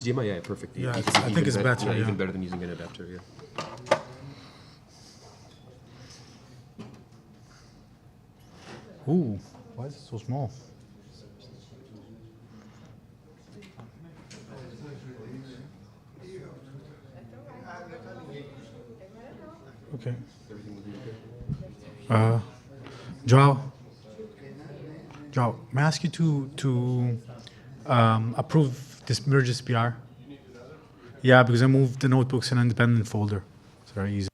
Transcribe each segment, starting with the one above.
HDMI, yeah, perfect. Yeah, I think it's better. Yeah, Yeah. even better than using an adapter. Yeah. Ooh, why is it so small? Okay. Joao, may I ask you to approve this merge this PR? Yeah, because I moved the notebooks in an independent folder. It's very easy.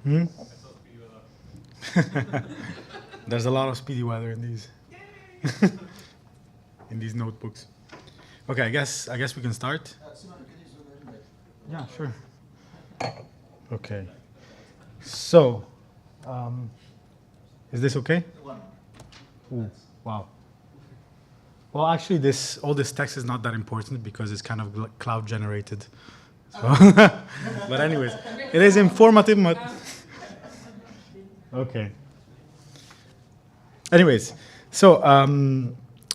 Hmm? There's a lot of speedy weather in these in these notebooks. Okay, I guess we can start. Yeah, sure. Okay. So, is this okay? Ooh, wow. Well, actually, all this text is not that important because it's kind of cloud generated. So but anyways, it is informative. But okay. Anyways, so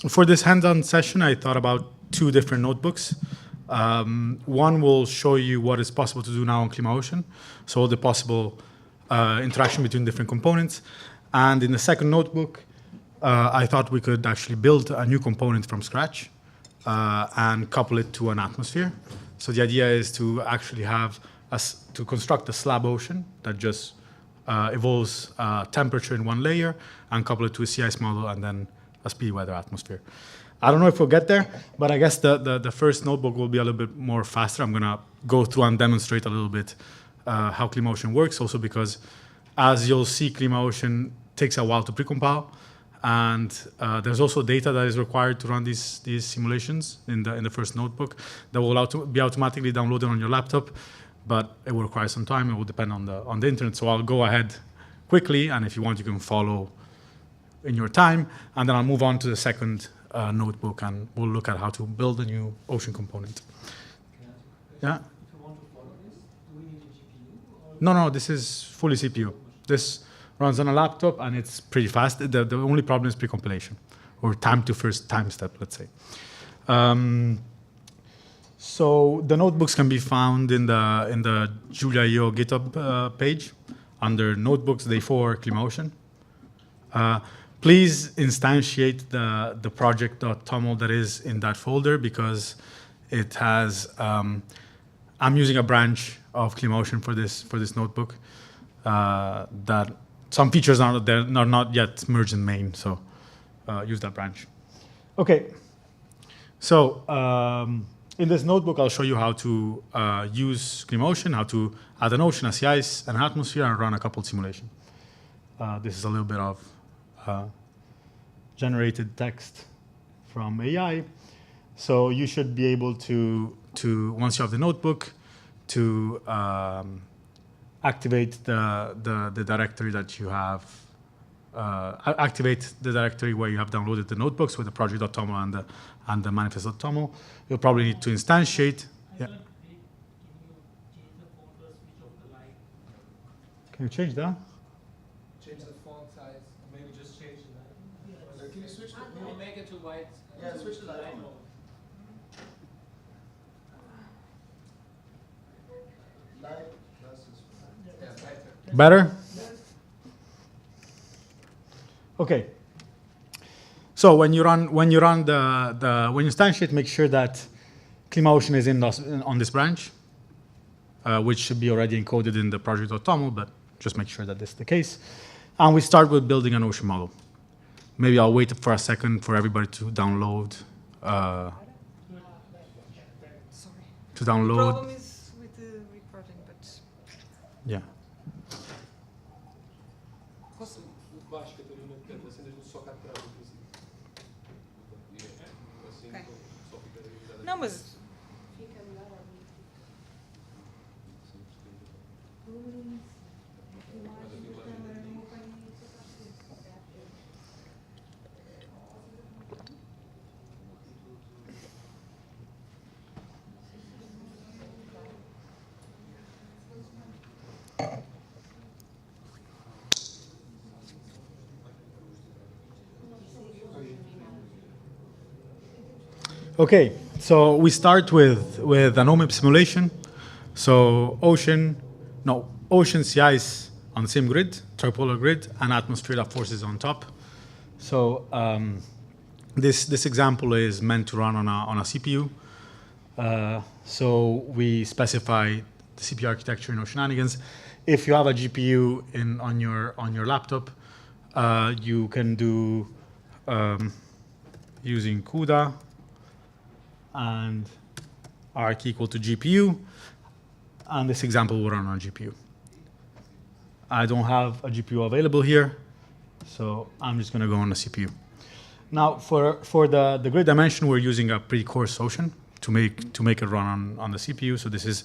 for this hands-on session, I thought about two different notebooks. One will show you what is possible to do now on ClimaOcean, so all the possible interaction between different components. And in the second notebook, I thought we could actually build a new component from scratch and couple it to an atmosphere. So the idea is to actually to construct a slab ocean that just evolves temperature in one layer and couple it to a sea ice model and then a speedy weather atmosphere. I don't know if we'll get there, but I guess the first notebook will be a little bit more faster. I'm going to go through and demonstrate a little bit how ClimaOcean works, also because, as you'll see, ClimaOcean takes a while to precompile, and there's also data that is required to run these simulations in the first notebook that will be automatically downloaded on your laptop, but it will require some time. It will depend on the internet, so I'll go ahead quickly, and if you want, you can follow in your time, and then I'll move on to the second notebook, and we'll look at how to build a new ocean component. Yeah? If you want to follow this, do we need a GPU? No, this is fully CPU. This runs on a laptop, and it's pretty fast. The only problem is precompilation, or time to first time step, let's say. So the notebooks can be found in the JuliaEO GitHub page under Notebooks Day 4 ClimaOcean. Please instantiate the project.toml that is in that folder because it has. I'm using a branch of ClimaOcean for this notebook that some features are not yet merged in main, so use that branch. Okay. So in this notebook, I'll show you how to use ClimaOcean, how to add an ocean, a sea ice, and an atmosphere, and run a coupled simulation. This is a little bit of generated text from AI. So you should be able to once you have the notebook, to activate the directory that you have, activate the directory where you have downloaded the notebooks with the project.toml and the manifest.toml. You'll probably need to instantiate. Yeah. Can you change that? Change the font size, maybe just change the light. Can you switch the we'll make it to white. Yeah, switch the light. Better? Okay. So when you instantiate, make sure that ClimaOcean is on this branch, which should be already encoded in the project.toml, but just make sure that this is the case. And we start with building an ocean model. Maybe I'll wait for a second for everybody to download. Sorry. To download. The problem is with the recording, but Yeah. não, mas Okay, so we start with an OMIP simulation. So ocean, sea ice on the same grid, tripolar grid, and atmosphere that forces on top. So this example is meant to run on a CPU. So we specify the CPU architecture in Oceananigans. If you have a GPU on your laptop, you can do using CUDA and arc equal to GPU, and this example will run on GPU. I don't have a GPU available here, so I'm just going to go on the CPU. Now, for the grid dimension, we're using a pretty coarse ocean to make it run on the CPU. So this is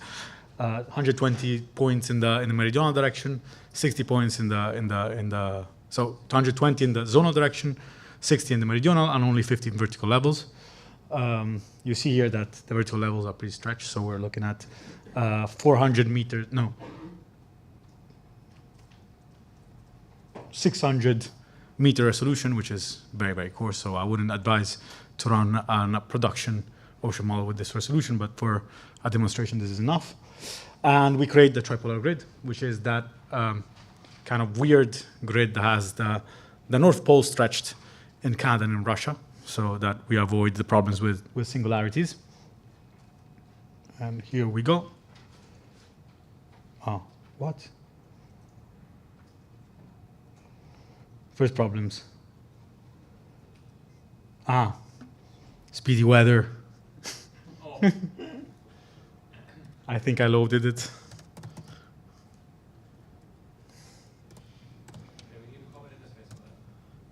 120 points in the meridional direction, 60 points so 220 in the zonal direction, 60 in the meridional, and only 50 vertical levels. You see here that the vertical levels are pretty stretched, so we're looking at 600 meter resolution, which is very, very coarse. So I wouldn't advise to run a production ocean model with this resolution, but for a demonstration, this is enough. And we create the tripolar grid, which is that kind of weird grid that has the North Pole stretched in Canada and in Russia, so that we avoid the problems with singularities. And here we go. Oh, what? First problems. Speedy weather. Oh. I think I loaded it.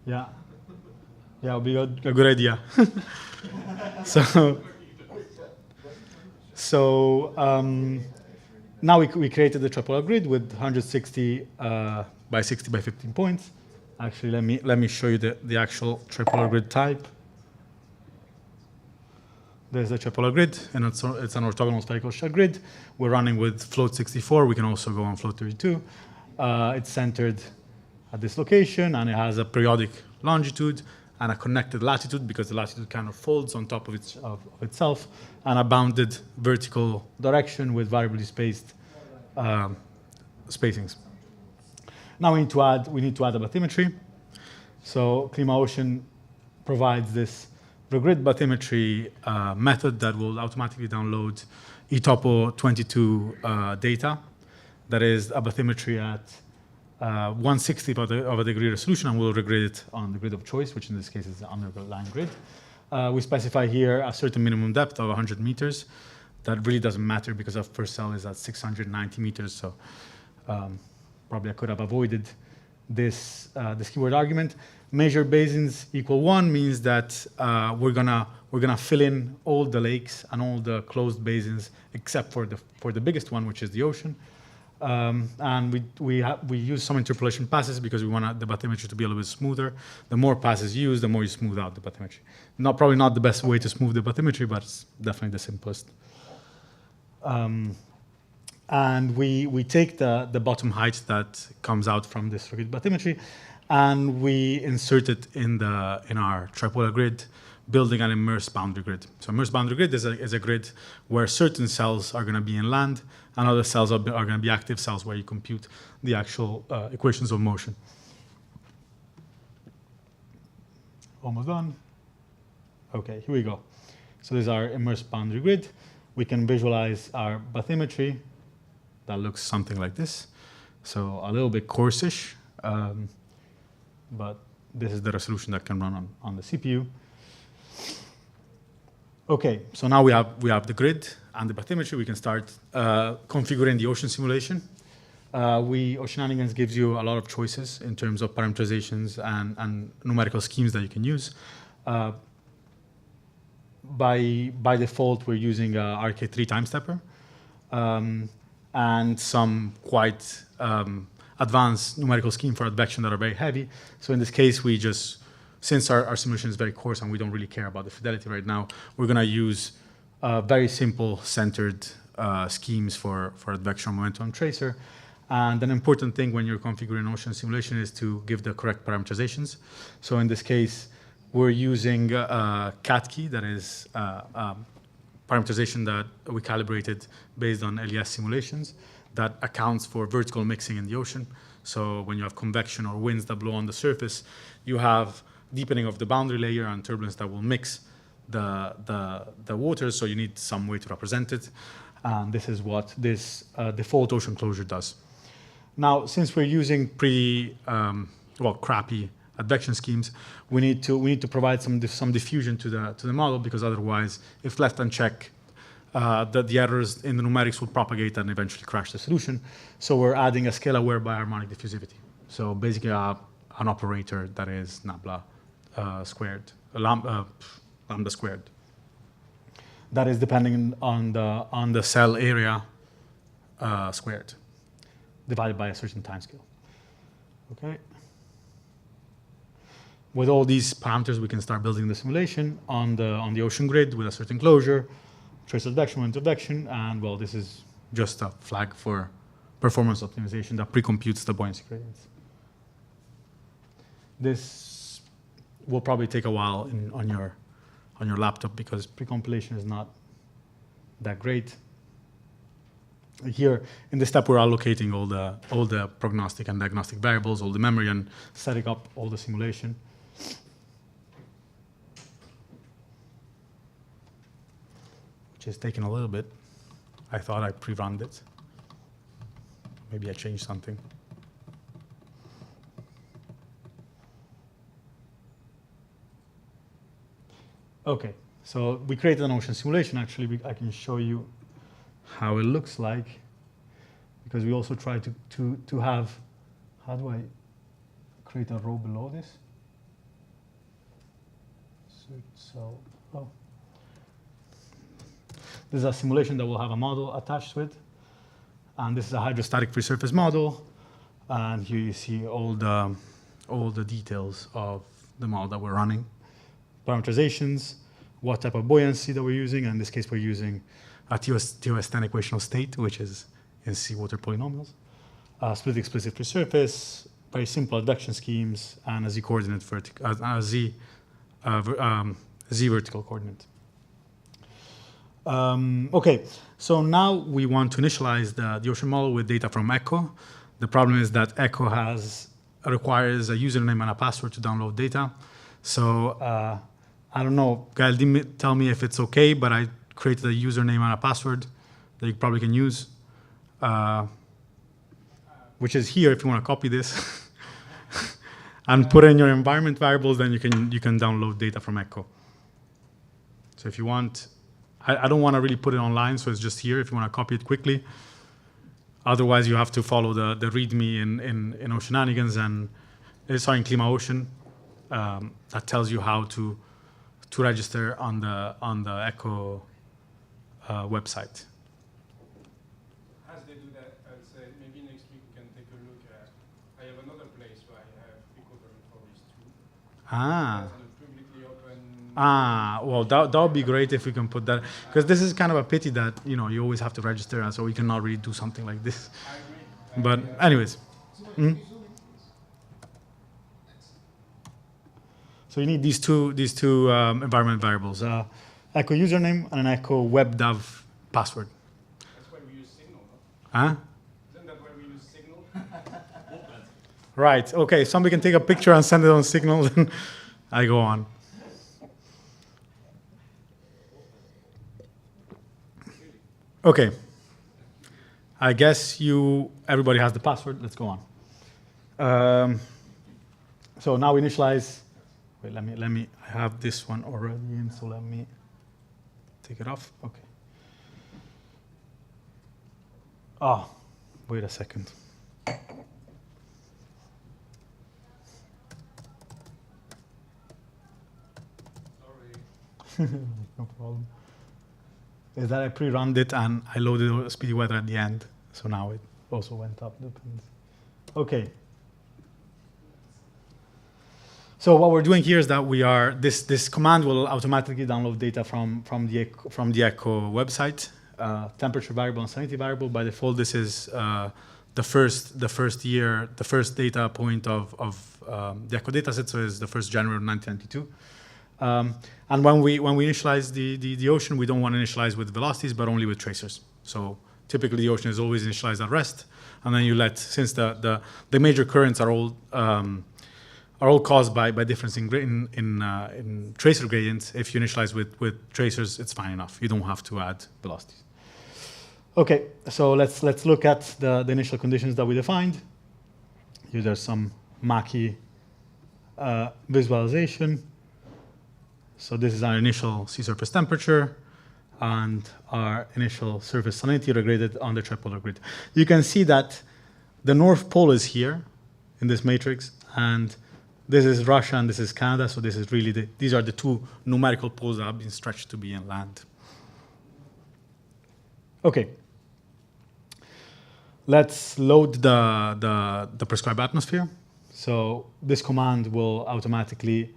Yeah. Yeah, it'll be a good idea. Now we created the tripolar grid with 160 by 60 by 15 points. Actually, let me show you the actual tripolar grid type. There's the tripolar grid, and it's an orthogonal spherical shell grid. We're running with float 64. We can also go on float 32. It's centered at this location, and it has a periodic longitude and a connected latitude, because the latitude kind of folds on top of itself, and a bounded vertical direction with variably spaced spacings. Now we need to add a bathymetry. So ClimaOcean provides this grid bathymetry method that will automatically download eTopo 22 data. That is a bathymetry at 1/60th of a degree resolution, and we'll regrade it on the grid of choice, which in this case is the underlying grid. We specify here a certain minimum depth of 100 meters. That really doesn't matter because our first cell is at 690 meters, so probably I could have avoided this keyword argument. Measure basins equal 1 means that we're gonna fill in all the lakes and all the closed basins except for the biggest one, which is the ocean. And we use some interpolation passes because we want the bathymetry to be a little bit smoother. The more passes you use, the more you smooth out the bathymetry. Probably not the best way to smooth the bathymetry, but it's definitely the simplest. And we take the bottom height that comes out from this grid bathymetry, and we insert it in our tripolar grid, building an immersed boundary grid. So immersed boundary grid is a grid where certain cells are going to be in land, and other cells are going to be active cells where you compute the actual equations of motion. Almost done. Okay, here we go. So this is our immersed boundary grid. We can visualize our bathymetry. That looks something like this. So a little bit coarse-ish, but this is the resolution that can run on the CPU. Okay, so now we have the grid and the bathymetry. We can start configuring the ocean simulation. Oceananigans gives you a lot of choices in terms of parameterizations and numerical schemes that you can use. By default, we're using a RK3 time stepper and some quite advanced numerical scheme for advection that are very heavy. So in this case, since our simulation is very coarse and we don't really care about the fidelity right now, we're going to use very simple centered schemes for advection momentum tracer. And an important thing when you're configuring ocean simulation is to give the correct parameterizations. So in this case, we're using CATKey, that is parameterization that we calibrated based on LES simulations that accounts for vertical mixing in the ocean. So when you have convection or winds that blow on the surface, you have deepening of the boundary layer and turbulence that will mix the waters, so you need some way to represent it. And this is what this default ocean closure does. Now, since we're using crappy advection schemes, we need to provide some diffusion to the model, because otherwise, if left unchecked, the errors in the numerics will propagate and eventually crash the solution. So we're adding a scalar by harmonic diffusivity. So basically an operator that is nabla squared, lambda squared. That is depending on the cell area squared, divided by a certain time scale. Okay. With all these parameters, we can start building the simulation on the ocean grid with a certain closure, trace reduction, moment reduction, and well, this is just a flag for performance optimization that pre-computes the buoyancy gradients. This will probably take a while on your laptop because pre-compilation is not that great. Here, in this step, we're allocating all the prognostic and diagnostic variables, all the memory, and setting up all the simulation. Which is taking a little bit. I thought I pre-run it. Maybe I changed something. Okay, so we created an ocean simulation. Actually, I can show you how it looks like, because we also try to have, how do I create a row below this? So, oh. This is a simulation that will have a model attached to it. And this is a hydrostatic free surface model. And here you see all the details of the model that we're running. Parameterizations, what type of buoyancy that we're using. And in this case, we're using a TOS10 equational state, which is in seawater polynomials. Split explicit free surface, very simple adduction schemes, and a z-coordinate z vertical coordinate. Okay, so now we want to initialize the ocean model with data from ECHO. The problem is that ECHO requires a username and a password to download data. So I don't know, Gael, tell me if it's okay, but I created a username and a password that you probably can use, which is here if you want to copy this and put in your environment variables, then you can download data from ECHO. So if you want, I don't want to really put it online, so it's just here if you want to copy it quickly. Otherwise, you have to follow the README in Oceananigans and sorry, in ClimaOcean. That tells you how to register on the ECHO website. As they do that, I'll say maybe next week we can take a look at. I have another place where I have equivalent for these two. Ah. That's a publicly open. Ah, well, that would be great if we can put that, because this is kind of a pity that you always have to register, and so we cannot really do something like this. I agree. But anyways, so you need these two environment variables: ECHO username and an ECHO WebDAV password. That's why we use Signal, no? Huh? Isn't that why we use Signal? Right. Okay. Somebody can take a picture and send it on Signal, then I go on. Okay. I guess everybody has the password. Let's go on. So now we initialize. Wait, let me. I have this one already in, so let me take it off. Okay. Oh, wait a second. Sorry. No problem. Is that I pre-run it and I loaded speedy weather at the end, so now it also went up. Okay. So what we're doing here is that this command will automatically download data from the ECHO website, temperature variable and salinity variable. By default, this is the first data point of the ECHO dataset, so it's the 1st January of 1992. And when we initialize the ocean, we don't want to initialize with velocities, but only with tracers. So typically the ocean is always initialized at rest, and then since the major currents are all caused by difference in tracer gradients. If you initialize with tracers, it's fine enough. You don't have to add velocities. Okay, so let's look at the initial conditions that we defined. Here there's some Mackie visualization. So this is our initial sea surface temperature. and our initial surface salinity regraded on the tripolar grid. You can see that the North Pole is here in this matrix, and this is Russia and this is Canada, so this is really these are the two numerical poles that have been stretched to be inland. Okay. Let's load the prescribed atmosphere. So this command will automatically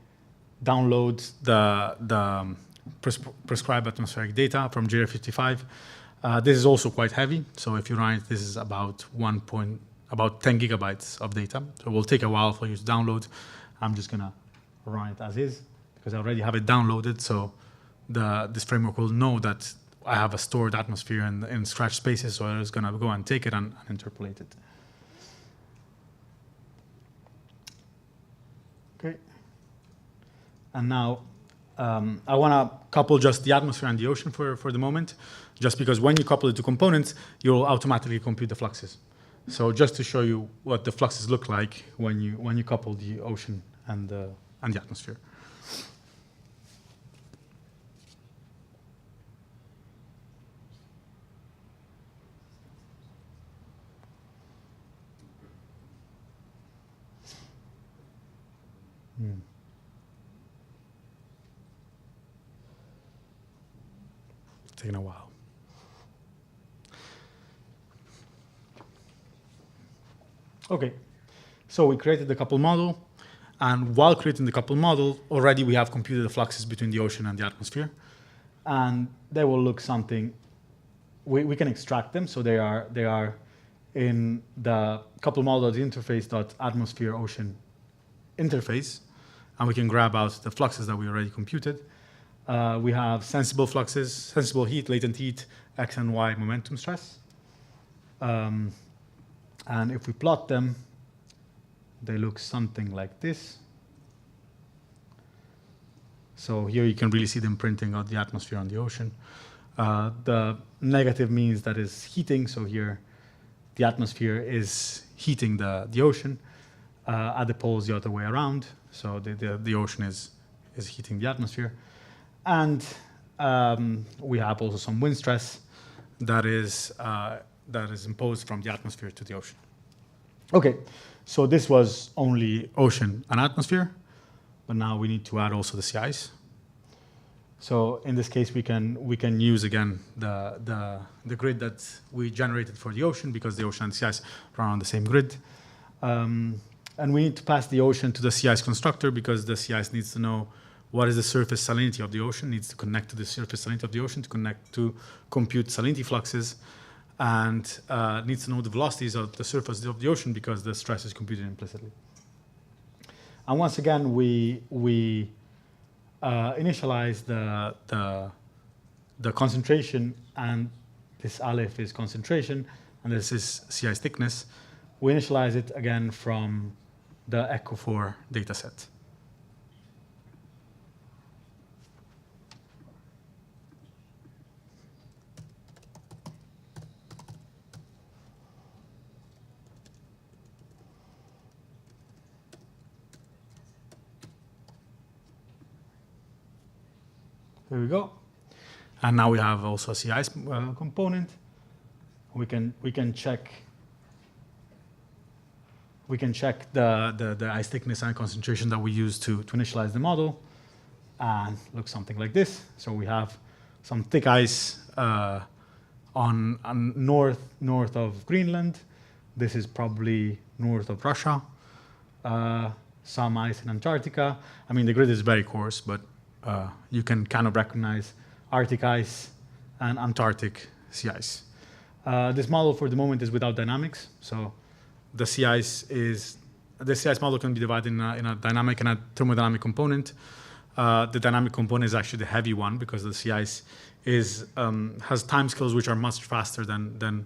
download the prescribed atmospheric data from JuliaEO 55. This is also quite heavy. So if you run it, this is about 10 gigabytes of data. So it will take a while for you to download. I'm just gonna run it as is because I already have it downloaded. So this framework will know that I have a stored atmosphere in scratch spaces, so it's gonna go and take it and interpolate it. Okay. And now I wanna couple just the atmosphere and the ocean for the moment, just because when you couple it to components, you'll automatically compute the fluxes. So just to show you what the fluxes look like when you couple the ocean and the atmosphere. It's taking a while. Okay, so we created the couple model, and while creating the couple model, already we have computed the fluxes between the ocean and the atmosphere, and they will look something. We can extract them, so they are in the couple model.the interface.atmosphere ocean interface, and we can grab out the fluxes that we already computed. We have sensible fluxes, sensible heat, latent heat, X and Y momentum stress. And if we plot them, they look something like this. So here you can really see them printing out the atmosphere on the ocean. The negative means that is heating, so here the atmosphere is heating the ocean. At the poles, the other way around. So the ocean is heating the atmosphere. And we have also some wind stress that is imposed from the atmosphere to the ocean. Okay, so this was only ocean and atmosphere, but now we need to add also the sea ice. So in this case, we can use again the grid that we generated for the ocean, because the ocean and the sea ice run on the same grid. And we need to pass the ocean to the sea ice constructor, because the sea ice needs to know what is the surface salinity of the ocean, needs to connect to the surface salinity of the ocean to compute salinity fluxes, and needs to know the velocities of the surface of the ocean, because the stress is computed implicitly. And once again, we initialize the concentration, and this aleph is concentration, and this is sea ice thickness. We initialize it again from the ECHO4 dataset. There we go. And now we have also a sea ice component. We can check the ice thickness and concentration that we use to initialize the model, and looks something like this. So we have some thick ice on north of Greenland. This is probably north of Russia. Some ice in Antarctica. I mean, the grid is very coarse, but you can kind of recognize Arctic ice and Antarctic sea ice. This model for the moment is without dynamics, so the sea ice model can be divided in a dynamic and a thermodynamic component. The dynamic component is actually the heavy one, because the sea ice has timescales which are much faster than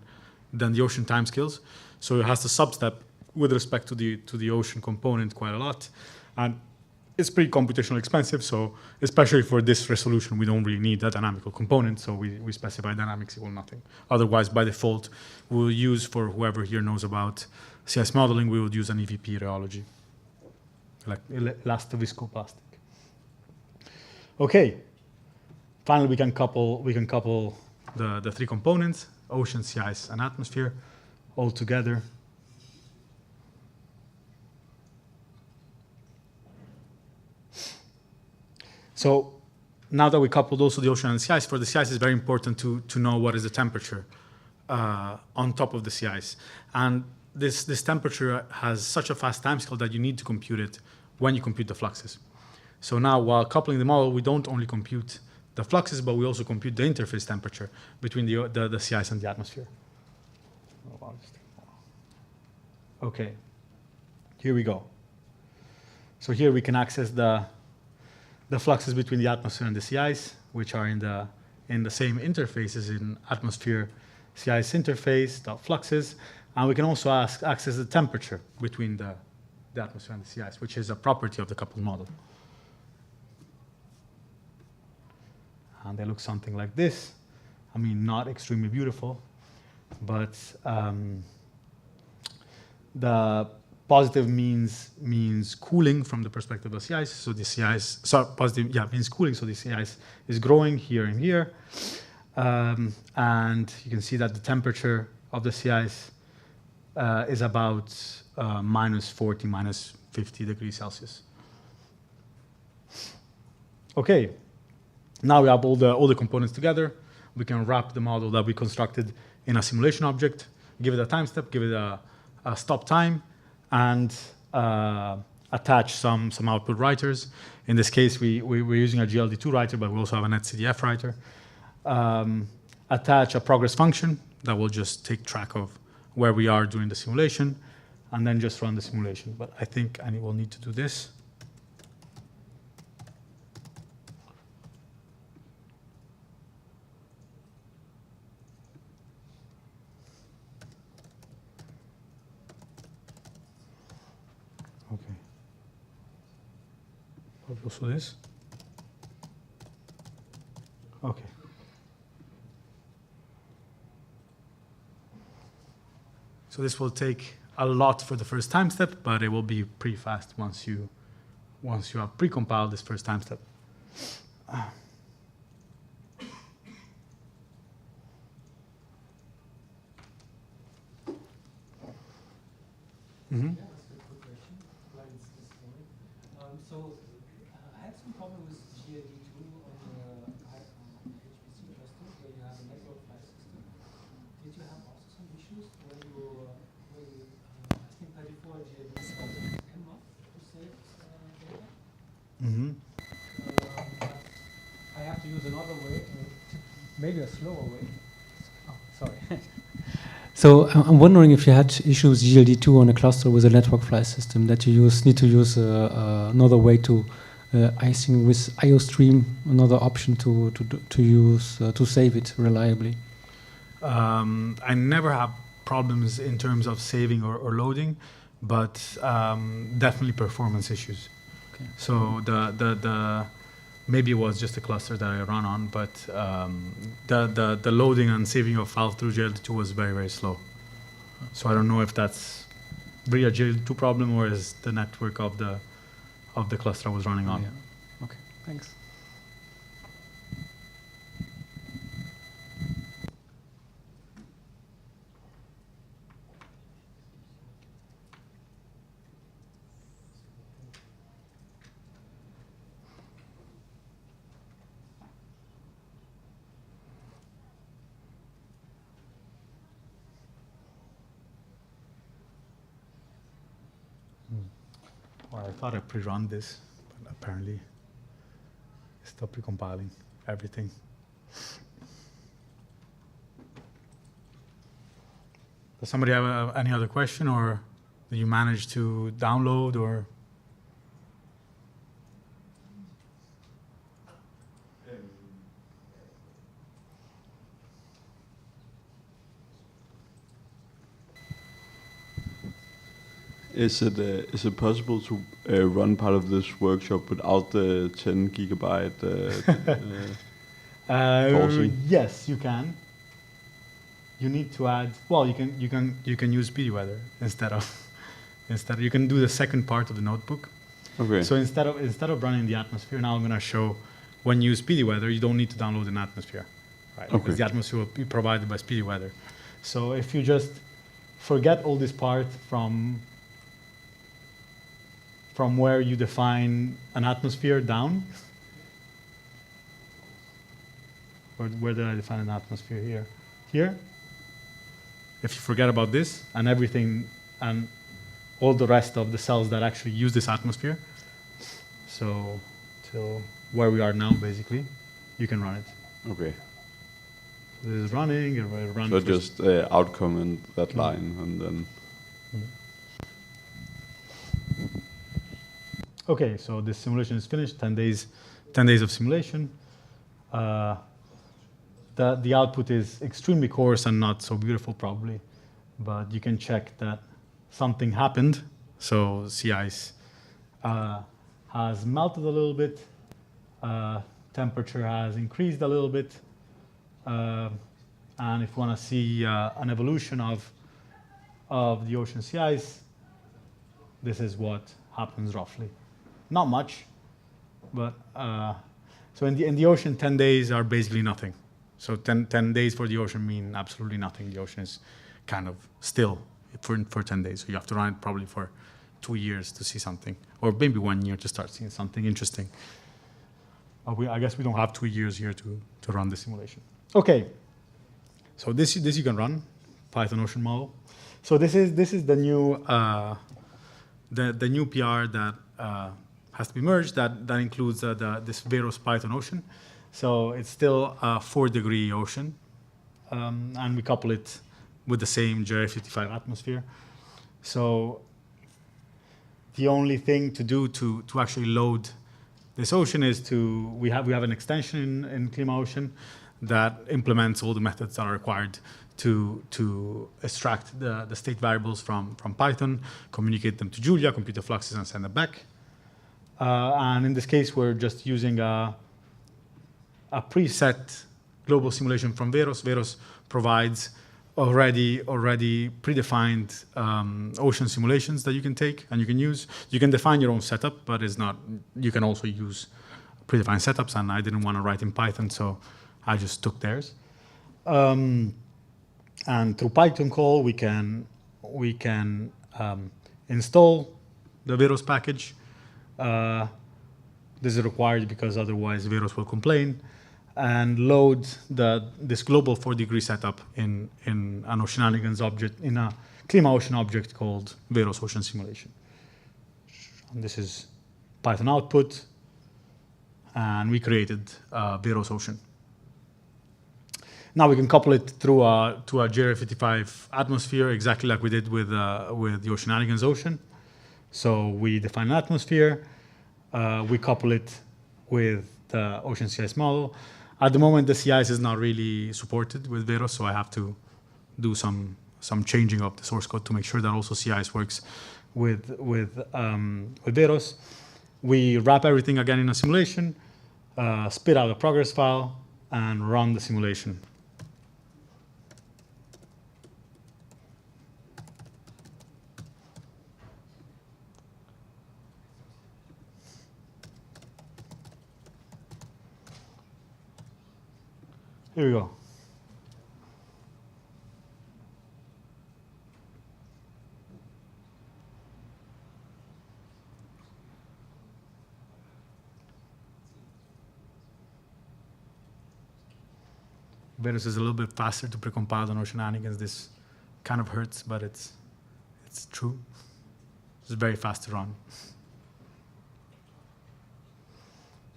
the ocean timescales. So it has to substep with respect to the ocean component quite a lot, and it's pretty computationally expensive. So especially for this resolution, we don't really need a dynamical component. So we specify dynamics equal nothing. Otherwise, by default, we'll use, for whoever here knows about sea ice modeling, we would use an EVP rheology, like elastoviscoplastic. Okay, finally, we can couple the three components: ocean, sea ice, and atmosphere, all together. So now that we coupled also the ocean and sea ice, for the sea ice, it's very important to know what is the temperature on top of the sea ice. And this temperature has such a fast timescale that you need to compute it when you compute the fluxes. So now, while coupling the model, we don't only compute the fluxes, but we also compute the interface temperature between the sea ice and the atmosphere. Okay, here we go. So here we can access the fluxes between the atmosphere and the sea ice, which are in the same interfaces in atmosphere sea ice interface, the fluxes, and we can also access the temperature between the atmosphere and the sea ice, which is a property of the coupled model. And they look something like this. I mean, not extremely beautiful, but the positive means cooling from the perspective of sea ice. So the sea ice, positive, means cooling. So the sea ice is growing here and here. And you can see that the temperature of the sea ice is about -40, -50 degrees Celsius. Okay, now we have all the components together. We can wrap the model that we constructed in a simulation object, give it a time step, give it a stop time, and attach some output writers. In this case, we're using a GLD2 writer, but we also have a netcdf writer. Attach a progress function that will just take track of where we are during the simulation, and then just run the simulation. But I think I will need to do this. Okay. Also this. Okay. So this will take a lot for the first time step, but it will be pretty fast once you have pre-compiled this first time step. Mm-hmm. Yeah, that's a good question. Mine's this morning. I had some problem with GLD2 on the HPC cluster where you have a network file system. Did you have also some issues when you I think by default GLD started enough to save data? Mm-hmm. I have to use another way, maybe a slower way. Oh, sorry. So I'm wondering if you had issues GLD2 on a cluster with a network file system that you need to use another way to I think with IOStream another option to use to save it reliably. I never have problems in terms of saving or loading, but definitely performance issues. Okay. So the maybe it was just a cluster that I run on, but the loading and saving of files through GLD2 was very, very slow. So I don't know if that's really a GLD2 problem or is the network of the cluster I was running on. Yeah. Okay, thanks. Well, I thought I pre-run this, but apparently it's still pre-compiling everything. Does somebody have any other question, or did you manage to download, or? Is it possible to run part of this workshop without the 10 gigabyte pausing? Yes, you can. You need to add. Well, you can use BDweather instead of you can do the second part of the notebook. Okay. So instead of running the atmosphere, now I'm going to show when you use speedy weather, you don't need to download an atmosphere, right? Okay. Because the atmosphere will be provided by speedy weather. So if you just forget all this part from where you define an atmosphere down, where did I define an atmosphere here? Here. If you forget about this and everything and all the rest of the cells that actually use this atmosphere, so till where we are now, basically, you can run it. Okay. This is running, it will run. So for just outcome in that line, and then. Okay, so this simulation is finished. 10 days of simulation. The output is extremely coarse and not so beautiful, probably, but you can check that something happened. So sea ice has melted a little bit. Temperature has increased a little bit. And if you want to see an evolution of the ocean sea ice, this is what happens roughly. Not much, but so in the ocean, 10 days are basically nothing. So 10 days for the ocean mean absolutely nothing. The ocean is kind of still for 10 days. So you have to run it probably for 2 years to see something, or maybe 1 year to start seeing something interesting. I guess we don't have 2 years here to run the simulation. Okay, so this you can run, Python Ocean model. So this is the new the new PR that has to be merged. That includes this Veros Python Ocean. So it's still a 4-degree ocean, and we couple it with the same JR55 atmosphere. So the only thing to do to actually load this ocean is we have an extension in ClimaOcean that implements all the methods that are required to extract the state variables from Python, communicate them to Julia, compute the fluxes, and send them back. And in this case, we're just using a preset global simulation from Veros. Veros provides already predefined ocean simulations that you can take and you can use. You can define your own setup, but you can also use predefined setups, and I didn't want to write in Python, so I just took theirs. And through Python call, we can install the Veros package. This is required because otherwise Veros will complain, and load this global 4-degree setup in an Oceananigans object, in a ClimaOcean object called Veros Ocean Simulation. And this is Python output, and we created Veros Ocean. Now we can couple it to a JR55 atmosphere, exactly like we did with the Oceananigans Ocean. So we define an atmosphere, we couple it with the ocean sea ice model. At the moment, the sea ice is not really supported with Veros, so I have to do some changing of the source code to make sure that also sea ice works with Veros. We wrap everything again in a simulation, spit out a progress file, and run the simulation. Here we go. Veros is a little bit faster to precompile than Oceananigans. This kind of hurts, but it's true. It's very fast to run.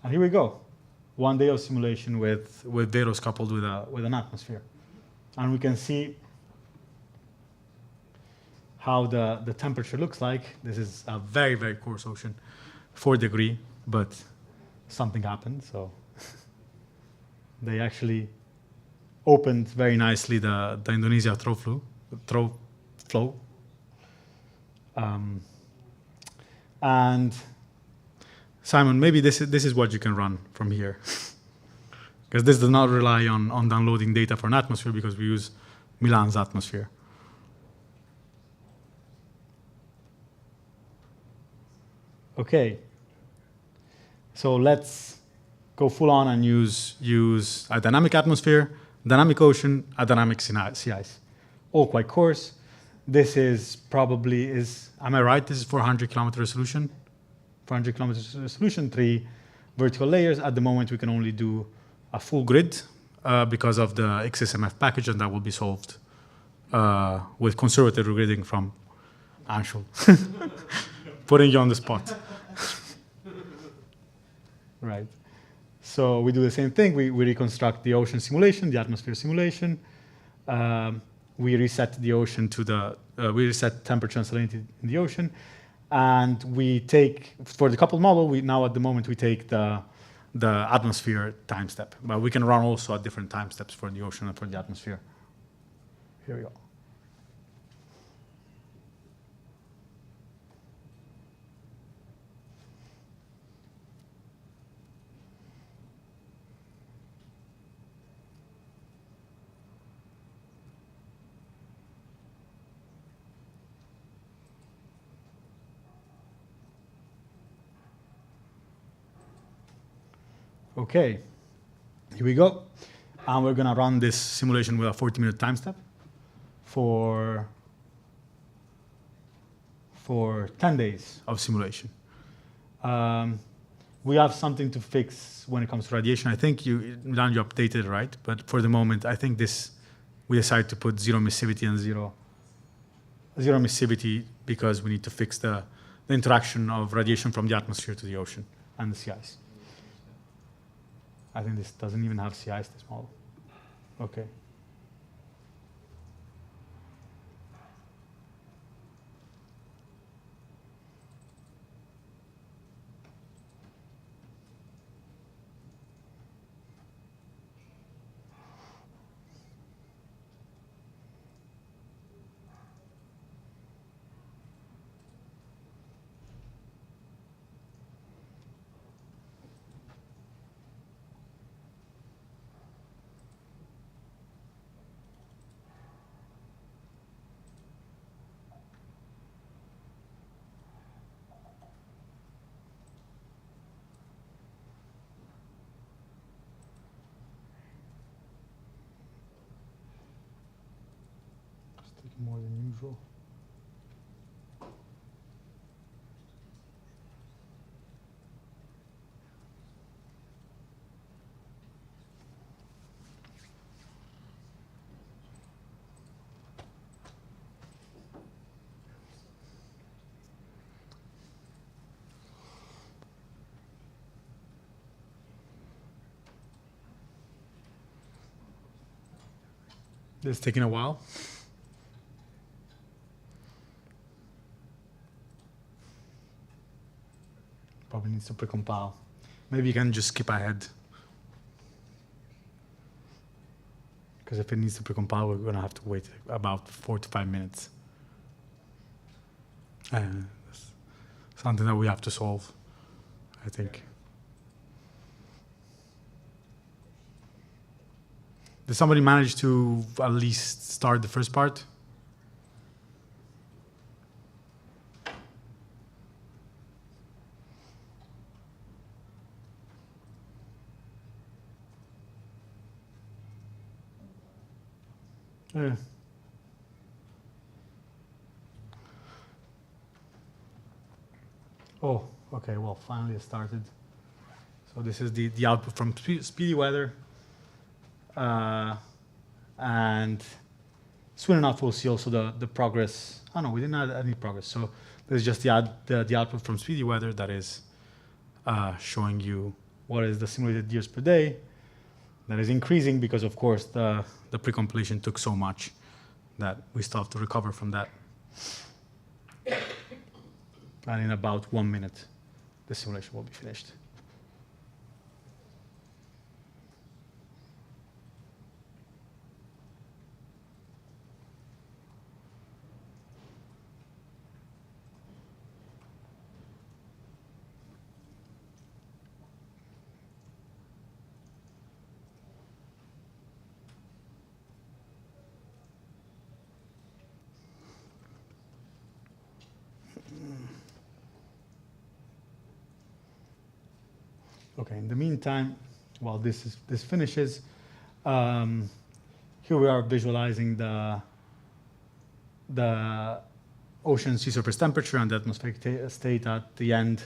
And here we go. 1 day of simulation with Veros coupled with an atmosphere. And we can see how the temperature looks like. This is a very, very coarse ocean, 4-degree, but something happened. So they actually opened very nicely the Indonesia throw flow. And Simon, maybe this is what you can run from here. Because this does not rely on downloading data for an atmosphere, because we use Milan's atmosphere. Okay. So let's go full on and use a dynamic atmosphere, dynamic ocean, a dynamic sea ice. All quite coarse. This is probably, am I right? This is 400 kilometer resolution. 400 kilometers resolution, 3 vertical layers. At the moment, we can only do a full grid because of the XSMF package, and that will be solved with conservative regrading from Anshul. Putting you on the spot. Right. So we do the same thing. We reconstruct the ocean simulation, the atmosphere simulation. We reset the ocean to we reset temperature and salinity in the ocean. And we take, for the coupled model, now at the moment we take the atmosphere time step. But we can run also at different time steps for the ocean and for the atmosphere. Here we go. Okay, here we go. And we're gonna run this simulation with a 40-minute time step for 10 days of simulation. We have something to fix when it comes to radiation. I think you updated, right? But for the moment, I think we decided to put zero emissivity and zero emissivity because we need to fix the interaction of radiation from the atmosphere to the ocean and the sea ice. I think this doesn't even have sea ice, this model. Okay. More than usual. This is taking a while. Probably needs to precompile. Maybe you can just skip ahead. Because if it needs to precompile, we're going to have to wait about 4 to 5 minutes. And that's something that we have to solve, I think. Did somebody manage to at least start the first part? Yeah. Oh, okay, well, finally it started. So this is the output from Speedy Weather. And soon enough we'll see also the progress. Oh no, we didn't add any progress. So this is just the output from Speedy Weather that is showing you what is the simulated years per day. That is increasing because, of course, the pre-completion took so much that we still have to recover from that. And in about 1 minute, the simulation will be finished. Okay, in the meantime, while this finishes, here we are visualizing the ocean sea surface temperature and the atmospheric state at the end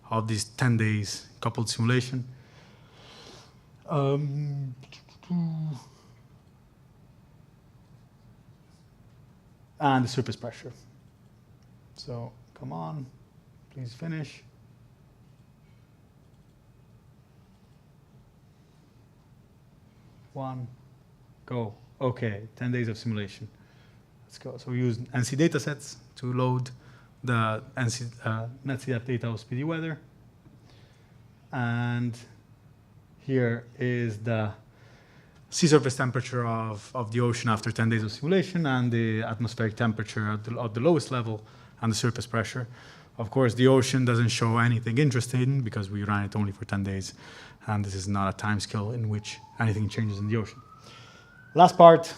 of this 10 days coupled simulation. And the surface pressure. So come on, please finish. One, go. Okay, 10 days of simulation. Let's go. So we use NC datasets to load the NetCDF data of speedy weather. And here is the sea surface temperature of the ocean after 10 days of simulation and the atmospheric temperature at the lowest level and the surface pressure. Of course, the ocean doesn't show anything interesting because we ran it only for 10 days. And this is not a time scale in which anything changes in the ocean. Last part,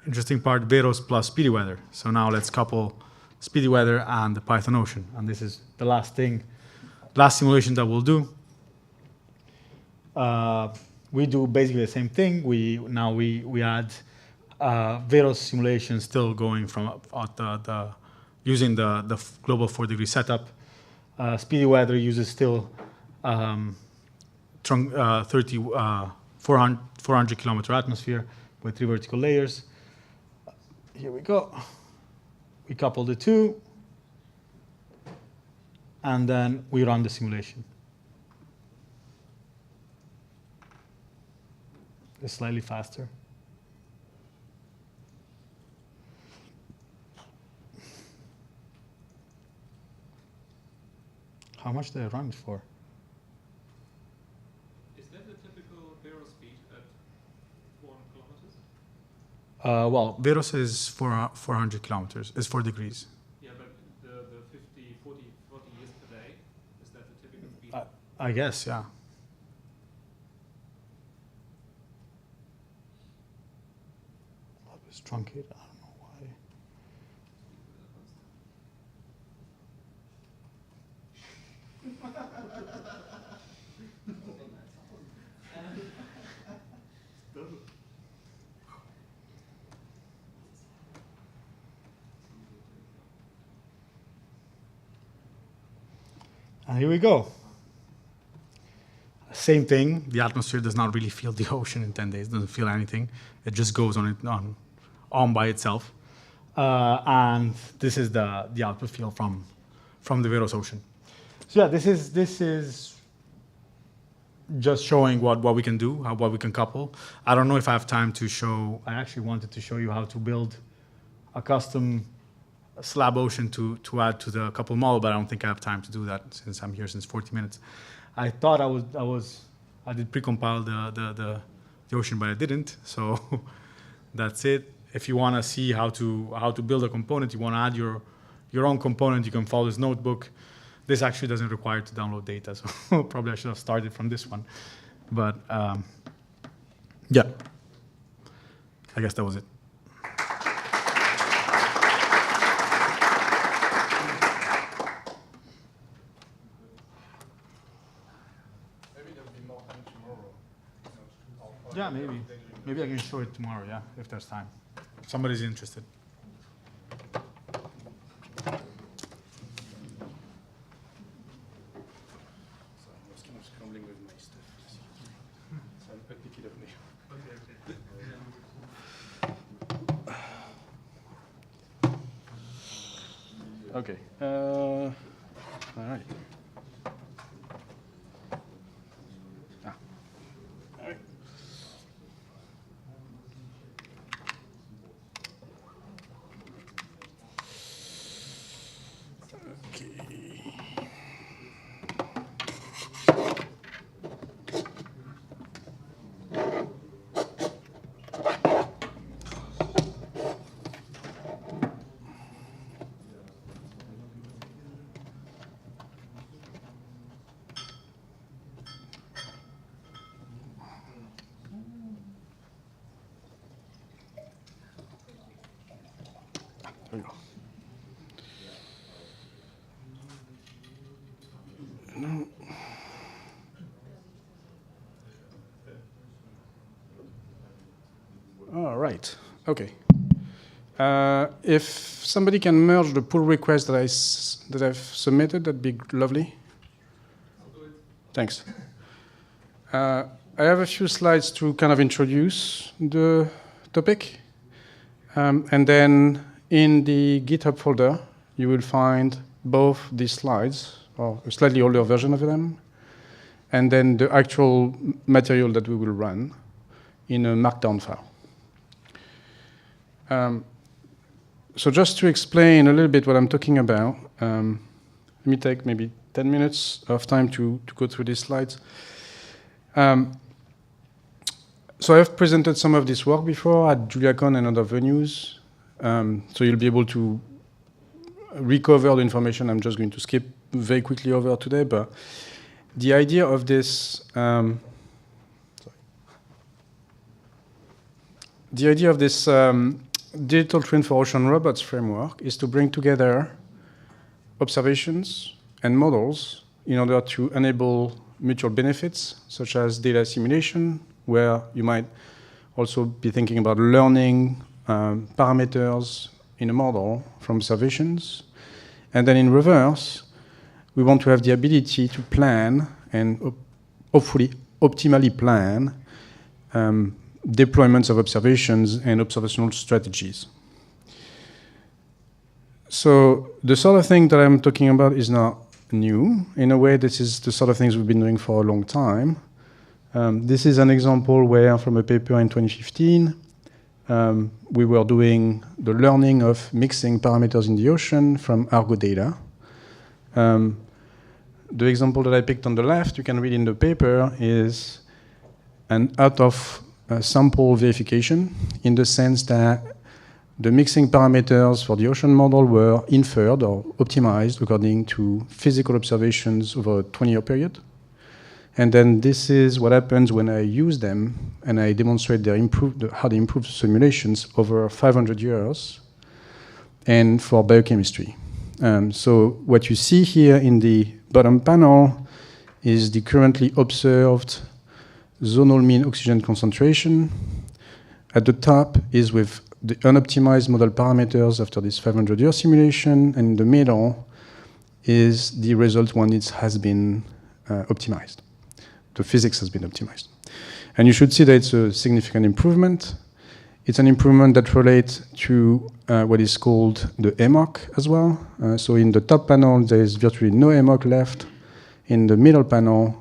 interesting part, Veros plus speedy weather. So now let's couple speedy weather and the Python ocean. And this is the last simulation that we'll do. We do basically the same thing. We add Veros simulation still going from using the global 4-degree setup. Speedy weather uses still 400 kilometer atmosphere with 3 vertical layers. Here we go. We couple the two, and then we run the simulation. It's slightly faster. How much did I run it for? Is that the typical Vero speed at 400 kilometers? Well, Veros is 400 kilometers. It's 4 degrees. Yeah, but the 40 years per day, is that the typical speed? I guess, yeah. That was truncated. I don't know why. And here we go. Same thing. The atmosphere does not really feel the ocean in 10 days. Doesn't feel anything. It just goes on by itself. And this is the output field from the Veros ocean. So yeah, this is just showing what we can do, what we can couple. I don't know if I have time to show. I actually wanted to show you how to build a custom slab ocean to add to the couple model, but I don't think I have time to do that since I'm here since 40 minutes. I thought I did pre-compile the ocean, but I didn't. So that's it. If you want to see how to build a component, you want to add your own component, you can follow this notebook. This actually doesn't require to download data, so probably I should have started from this one. But yeah, I guess that was it. Yeah, maybe. Maybe I can show it tomorrow, yeah, if there's time. If somebody's interested. Okay. All right. All right. There you go. No. All right. Okay. If somebody can merge the pull request that I've submitted, that'd be lovely. Thanks. I have a few slides to kind of introduce the topic. And then in the GitHub folder, you will find both these slides, or a slightly older version of them, and then the actual material that we will run in a Markdown file. So just to explain a little bit what I'm talking about, let me take maybe 10 minutes of time to go through these slides. So I've presented some of this work before at JuliaCon and other venues, so you'll be able to recover the information. I'm just going to skip very quickly over today, but the idea of this, digital twin for ocean robots framework is to bring together observations and models in order to enable mutual benefits, such as data assimilation, where you might also be thinking about learning parameters in a model from observations. And then in reverse, we want to have the ability to plan and hopefully optimally plan deployments of observations and observational strategies. So the sort of thing that I'm talking about is not new. In a way, this is the sort of things we've been doing for a long time. This is an example where, from a paper in 2015, we were doing the learning of mixing parameters in the ocean from Argo data. The example that I picked on the left, you can read in the paper, is an out-of-sample verification, in the sense that the mixing parameters for the ocean model were inferred or optimized according to physical observations over a 20-year period. And then this is what happens when I use them and I demonstrate how they improve simulations over 500 years and for biochemistry. So what you see here in the bottom panel is the currently observed zonal mean oxygen concentration. At the top is with the unoptimized model parameters after this 500-year simulation, and in the middle is the result when it has been optimized. The physics has been optimized. And you should see that it's a significant improvement. It's an improvement that relates to what is called the AMOC as well. So in the top panel, there is virtually no AMOC left. In the middle panel,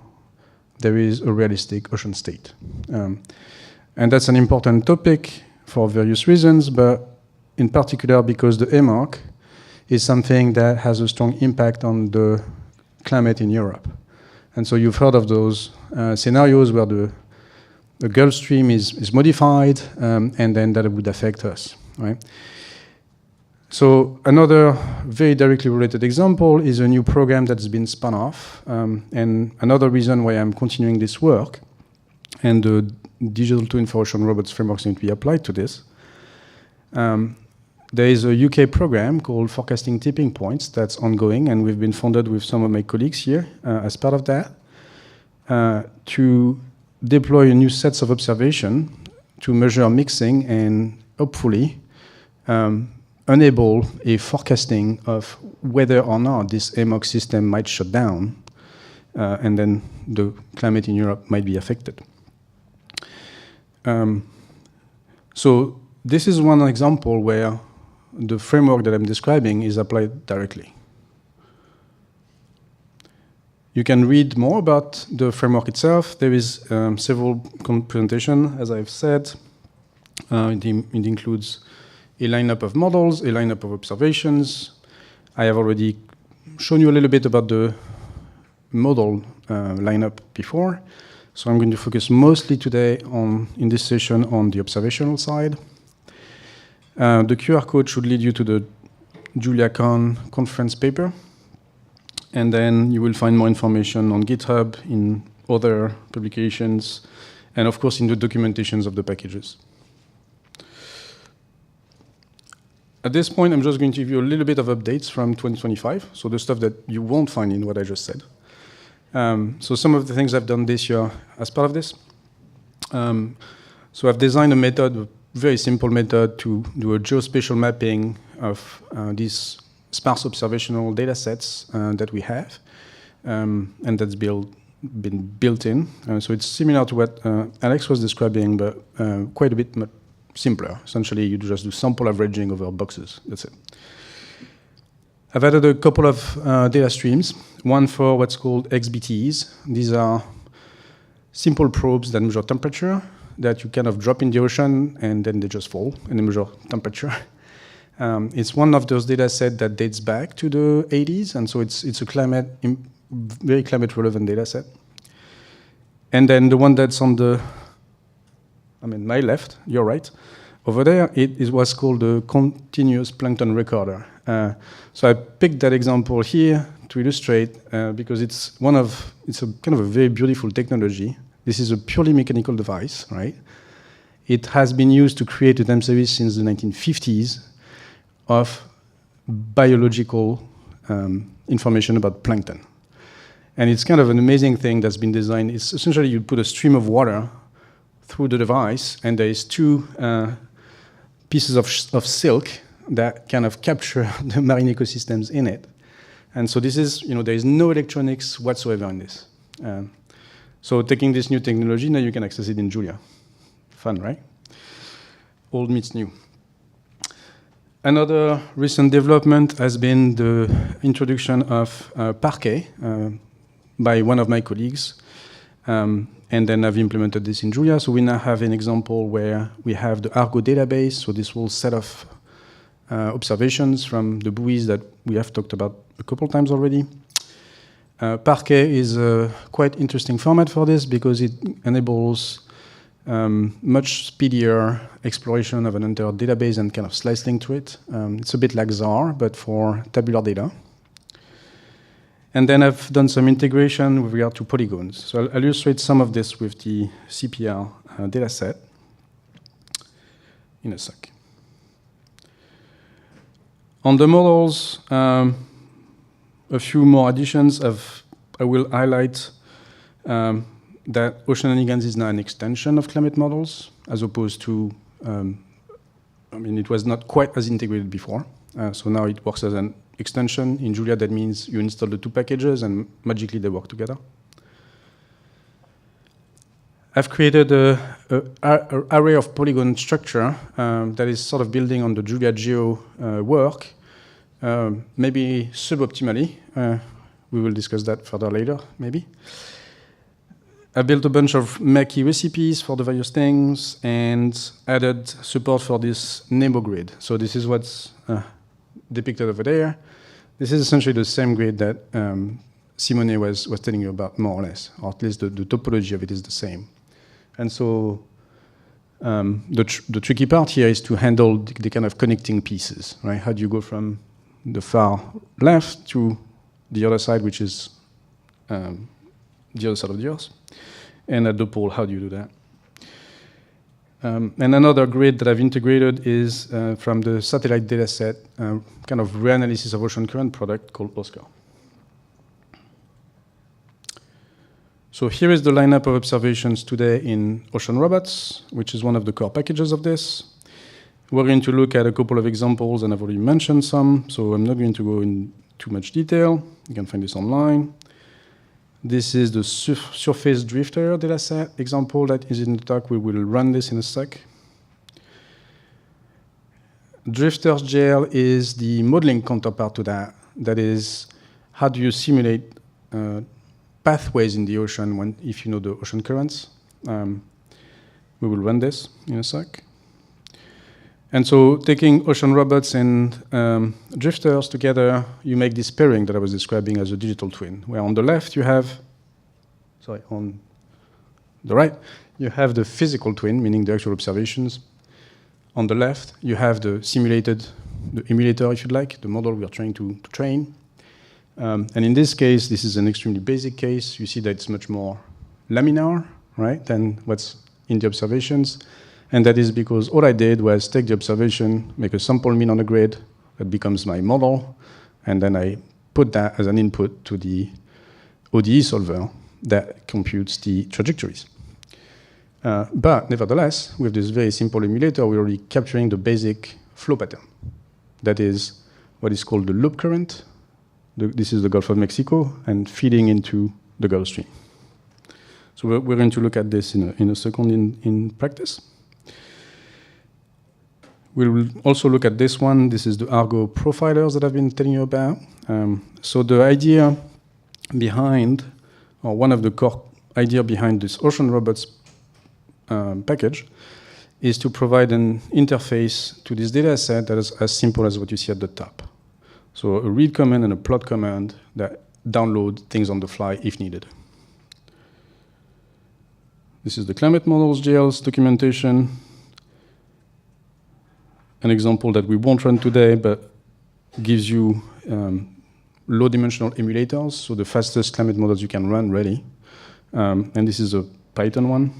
there is a realistic ocean state. And that's an important topic for various reasons, but in particular because the AMOC is something that has a strong impact on the climate in Europe. And so you've heard of those scenarios where the Gulf Stream is modified, and then that would affect us, right? So another very directly related example is a new program that's been spun off, and another reason why I'm continuing this work, and the digital twin for ocean robots framework is going to be applied to this. There is a UK program called Forecasting Tipping Points that's ongoing, and we've been funded with some of my colleagues here as part of that, to deploy a new sets of observation to measure mixing and hopefully enable a forecasting of whether or not this AMOC system might shut down, and then the climate in Europe might be affected. So this is one example where the framework that I'm describing is applied directly. You can read more about the framework itself. There is several presentations, as I've said. It includes a lineup of models, a lineup of observations. I have already shown you a little bit about the model lineup before. So I'm going to focus mostly today in this session on the observational side. The QR code should lead you to the JuliaCon conference paper. And then you will find more information on GitHub, in other publications, and of course in the documentations of the packages. At this point, I'm just going to give you a little bit of updates from 2025, so the stuff that you won't find in what I just said. So some of the things I've done this year as part of this. So I've designed a method, very simple method to do a geospatial mapping of these sparse observational data sets that we have, and that's been built in. So it's similar to what Alex was describing, but quite a bit simpler. Essentially, you just do sample averaging over boxes. That's it. I've added a couple of data streams, one for what's called XBTs. These are simple probes that measure temperature that you kind of drop in the ocean and then they just fall and they measure temperature. It's one of those data sets that dates back to the 80s, and so it's a very climate relevant data set. And then the one that's on my left, your right, over there, it was called the continuous plankton recorder. So I picked that example here to illustrate because it's a kind of a very beautiful technology. This is a purely mechanical device, right? It has been used to create a time series since the 1950s of biological information about plankton. And it's kind of an amazing thing that's been designed. It's essentially you put a stream of water through the device, and there is two pieces of silk that kind of capture the marine ecosystems in it. And so this is, there is no electronics whatsoever in this. So taking this new technology, now you can access it in Julia. Fun, right? Old meets new. Another recent development has been the introduction of Parquet by one of my colleagues. And then I've implemented this in Julia. So we now have an example where we have the Argo database. So this whole set of observations from the buoys that we have talked about a couple times already. Parquet is a quite interesting format for this because it enables much speedier exploration of an entire database and kind of slicing through it. It's a bit like ZAR, but for tabular data. And then I've done some integration with regard to polygons. So I'll illustrate some of this with the CPR dataset in a sec. On the models, a few more additions. I will highlight that Ocean is now an extension of climate models, as opposed to, it was not quite as integrated before. So now it works as an extension. In Julia, that means you install the two packages and magically they work together. I've created an array of polygon structure that is sort of building on the JuliaEO work, maybe suboptimally. We will discuss that further later, maybe. I built a bunch of Mackie recipes for the various things and added support for this Nemo grid. So this is what's depicted over there. This is essentially the same grid that Simone was telling you about, more or less, or at least the topology of it is the same. And so the tricky part here is to handle the kind of connecting pieces, right? How do you go from the far left to the other side, which is the other side of the Earth? And at the pole, how do you do that? And another grid that I've integrated is from the satellite data set, kind of reanalysis of ocean current product called OSCAR. So here is the lineup of observations today in Ocean Robots, which is one of the core packages of this. We're going to look at a couple of examples, and I've already mentioned some, so I'm not going to go in too much detail. You can find this online. This is the surface drifter dataset example that is in the talk. We will run this in a sec. Drifters GL is the modeling counterpart to that. That is, how do you simulate pathways in the ocean if you know the ocean currents? We will run this in a sec. And so taking ocean robots and drifters together, you make this pairing that I was describing as a digital twin, where on the left you have, on the right, you have the physical twin, meaning the actual observations. On the left, you have the simulated, the emulator, if you'd like, the model we are trying to train. And in this case, this is an extremely basic case. You see that it's much more laminar, right, than what's in the observations. And that is because all I did was take the observation, make a sample mean on a grid that becomes my model, and then I put that as an input to the ODE solver that computes the trajectories. But nevertheless, with this very simple emulator, we're already capturing the basic flow pattern. That is what is called the loop current. This is the Gulf of Mexico, and feeding into the Gulf Stream. So we're going to look at this in a second in practice. We'll also look at this one. This is the Argo profilers that I've been telling you about. So the idea behind, or one of the core idea behind this Ocean Robots package is to provide an interface to this data set that is as simple as what you see at the top. So a read command and a plot command that download things on the fly if needed. This is the climate models GL's documentation. An example that we won't run today, but gives you low-dimensional emulators, so the fastest climate models you can run ready. And this is a Python one.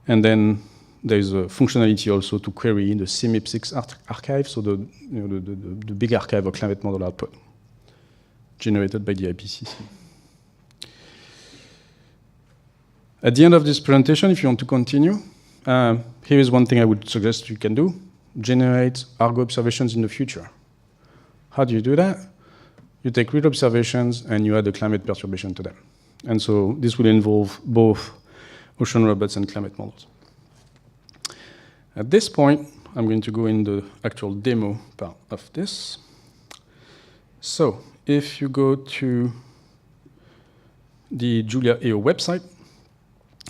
And then there's a functionality also to query the CMIP6 archive, so the big archive of climate model output generated by the IPCC. At the end of this presentation, if you want to continue, here is one thing I would suggest you can do. Generate Argo observations in the future. How do you do that? You take real observations and you add a climate perturbation to them. And so this will involve both ocean robots and climate models. At this point, I'm going to go in the actual demo part of this. So if you go to the JuliaEO website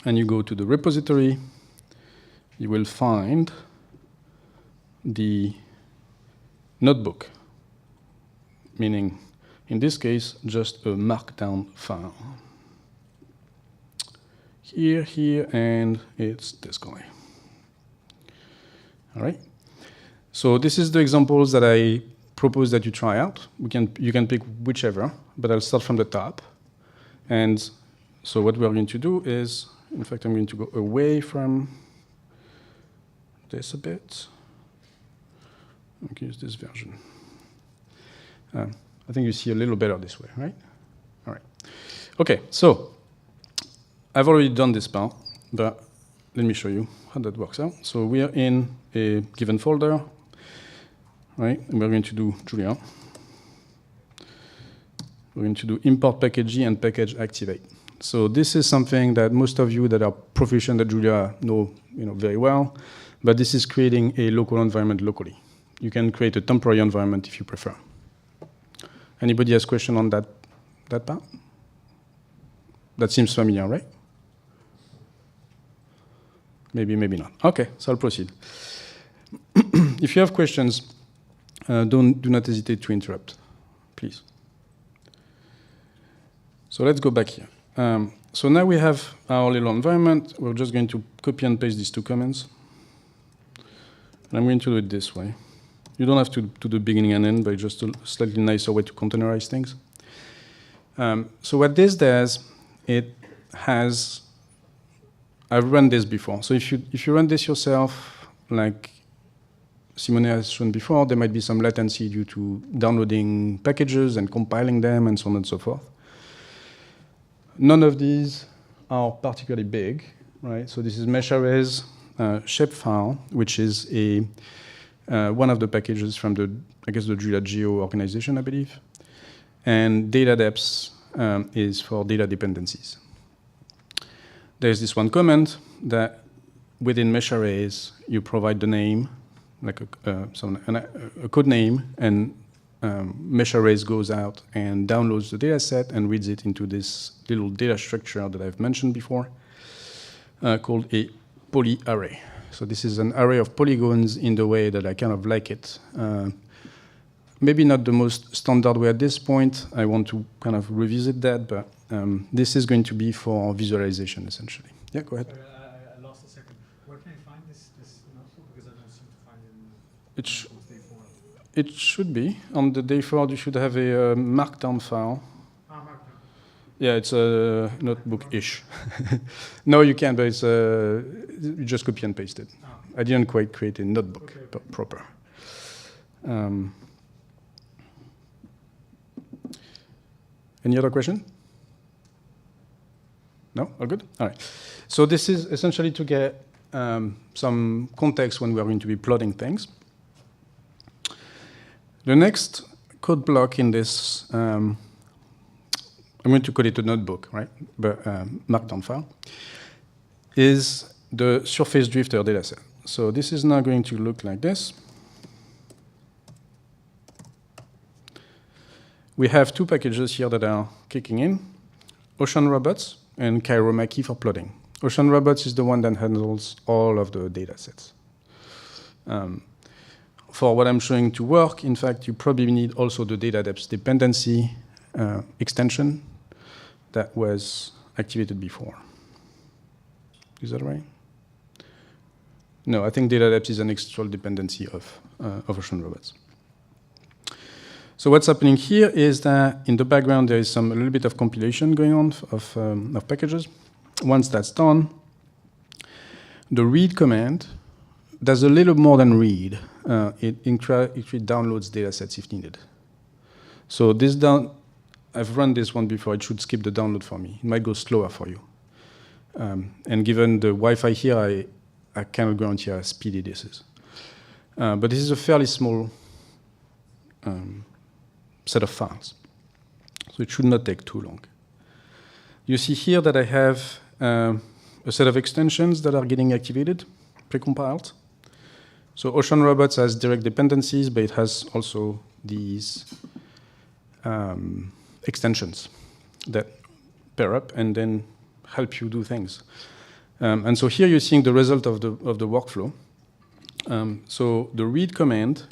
and you go to the repository, you will find the notebook, meaning, in this case, just a markdown file. Here, and it's this guy. All right. So this is the examples that I propose that you try out. You can pick whichever, but I'll start from the top. And so what we're going to do is, in fact, I'm going to go away from this a bit. I can use this version. I think you see a little better this way, right? All right. Okay, so I've already done this part, but let me show you how that works out. So we are in a given folder, right? And we're going to do Julia. We're going to do import package G and package activate. So this is something that most of you that are proficient at Julia know very well, but this is creating a local environment locally. You can create a temporary environment if you prefer. Anybody has a question on that part? That seems familiar, right? Maybe, maybe not. Okay, so I'll proceed. If you have questions, do not hesitate to interrupt, please. So let's go back here. So now we have our little environment. We're just going to copy and paste these two comments. And I'm going to do it this way. You don't have to do the beginning and end, but just a slightly nicer way to containerize things. So what this does, it has, I've run this before. So if you run this yourself, like Simone has shown before, there might be some latency due to downloading packages and compiling them and so on and so forth. None of these are particularly big, right? So this is mesh arrays shapefile, which is one of the packages from the JuliaEO organization, I believe. And data depths is for data dependencies. There's this one comment that within mesh arrays, you provide the name, like a code name, and mesh arrays goes out and downloads the data set and reads it into this little data structure that I've mentioned before, called a poly array. So this is an array of polygons in the way that I kind of like it. Maybe not the most standard way at this point. I want to kind of revisit that, but this is going to be for visualization, essentially. Yeah, go ahead. I lost a second. Where can I find this notebook? Because I don't seem to find it. It should be. On the day forward, you should have a markdown file. Markdown. Yeah, it's a notebook-ish. No, you can, but it's you just copy and paste it. Oh. I didn't quite create a notebook proper. Any other question? No? All good? All right. So this is essentially to get some context when we are going to be plotting things. The next code block in this, I'm going to call it a notebook, right? But markdown file, is the surface drifter dataset. So this is now going to look like this. We have two packages here that are kicking in, Ocean Robots and Kairomaki for plotting. Ocean Robots is the one that handles all of the data sets. For what I'm showing to work, in fact, you probably need also the data depth dependency extension that was activated before. Is that right? No, I think data depth is an external dependency of Ocean Robots. So what's happening here is that in the background there is a little bit of compilation going on of packages. Once that's done, the read command does a little more than read. It downloads datasets if needed. So this I've run this one before. It should skip the download for me. It might go slower for you. And given the Wi-Fi here, I cannot guarantee how speedy this is. But this is a fairly small set of files. So it should not take too long. You see here that I have a set of extensions that are getting activated, precompiled. So Ocean Robots has direct dependencies, but it has also these extensions that pair up and then help you do things. And so here you're seeing the result of the workflow. So the read command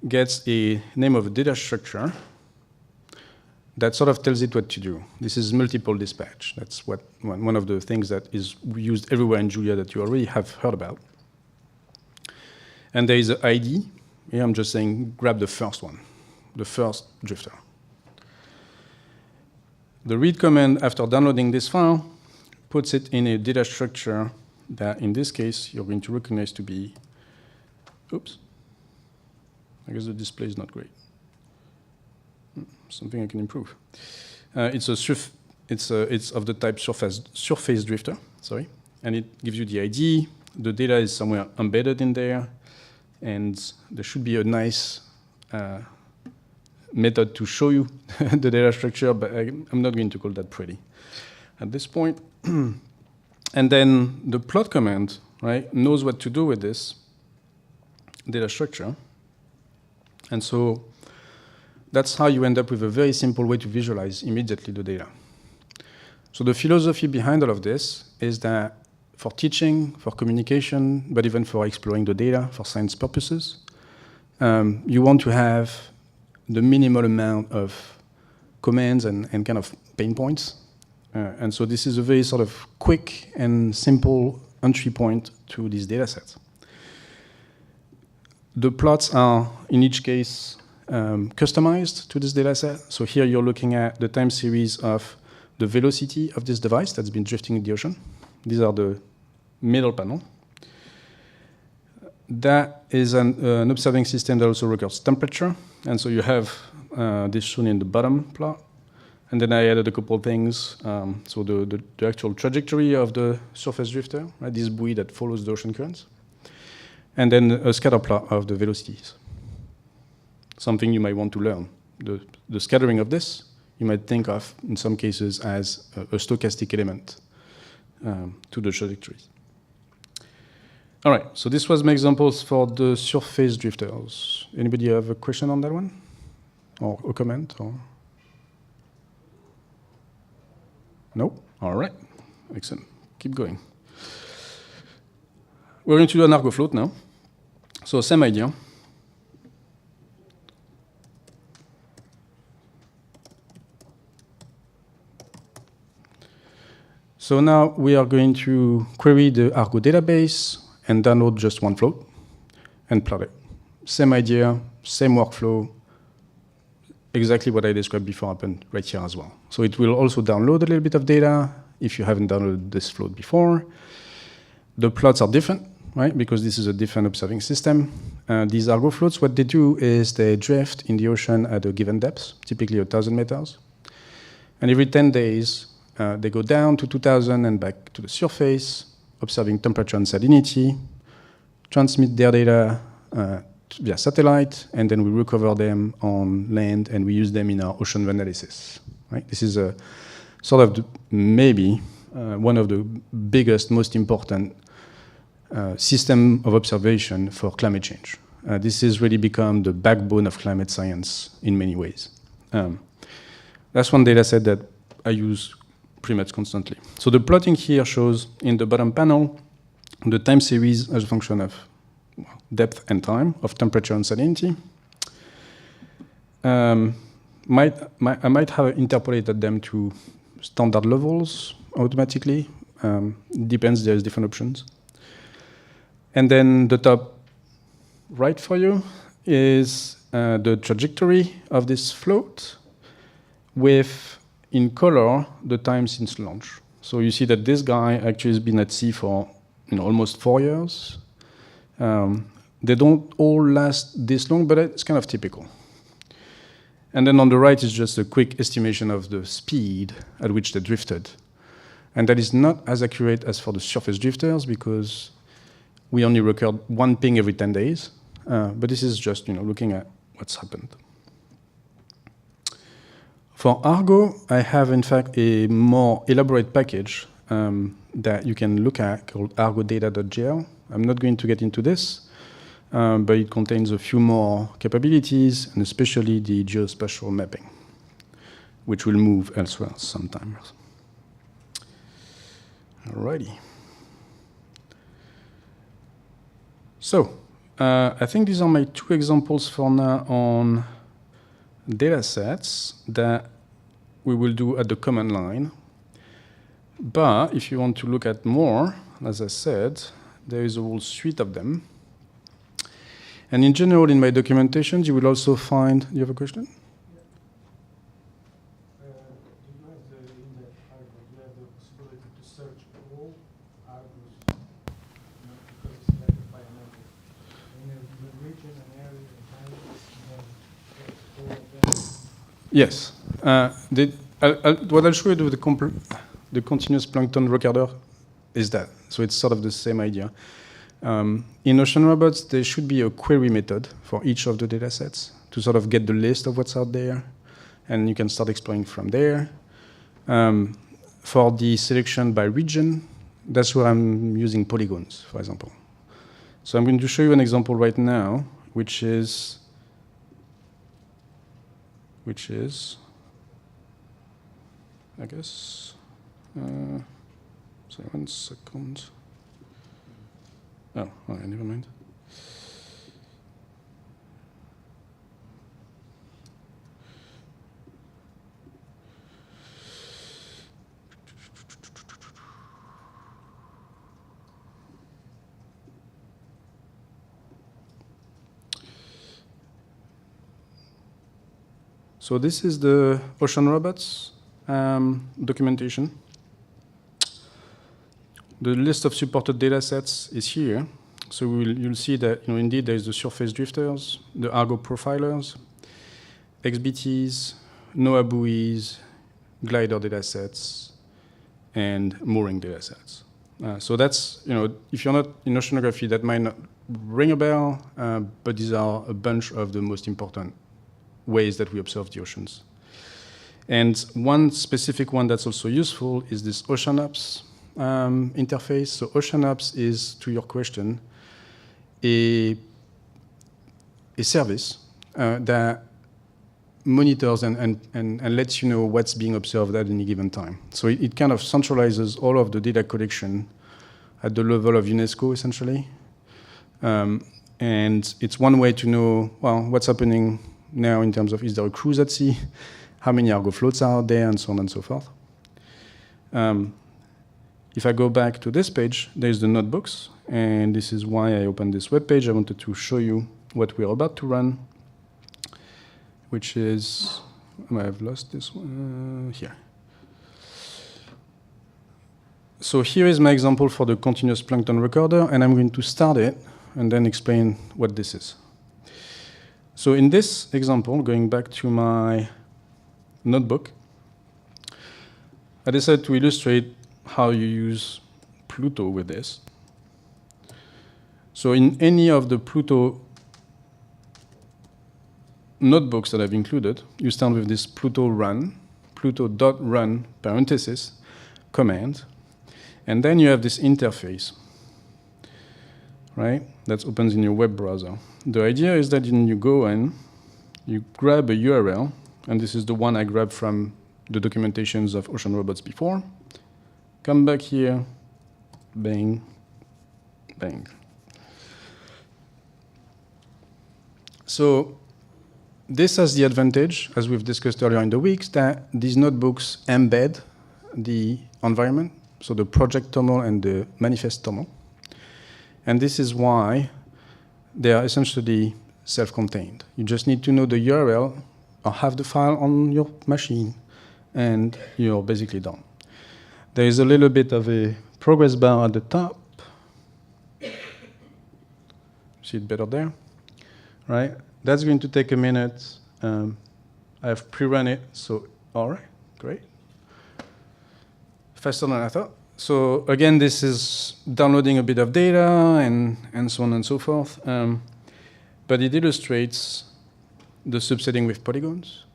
gets a name of a data structure that sort of tells it what to do. This is multiple dispatch. That's one of the things that is used everywhere in Julia that you already have heard about. And there is an ID. Here I'm just saying grab the first one, the first drifter. The read command, after downloading this file, puts it in a data structure that, in this case, you're going to recognize to be, oops, I guess the display is not great. Something I can improve. It's of the type surface drifter, sorry, and it gives you the ID. The data is somewhere embedded in there, and there should be a nice method to show you the data structure, but I'm not going to call that pretty at this point. And then the plot command, right, knows what to do with this data structure. And so that's how you end up with a very simple way to visualize immediately the data. So the philosophy behind all of this is that for teaching, for communication, but even for exploring the data for science purposes, you want to have the minimal amount of commands and kind of pain points. And so this is a very sort of quick and simple entry point to these data sets. The plots are, in each case, customized to this data set. So here you're looking at the time series of the velocity of this device that's been drifting in the ocean. These are the middle panel. That is an observing system that also records temperature. And so you have this shown in the bottom plot. And then I added a couple of things. So the actual trajectory of the surface drifter, right, this buoy that follows the ocean currents. And then a scatter plot of the velocities. Something you might want to learn. The scattering of this, you might think of, in some cases, as a stochastic element to the trajectories. All right, so this was my examples for the surface drifters. Anybody have a question on that one? Or a comment? Or no? All right, excellent. Keep going. We're going to do an Argo float now. So same idea. So now we are going to query the Argo database and download just one float and plot it. Same idea, same workflow, exactly what I described before happened right here as well. So it will also download a little bit of data if you haven't downloaded this float before. The plots are different, right? Because this is a different observing system. These Argo floats, what they do is they drift in the ocean at a given depth, typically 1,000 meters. And every 10 days, they go down to 2000 and back to the surface, observing temperature and salinity, transmit their data via satellite, and then we recover them on land and we use them in our ocean analysis. Right? This is a sort of maybe one of the biggest, most important system of observation for climate change. This has really become the backbone of climate science in many ways. That's one data set that I use pretty much constantly. So the plotting here shows in the bottom panel the time series as a function of depth and time of temperature and salinity. I might have interpolated them to standard levels automatically. Depends, there's different options. And then the top right for you is the trajectory of this float with, in color, the time since launch. So you see that this guy actually has been at sea for almost 4 years. They don't all last this long, but it's kind of typical. And then on the right is just a quick estimation of the speed at which they drifted. And that is not as accurate as for the surface drifters because we only record one ping every 10 days. But this is just looking at what's happened. For Argo, I have in fact a more elaborate package that you can look at called argodata.gl. I'm not going to get into this, but it contains a few more capabilities, and especially the geospatial mapping, which will move elsewhere sometimes. Alrighty. So, I think these are my 2 examples for now on data sets that we will do at the command line. But if you want to look at more, as I said, there is a whole suite of them. And in general, in my documentations, you will also find... Do you have a question? Do you have in the Argo, do you have the possibility to search all Argos, because it's selected by a number? In a region, an area, an island, and all of them? Yes. What I'll show you with the continuous plankton recorder is that. So it's sort of the same idea. In Ocean Robots, there should be a query method for each of the data sets to sort of get the list of what's out there, and you can start exploring from there. For the selection by region, that's where I'm using polygons, for example. So I'm going to show you an example right now, which is, I guess, sorry, 1 second. Oh, okay, never mind. So this is the Ocean Robots documentation. The list of supported data sets is here. So you'll see that indeed there's the surface drifters, the Argo profilers, XBTs, NOAA buoys, glider data sets, and mooring data sets. So that's, if you're not in oceanography, that might not ring a bell, but these are a bunch of the most important ways that we observe the oceans. And one specific one that's also useful is this OceanOps interface. So OceanOps is, to your question, a service that monitors and lets you know what's being observed at any given time. So it kind of centralizes all of the data collection at the level of UNESCO, essentially. And it's one way to know, well, what's happening now in terms of, is there a cruise at sea? How many Argo floats are out there, and so on and so forth. If I go back to this page, there's the notebooks, and this is why I opened this web page. I wanted to show you what we're about to run, which is, I might have lost this one, here. So here is my example for the continuous plankton recorder, and I'm going to start it and then explain what this is. So in this example, going back to my notebook, I decided to illustrate how you use Pluto with this. So in any of the Pluto notebooks that I've included, you start with this Pluto run, Pluto.run parenthesis command, and then you have this interface, right? That opens in your web browser. The idea is that when you go in, you grab a URL, and this is the one I grabbed from the documentations of ocean robots before. Come back here, bang, bang. So this has the advantage, as we've discussed earlier in the week, that these notebooks embed the environment, so the project TOML and the manifest TOML. And this is why they are essentially self-contained. You just need to know the URL or have the file on your machine, and you're basically done. There is a little bit of a progress bar at the top. See it better there, right? That's going to take a minute. I've pre-run it, so all right, great. Faster than I thought. So again, this is downloading a bit of data and so on and so forth. But it illustrates the subsetting with polygons.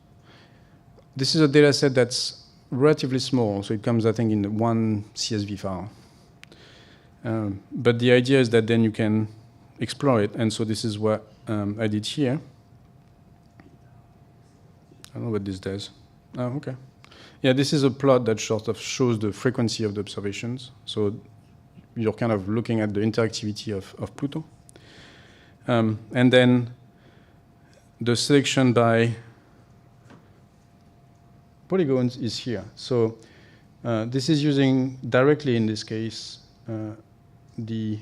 This is a data set that's relatively small, so it comes, I think, in one CSV file. But the idea is that then you can explore it, and so this is what I did here. I don't know what this does. Oh, okay. Yeah, this is a plot that sort of shows the frequency of the observations. So you're kind of looking at the interactivity of Pluto. And then the selection by polygons is here. So this is using directly, in this case, the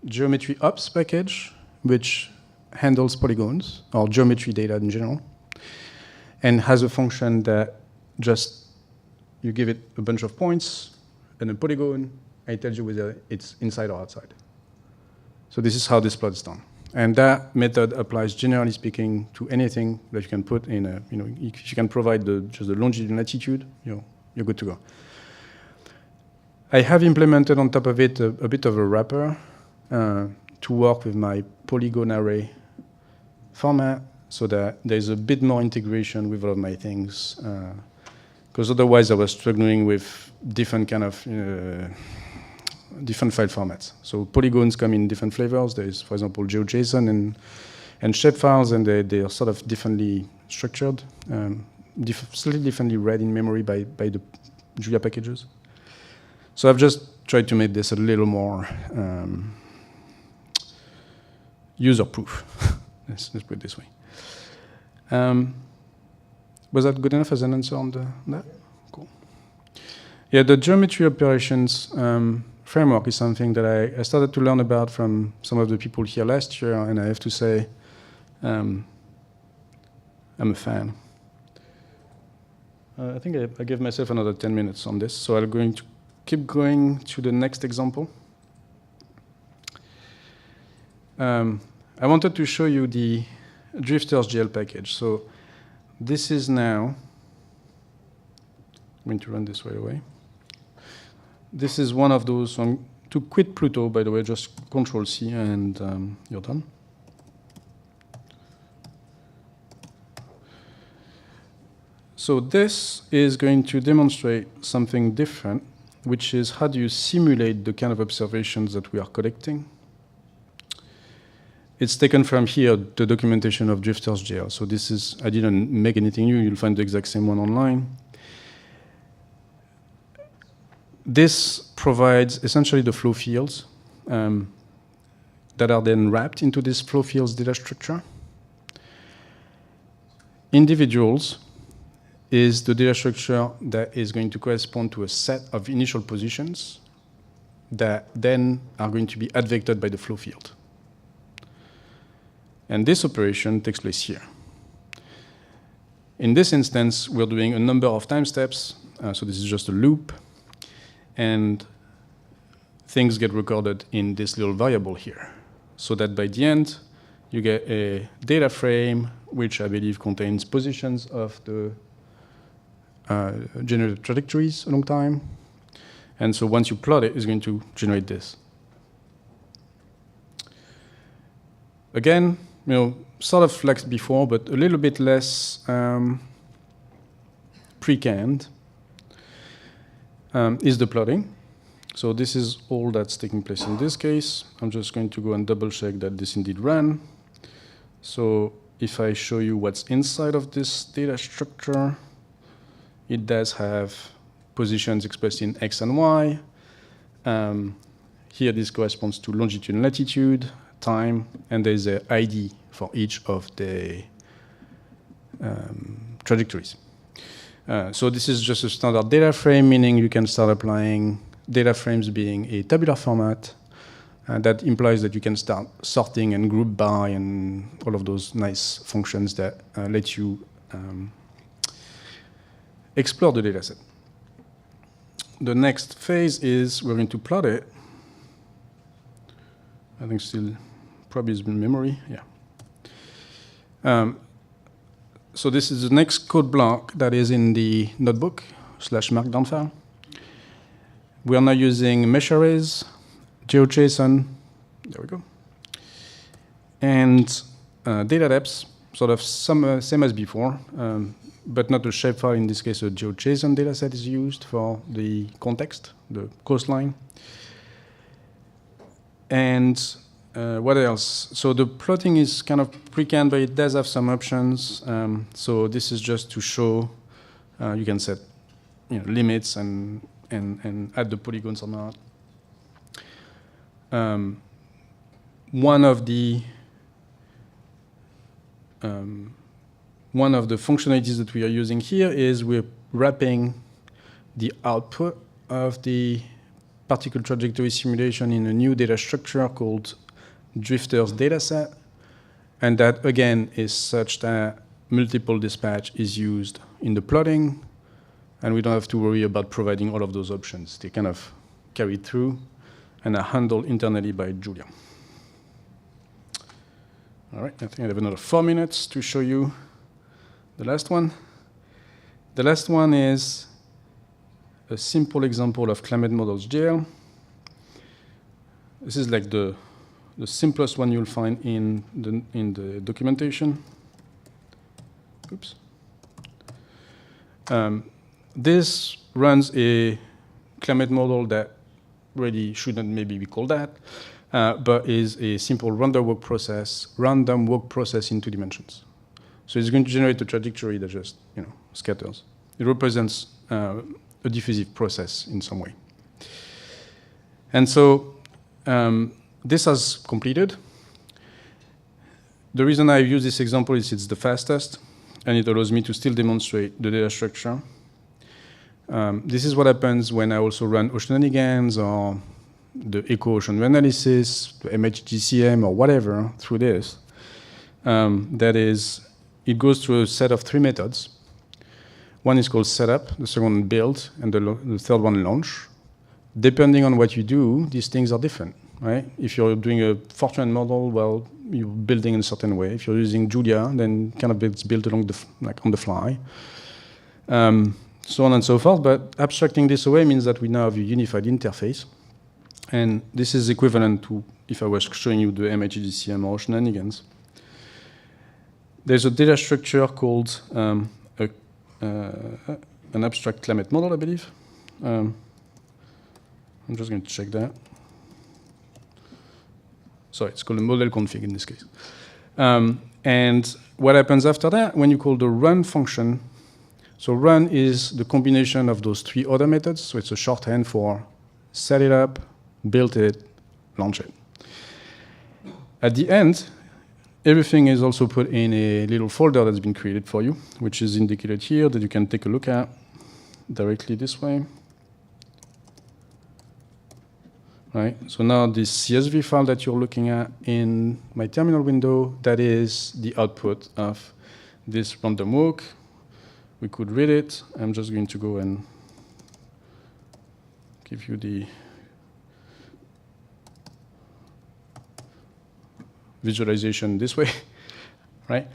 geometry ops package, which handles polygons, or geometry data in general, and has a function that just, you give it a bunch of points and a polygon, and it tells you whether it's inside or outside. So this is how this plot is done. And that method applies, generally speaking, to anything that you can put in a, if you can provide just the longitude and latitude, you're good to go. I have implemented on top of it a bit of a wrapper to work with my polygon array format, so that there's a bit more integration with all of my things. Because otherwise I was struggling with different kind of different file formats. So polygons come in different flavors. There's, for example, GeoJSON and shapefiles, and they are sort of differently structured, slightly differently read in memory by the Julia packages. So I've just tried to make this a little more user-proof. let's put it this way. Was that good enough as an answer on that? Cool. Yeah, the geometry operations framework is something that I started to learn about from some of the people here last year, and I have to say, I'm a fan. I think I gave myself another 10 minutes on this, so I'm going to keep going to the next example. I wanted to show you the Drifters GL package. So this is now, I'm going to run this right away. This is one of those, to quit Pluto, by the way, just Control-C and you're done. So this is going to demonstrate something different, which is how do you simulate the kind of observations that we are collecting. It's taken from here, the documentation of Drifters GL. So this is, I didn't make anything new. You'll find the exact same one online. This provides essentially the flow fields that are then wrapped into this flow fields data structure. Individuals is the data structure that is going to correspond to a set of initial positions that then are going to be advected by the flow field. And this operation takes place here. In this instance, we're doing a number of time steps. So this is just a loop. And things get recorded in this little variable here. So that by the end, you get a data frame, which I believe contains positions of the generate trajectories along time. And so once you plot it, it's going to generate this. Again, sort of like before, but a little bit less pre-canned is the plotting. So this is all that's taking place in this case. I'm just going to go and double check that this indeed ran. So if I show you what's inside of this data structure, it does have positions expressed in X and Y. Here this corresponds to longitude and latitude, time, and there's an ID for each of the trajectories. So this is just a standard data frame, meaning you can start applying data frames being a tabular format. That implies that you can start sorting and group by and all of those nice functions that let you explore the data set. The next phase is we're going to plot it. I think still probably is in memory, yeah. So this is the next code block that is in the notebook / markdown file. We are now using mesh arrays, GeoJSON, there we go, and data depths, sort of same as before, but not a shapefile. In this case, a GeoJSON dataset is used for the context, the coastline. And what else? So the plotting is kind of pre-canned, but it does have some options. So this is just to show you can set limits and add the polygons or not. One of the functionalities that we are using here is we're wrapping the output of the particle trajectory simulation in a new data structure called Drifter's dataset, and that again is such that multiple dispatch is used in the plotting, and we don't have to worry about providing all of those options. They kind of carried through and are handled internally by Julia. All right, I think I have another 4 minutes to show you the last one. The last one is a simple example of climate models GL. This is like the simplest one you'll find in the documentation. Oops. This runs a climate model that really shouldn't maybe be called that, but is a simple random walk process in 2 dimensions. So it's going to generate a trajectory that just scatters. It represents a diffusive process in some way. And so this has completed. The reason I use this example is it's the fastest, and it allows me to still demonstrate the data structure. This is what happens when I also run Oceanigans or the eco-ocean analysis, the MHGCM or whatever through this. That is, it goes through a set of 3 methods. One is called setup, the second one build, and the third one launch. Depending on what you do, these things are different, right? If you're doing a Fortran model, well, you're building in a certain way. If you're using Julia, then kind of it's built along on the fly. So on and so forth, but abstracting this away means that we now have a unified interface. And this is equivalent to if I was showing you the MHGCM or Oceanigans. There's a data structure called an abstract climate model, I believe. I'm just going to check that. Sorry, it's called a model config in this case. And what happens after that, when you call the run function, so run is the combination of those 3 other methods, so it's a shorthand for set it up, build it, launch it. At the end, everything is also put in a little folder that's been created for you, which is indicated here that you can take a look at directly this way. Right, so now this CSV file that you're looking at in my terminal window, that is the output of this random walk. We could read it. I'm just going to go and give you the visualization this way, right?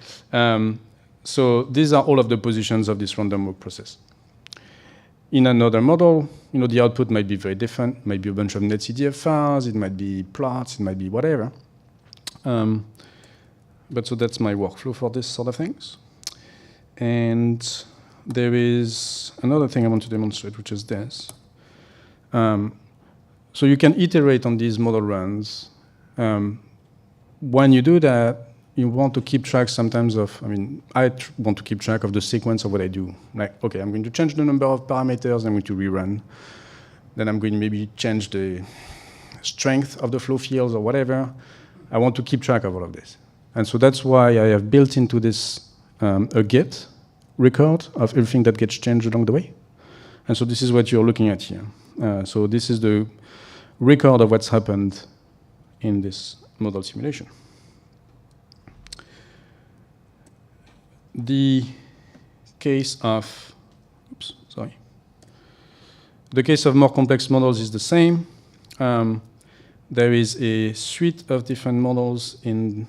So these are all of the positions of this random walk process. In another model, the output might be very different. Might be a bunch of netcdf files. It might be plots. It might be whatever. But so that's my workflow for this sort of things. And there is another thing I want to demonstrate, which is this. So you can iterate on these model runs. When you do that, you want to keep track sometimes of, I want to keep track of the sequence of what I do. Like, okay, I'm going to change the number of parameters, I'm going to rerun. Then I'm going to maybe change the strength of the flow fields or whatever. I want to keep track of all of this. And so that's why I have built into this a Git record of everything that gets changed along the way. And so this is what you're looking at here. So this is the record of what's happened in this model simulation. The case of, the case of more complex models is the same. There is a suite of different models in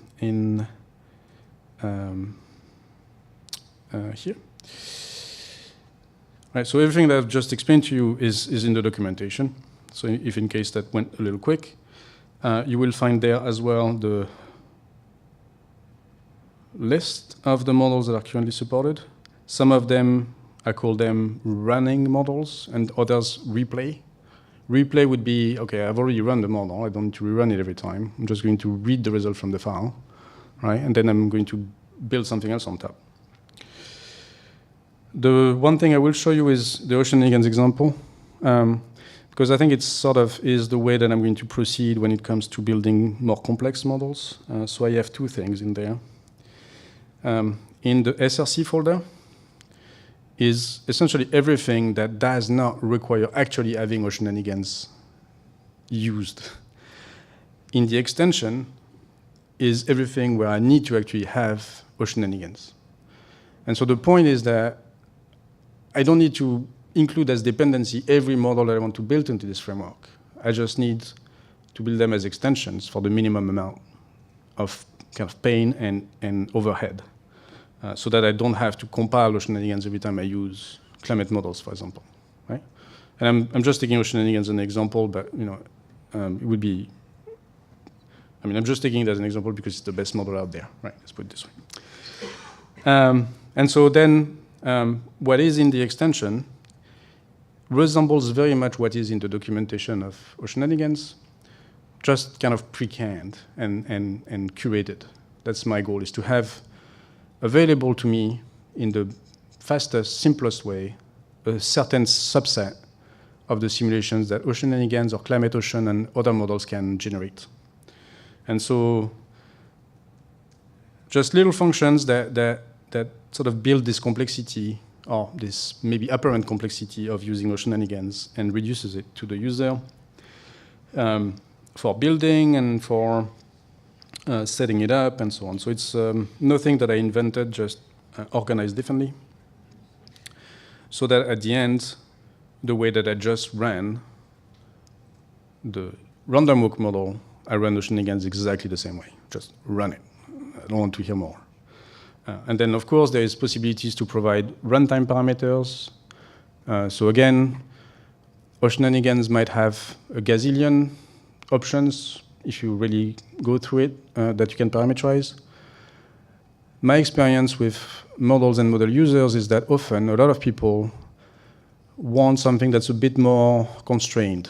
here. Right, so everything that I've just explained to you is in the documentation. So if in case that went a little quick, you will find there as well the list of the models that are currently supported. Some of them, I call them running models, and others replay. Replay would be, okay, I've already run the model. I don't need to rerun it every time. I'm just going to read the result from the file, right? And then I'm going to build something else on top. The one thing I will show you is the Oceanigans example, because I think it sort of is the way that I'm going to proceed when it comes to building more complex models. So I have two things in there. In the SRC folder is essentially everything that does not require actually having Oceanigans used. In the extension is everything where I need to actually have Oceanigans. And so the point is that I don't need to include as dependency every model that I want to build into this framework. I just need to build them as extensions for the minimum amount of kind of pain and overhead, so that I don't have to compile Oceanigans every time I use climate models, for example, right? And I'm just taking Oceanigans as an example, but it would be, I'm just taking it as an example because it's the best model out there, right? Let's put it this way. And so then what is in the extension resembles very much what is in the documentation of Oceanigans, just kind of pre-canned and curated. That's my goal, is to have available to me in the fastest, simplest way a certain subset of the simulations that Oceanigans or Climate Ocean and other models can generate. And so just little functions that sort of build this complexity, or this maybe apparent complexity of using Oceanigans, and reduces it to the user for building and for setting it up and so on. So it's nothing that I invented, just organized differently, so that at the end, the way that I just ran the random walk model, I run Oceanigans exactly the same way. Just run it. I don't want to hear more. And then, of course, there is possibilities to provide runtime parameters. So again, Oceanigans might have a gazillion options if you really go through it that you can parameterize. My experience with models and model users is that often a lot of people want something that's a bit more constrained.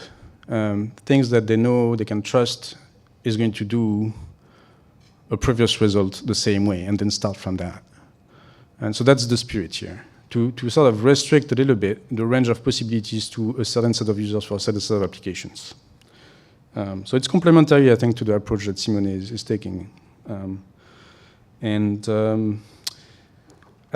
Things that they know they can trust is going to do a previous result the same way, and then start from that. And so that's the spirit here, to sort of restrict a little bit the range of possibilities to a certain set of users for a certain set of applications. So it's complementary, I think, to the approach that Simone is taking. I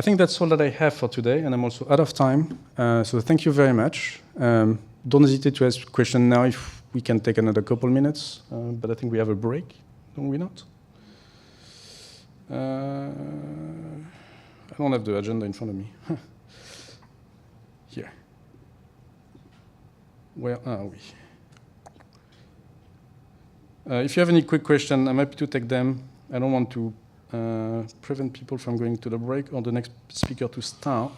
think that's all that I have for today, and I'm also out of time. So thank you very much. Don't hesitate to ask questions now if we can take another couple minutes, but I think we have a break, don't we not? I don't have the agenda in front of me. Here. Where are we? If you have any quick questions, I'm happy to take them. I don't want to prevent people from going to the break or the next speaker to start.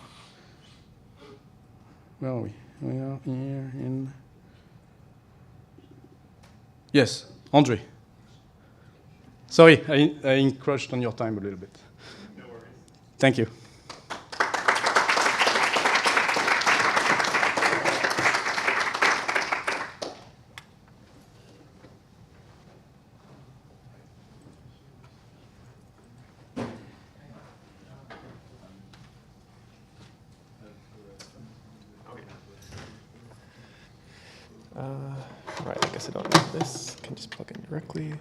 Where are we? We are here in... Yes, Andre. Sorry, I encroached on your time a little bit. No worries. Thank you. Right, I guess I don't need this. Can just plug in directly.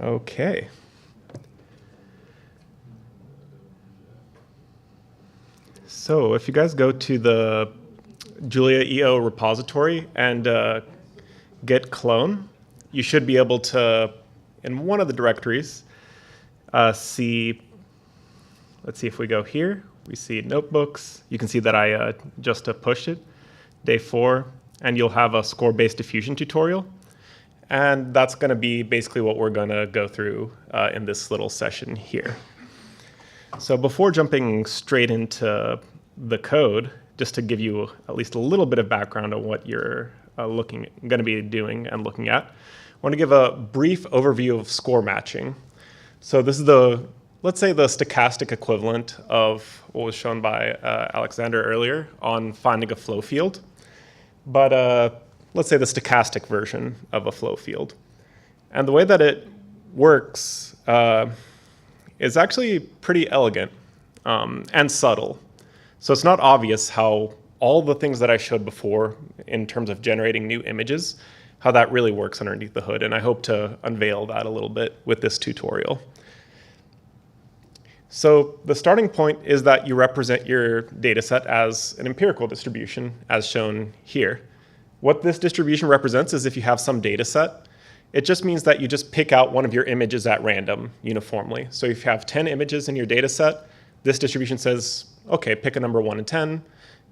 Okay. So if you guys go to the JuliaEO repository and git clone, you should be able to, in one of the directories, see, let's see if we go here, we see notebooks. You can see that I just pushed it, day 4, and you'll have a score-based diffusion tutorial. And that's going to be basically what we're going to go through in this little session here. So before jumping straight into the code, just to give you at least a little bit of background on what you're going to be doing and looking at, I want to give a brief overview of score matching. So this is let's say the stochastic equivalent of what was shown by Alexander earlier on finding a flow field. But let's say the stochastic version of a flow field. And the way that it works is actually pretty elegant and subtle. So it's not obvious how all the things that I showed before in terms of generating new images, how that really works underneath the hood. And I hope to unveil that a little bit with this tutorial. So the starting point is that you represent your data set as an empirical distribution, as shown here. What this distribution represents is if you have some data set, it just means that you just pick out one of your images at random uniformly. So if you have 10 images in your data set, this distribution says, okay, pick a number 1 and 10.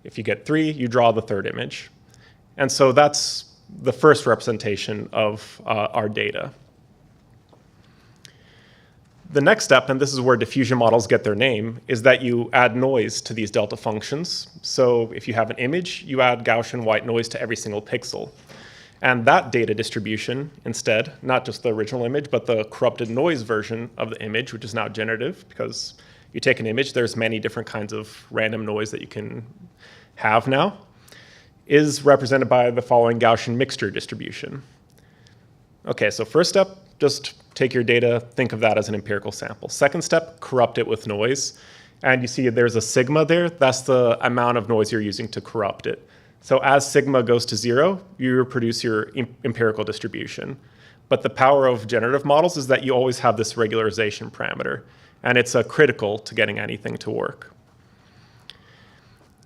If you get 3, you draw the third image. And so that's the first representation of our data. The next step, and this is where diffusion models get their name, is that you add noise to these delta functions. So if you have an image, you add Gaussian white noise to every single pixel. And that data distribution instead, not just the original image, but the corrupted noise version of the image, which is now generative, because you take an image, there's many different kinds of random noise that you can have now, is represented by the following Gaussian mixture distribution. Okay, so first step, just take your data, think of that as an empirical sample. Second step, corrupt it with noise. And you see there's a sigma there. That's the amount of noise you're using to corrupt it. So as sigma goes to 0, you produce your empirical distribution. But the power of generative models is that you always have this regularization parameter. And it's critical to getting anything to work.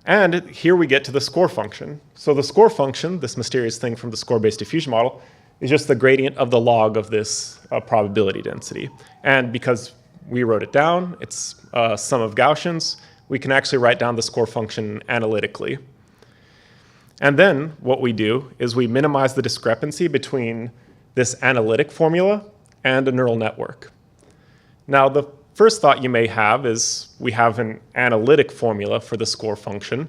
And here we get to the score function. So the score function, this mysterious thing from the score-based diffusion model, is just the gradient of the log of this probability density. And because we wrote it down, it's a sum of Gaussians, we can actually write down the score function analytically. And then what we do is we minimize the discrepancy between this analytic formula and a neural network. Now, the first thought you may have is we have an analytic formula for the score function,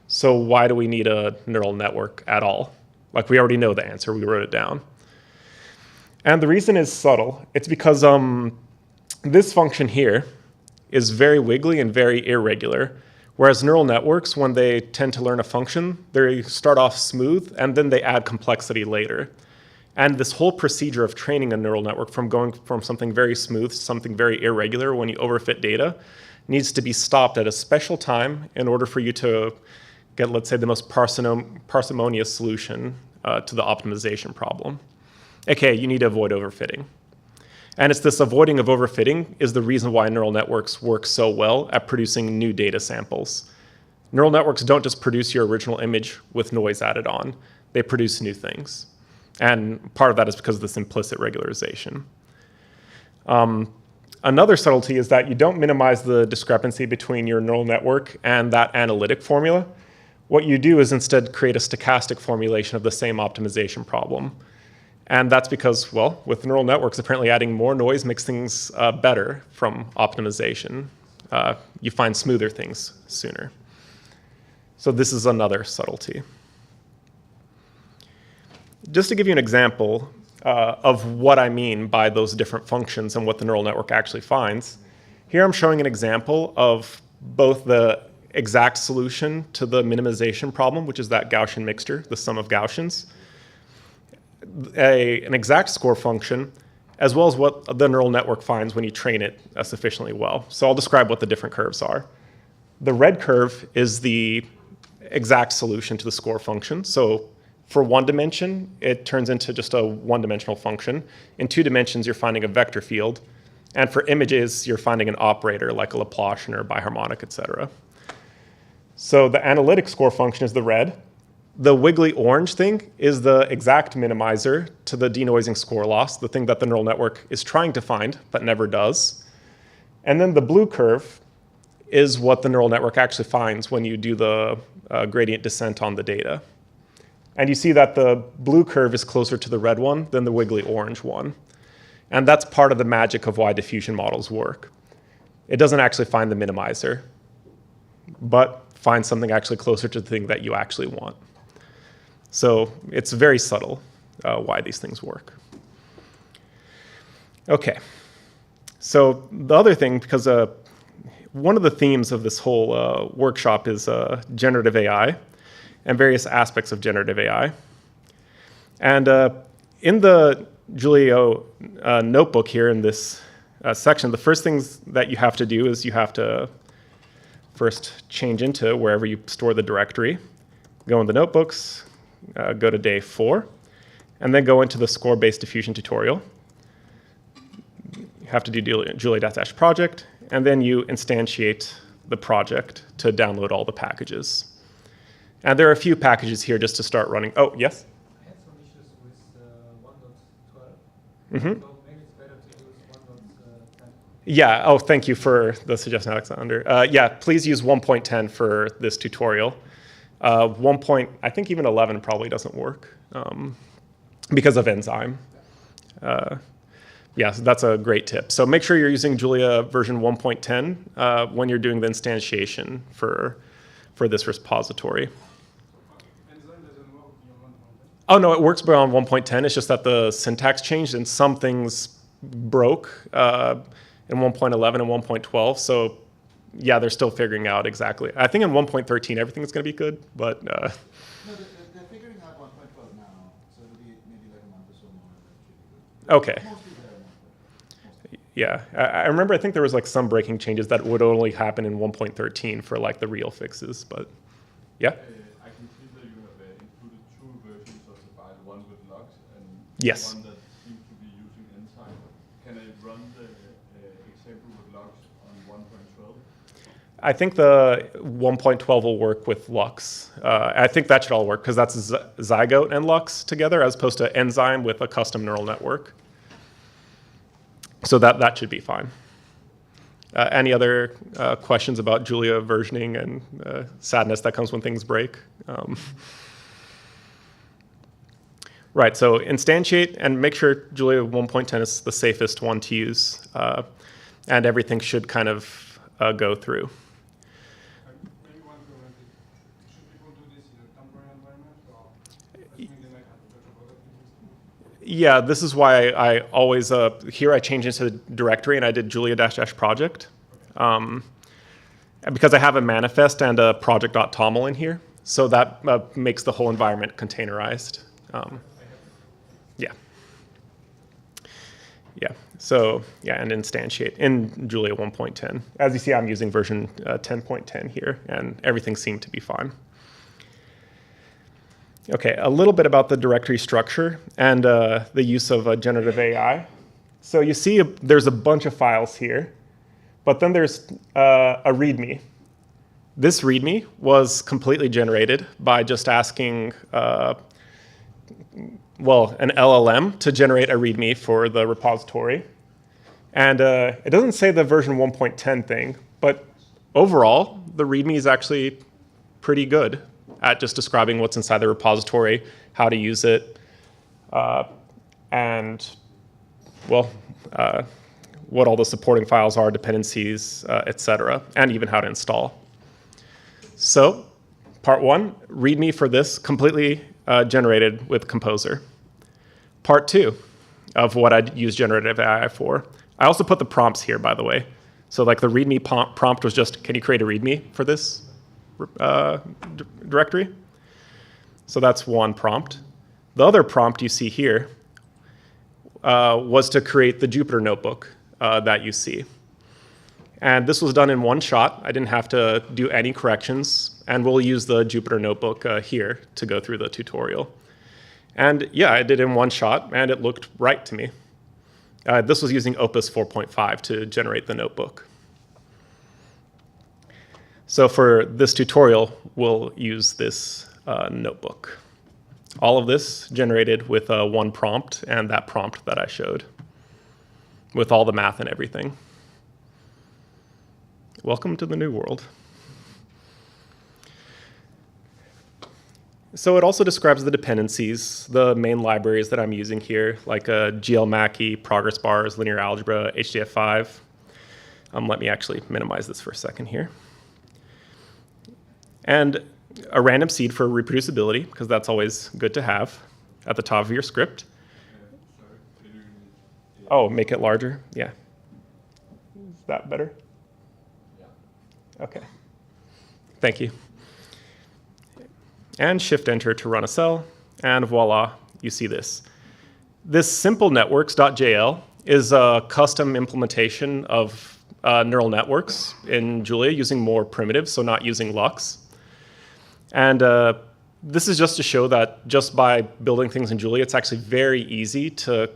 so why do we need a neural network at all? Like, we already know the answer, we wrote it down. And the reason is subtle. It's because this function here is very wiggly and very irregular, whereas neural networks, when they tend to learn a function, they start off smooth and then they add complexity later. And this whole procedure of training a neural network from going from something very smooth to something very irregular when you overfit data needs to be stopped at a special time in order for you to get, let's say, the most parsimonious solution to the optimization problem. Okay, you need to avoid overfitting. And it's this avoiding of overfitting is the reason why neural networks work so well at producing new data samples. Neural networks don't just produce your original image with noise added on. They produce new things. And part of that is because of this implicit regularization. Another subtlety is that you don't minimize the discrepancy between your neural network and that analytic formula. What you do is instead create a stochastic formulation of the same optimization problem. And that's because, well, with neural networks, apparently adding more noise makes things better from optimization. You find smoother things sooner. So this is another subtlety. Just to give you an example of what I mean by those different functions and what the neural network actually finds, here I'm showing an example of both the exact solution to the minimization problem, which is that Gaussian mixture, the sum of Gaussians, an exact score function, as well as what the neural network finds when you train it sufficiently well. So I'll describe what the different curves are. The red curve is the exact solution to the score function. So for one dimension, it turns into just a one-dimensional function. In 2 dimensions, you're finding a vector field. And for images, you're finding an operator like a Laplacian or biharmonic, etc. So the analytic score function is the red. The wiggly orange thing is the exact minimizer to the denoising score loss, the thing that the neural network is trying to find but never does. And then the blue curve is what the neural network actually finds when you do the gradient descent on the data. And you see that the blue curve is closer to the red one than the wiggly orange one. And that's part of the magic of why diffusion models work. It doesn't actually find the minimizer, but finds something actually closer to the thing that you actually want. So it's very subtle why these things work. Okay, so the other thing, because one of the themes of this whole workshop is generative AI and various aspects of generative AI. And in the JuliaEO notebook here in this section, the first things that you have to do is you have to first change into wherever you store the directory, go in the notebooks, go to day 4, and then go into the score-based diffusion tutorial. You have to do Julia-project, and then you instantiate the project to download all the packages. And there are a few packages here just to start running. Oh, yes? I had some issues with 1.12. Mm-hmm. So maybe it's better to use 1.10. Yeah, oh, thank you for the suggestion, Alexander. Yeah, please use 1.10 for this tutorial. I think even 11 probably doesn't work because of enzyme. Yeah, so that's a great tip. So make sure you're using Julia version 1.10 when you're doing the instantiation for this repository. Oh, no, it works beyond 1.10. It's just that the syntax changed and some things broke in 1.11 and 1.12. So yeah, they're still figuring out exactly. I think in 1.13, everything's going to be good, but... No, they're figuring out 1.12 now, so it'll be maybe like a month or so more. Okay. Yeah, I remember, I think there was like some breaking changes that would only happen in 1.13 for like the real fixes, but yeah? I can see that you have included 2 versions of the file, one with logs and Yes. one that seems to be using enzyme. Can I run the example with logs on 1.12? I think the 1.12 will work with Lux. I think that should all work because that's Zygote and Lux together as opposed to Enzyme with a custom neural network. So that should be fine. Any other questions about Julia versioning and sadness that comes when things break? Right, so instantiate and make sure Julia 1.10 is the safest one to use. And everything should kind of go through. Maybe one comment. Should people do this in a temporary environment, or I think they might have to touch about it? Yeah, this is why I always, here I changed into the directory and I did Julia-project. Because I have a manifest and a project.toml in here. So that makes the whole environment containerized. Yeah. Yeah, so yeah, and instantiate in Julia 1.10. As you see, I'm using version 10.10 here, and everything seemed to be fine. Okay, a little bit about the directory structure and the use of generative AI. So you see there's a bunch of files here, but then there's a README. This README was completely generated by just asking, an LLM to generate a README for the repository. And it doesn't say the version 1.10 thing, but overall, the README is actually pretty good at just describing what's inside the repository, how to use it. and, well, what all the supporting files are, dependencies, etc., and even how to install. So, part 1, README for this completely generated with Composer. Part 2 of what I'd use generative AI for. I also put the prompts here, by the way. So like the README prompt was just, can you create a README for this directory? So that's one prompt. The other prompt you see here was to create the Jupyter notebook that you see. And this was done in one shot. I didn't have to do any corrections. And we'll use the Jupyter notebook here to go through the tutorial. And yeah, I did it in one shot, and it looked right to me. This was using Opus 4.5 to generate the notebook. So for this tutorial, we'll use this notebook. All of this generated with one prompt, and that prompt that I showed, with all the math and everything. Welcome to the new world. So it also describes the dependencies, the main libraries that I'm using here, like GLMACI, progress bars, linear algebra, HDF5. Let me actually minimize this for a second here. And a random seed for reproducibility, because that's always good to have at the top of your script. Oh, make it larger? Yeah. Is that better? Okay. Thank you. And Shift-Enter to run a cell, and voila, you see this. This simple networks.jl is a custom implementation of neural networks in Julia using more primitives, so not using LUX. And this is just to show that just by building things in Julia, it's actually very easy to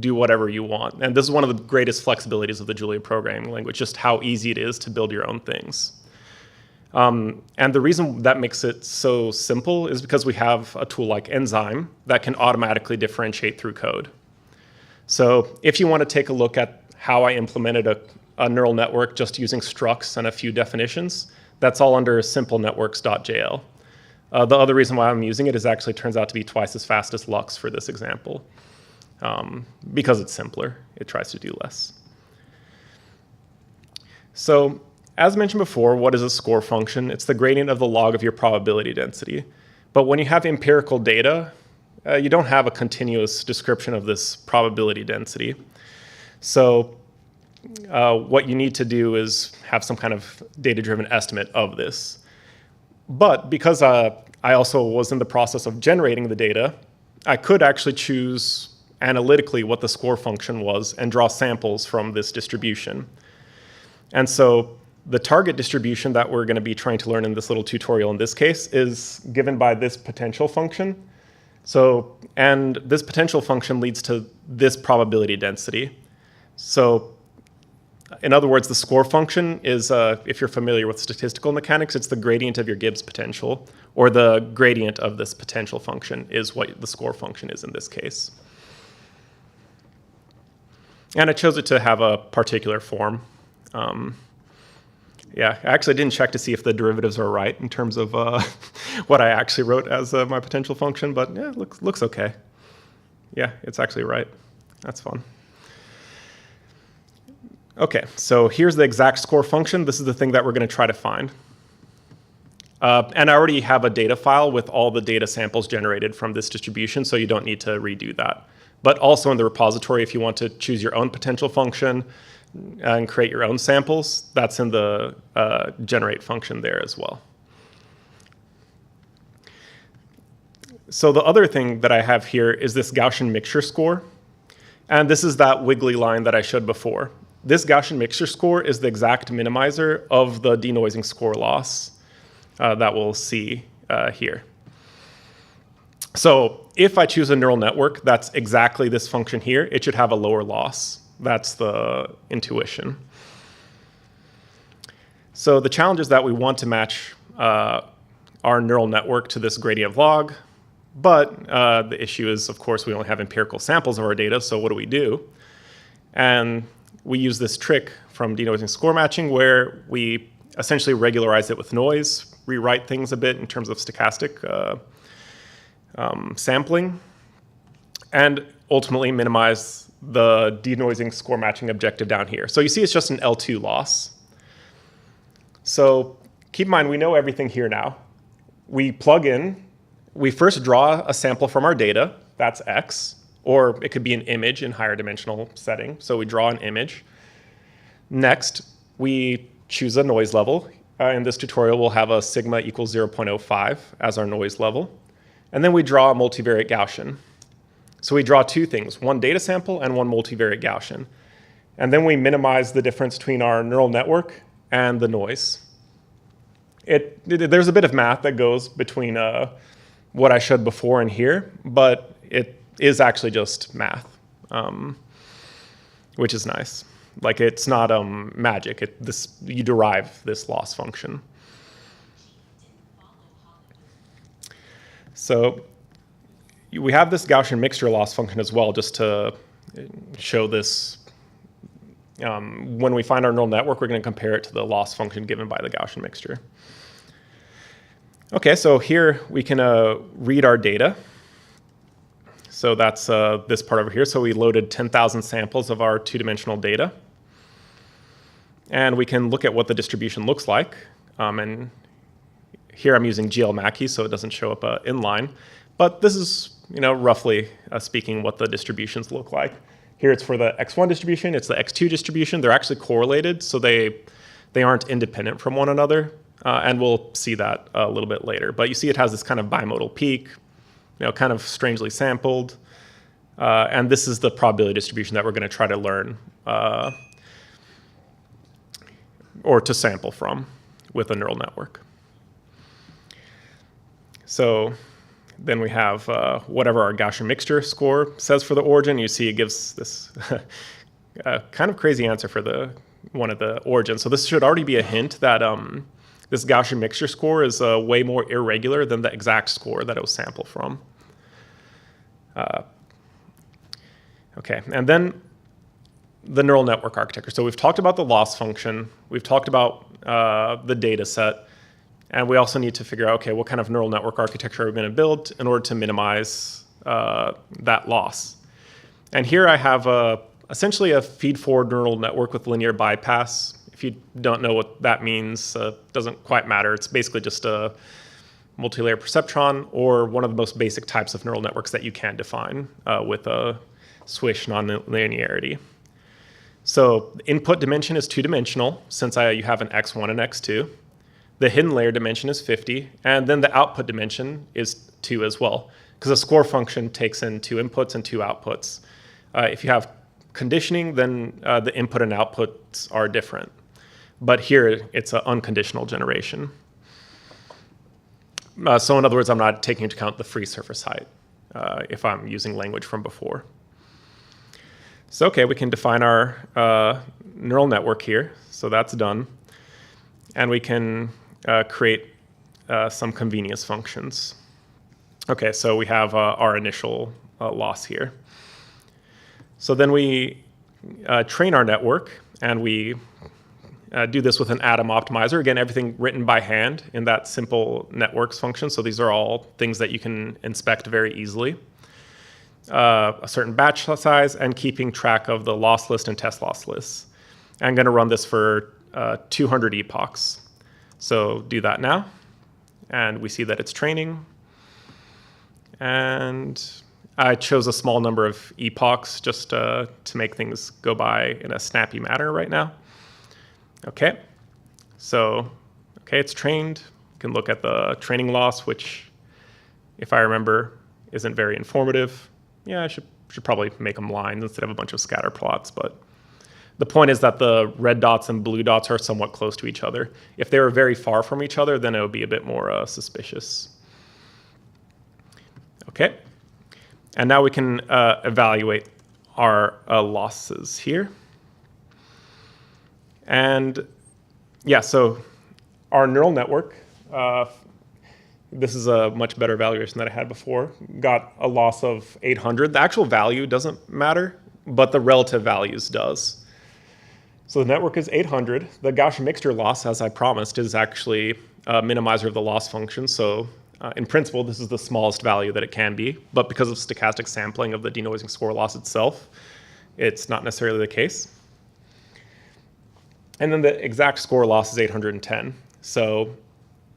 do whatever you want. And this is one of the greatest flexibilities of the Julia programming language, just how easy it is to build your own things. And the reason that makes it so simple is because we have a tool like Enzyme that can automatically differentiate through code. So if you want to take a look at how I implemented a neural network just using structs and a few definitions, that's all under simplenetworks.jl. The other reason why I'm using it is actually turns out to be twice as fast as LUX for this example. Because it's simpler, it tries to do less. So, as mentioned before, what is a score function? It's the gradient of the log of your probability density. But when you have empirical data, you don't have a continuous description of this probability density. So what you need to do is have some kind of data-driven estimate of this. But because I also was in the process of generating the data, I could actually choose analytically what the score function was and draw samples from this distribution. And so the target distribution that we're going to be trying to learn in this little tutorial in this case is given by this potential function. So, and this potential function leads to this probability density. So, in other words, the score function is, if you're familiar with statistical mechanics, it's the gradient of your Gibbs potential, or the gradient of this potential function is what the score function is in this case. And I chose it to have a particular form. Yeah, I actually didn't check to see if the derivatives are right in terms of what I actually wrote as my potential function, but yeah, it looks okay. Yeah, it's actually right. That's fun. Okay, so here's the exact score function. This is the thing that we're going to try to find. And I already have a data file with all the data samples generated from this distribution, so you don't need to redo that. But also in the repository, if you want to choose your own potential function and create your own samples, that's in the generate function there as well. So the other thing that I have here is this Gaussian mixture score. And this is that wiggly line that I showed before. This Gaussian mixture score is the exact minimizer of the denoising score loss that we'll see here. So if I choose a neural network that's exactly this function here, it should have a lower loss. That's the intuition. So the challenge is that we want to match our neural network to this gradient log, but the issue is, of course, we only have empirical samples of our data, so what do? And we use this trick from denoising score matching where we essentially regularize it with noise, rewrite things a bit in terms of stochastic sampling, and ultimately minimize the denoising score matching objective down here. So you see it's just an L2 loss. So keep in mind, we know everything here now. We plug in, we first draw a sample from our data, that's X, or it could be an image in higher dimensional setting. So we draw an image. Next, we choose a noise level. In this tutorial, we'll have a sigma equals 0.05 as our noise level. And then we draw a multivariate Gaussian. So we draw two things, one data sample and one multivariate Gaussian. And then we minimize the difference between our neural network and the noise. There's a bit of math that goes between what I showed before and here, but it is actually just math, which is nice. Like, it's not magic. You derive this loss function. So we have this Gaussian mixture loss function as well, just to show this. When we find our neural network, we're going to compare it to the loss function given by the Gaussian mixture. Okay, so here we can read our data. So that's this part over here. So we loaded 10,000 samples of our two-dimensional data. And we can look at what the distribution looks like. And here I'm using GL-Mackie, so it doesn't show up inline. But this is, roughly speaking, what the distributions look like. Here it's for the X1 distribution, it's the X2 distribution. They're actually correlated, so they aren't independent from one another. And we'll see that a little bit later. But you see it has this kind of bimodal peak, kind of strangely sampled. And this is the probability distribution that we're going to try to learn or to sample from with a neural network. So then we have whatever our Gaussian mixture score says for the origin. You see it gives this kind of crazy answer for one of the origins. So this should already be a hint that this Gaussian mixture score is way more irregular than the exact score that it was sampled from. Okay, and then the neural network architecture. So we've talked about the loss function. We've talked about the data set. And we also need to figure out, okay, what kind of neural network architecture are we going to build in order to minimize that loss? And here I have essentially a feed-forward neural network with linear bypass. If you don't know what that means, it doesn't quite matter. It's basically just a multi-layer perceptron, or one of the most basic types of neural networks that you can define with a swish nonlinearity. So the input dimension is two-dimensional, since you have an X1 and X2. The hidden layer dimension is 50, and then the output dimension is 2 as well, because a score function takes in 2 inputs and 2 outputs. If you have conditioning, then the input and outputs are different. But here, it's an unconditional generation. So in other words, I'm not taking into account the free surface height if I'm using language from before. So okay, we can define our neural network here. So that's done. And we can create some convenience functions. Okay, so we have our initial loss here. So then we train our network, and we do this with an atom optimizer. Again, everything written by hand in that simple networks function. So these are all things that you can inspect very easily. A certain batch size, and keeping track of the loss list and test loss lists. I'm going to run this for 200 epochs. So do that now, and we see that it's training. And I chose a small number of epochs just to make things go by in a snappy manner right now. Okay, so it's trained. You can look at the training loss, which, if I remember, isn't very informative. Yeah, I should probably make them lines instead of a bunch of scatter plots, but the point is that the red dots and blue dots are somewhat close to each other. If they were very far from each other, then it would be a bit more suspicious. Okay, and now we can evaluate our losses here. And yeah, so our neural network, this is a much better evaluation than I had before, got a loss of 800. The actual value doesn't matter, but the relative values does. So the network is 800. The Gaussian mixture loss, as I promised, is actually a minimizer of the loss function. So In principle, this is the smallest value that it can be, but because of stochastic sampling of the denoising score loss itself, it's not necessarily the case. And then the exact score loss is 810. So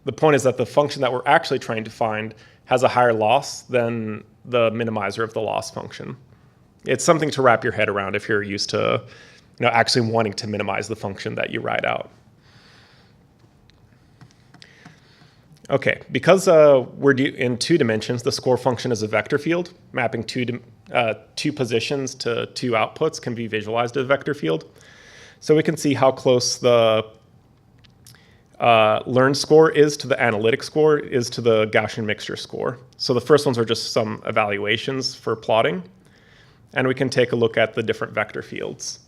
the point is that the function that we're actually trying to find has a higher loss than the minimizer of the loss function. It's something to wrap your head around if you're used to actually wanting to minimize the function that you write out. Okay, because we're in 2 dimensions, the score function is a vector field. Mapping two positions to 2 outputs can be visualized as a vector field. So we can see how close the learned score is to the analytic score is to the Gaussian mixture score. So the first ones are just some evaluations for plotting. And we can take a look at the different vector fields.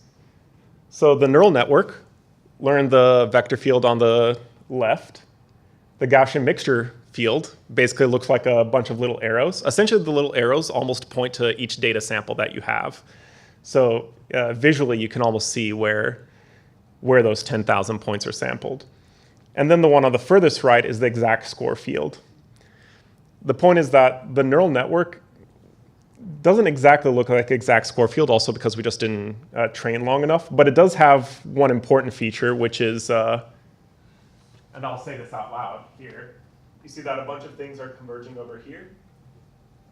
So the neural network learned the vector field on the left. The Gaussian mixture field basically looks like a bunch of little arrows. Essentially, the little arrows almost point to each data sample that you have. So visually, you can almost see where those 10,000 points are sampled. And then the one on the furthest right is the exact score field. The point is that the neural network doesn't exactly look like exact score field, also because we just didn't train long enough. But it does have one important feature, which is, and I'll say this out loud here. You see that a bunch of things are converging over here.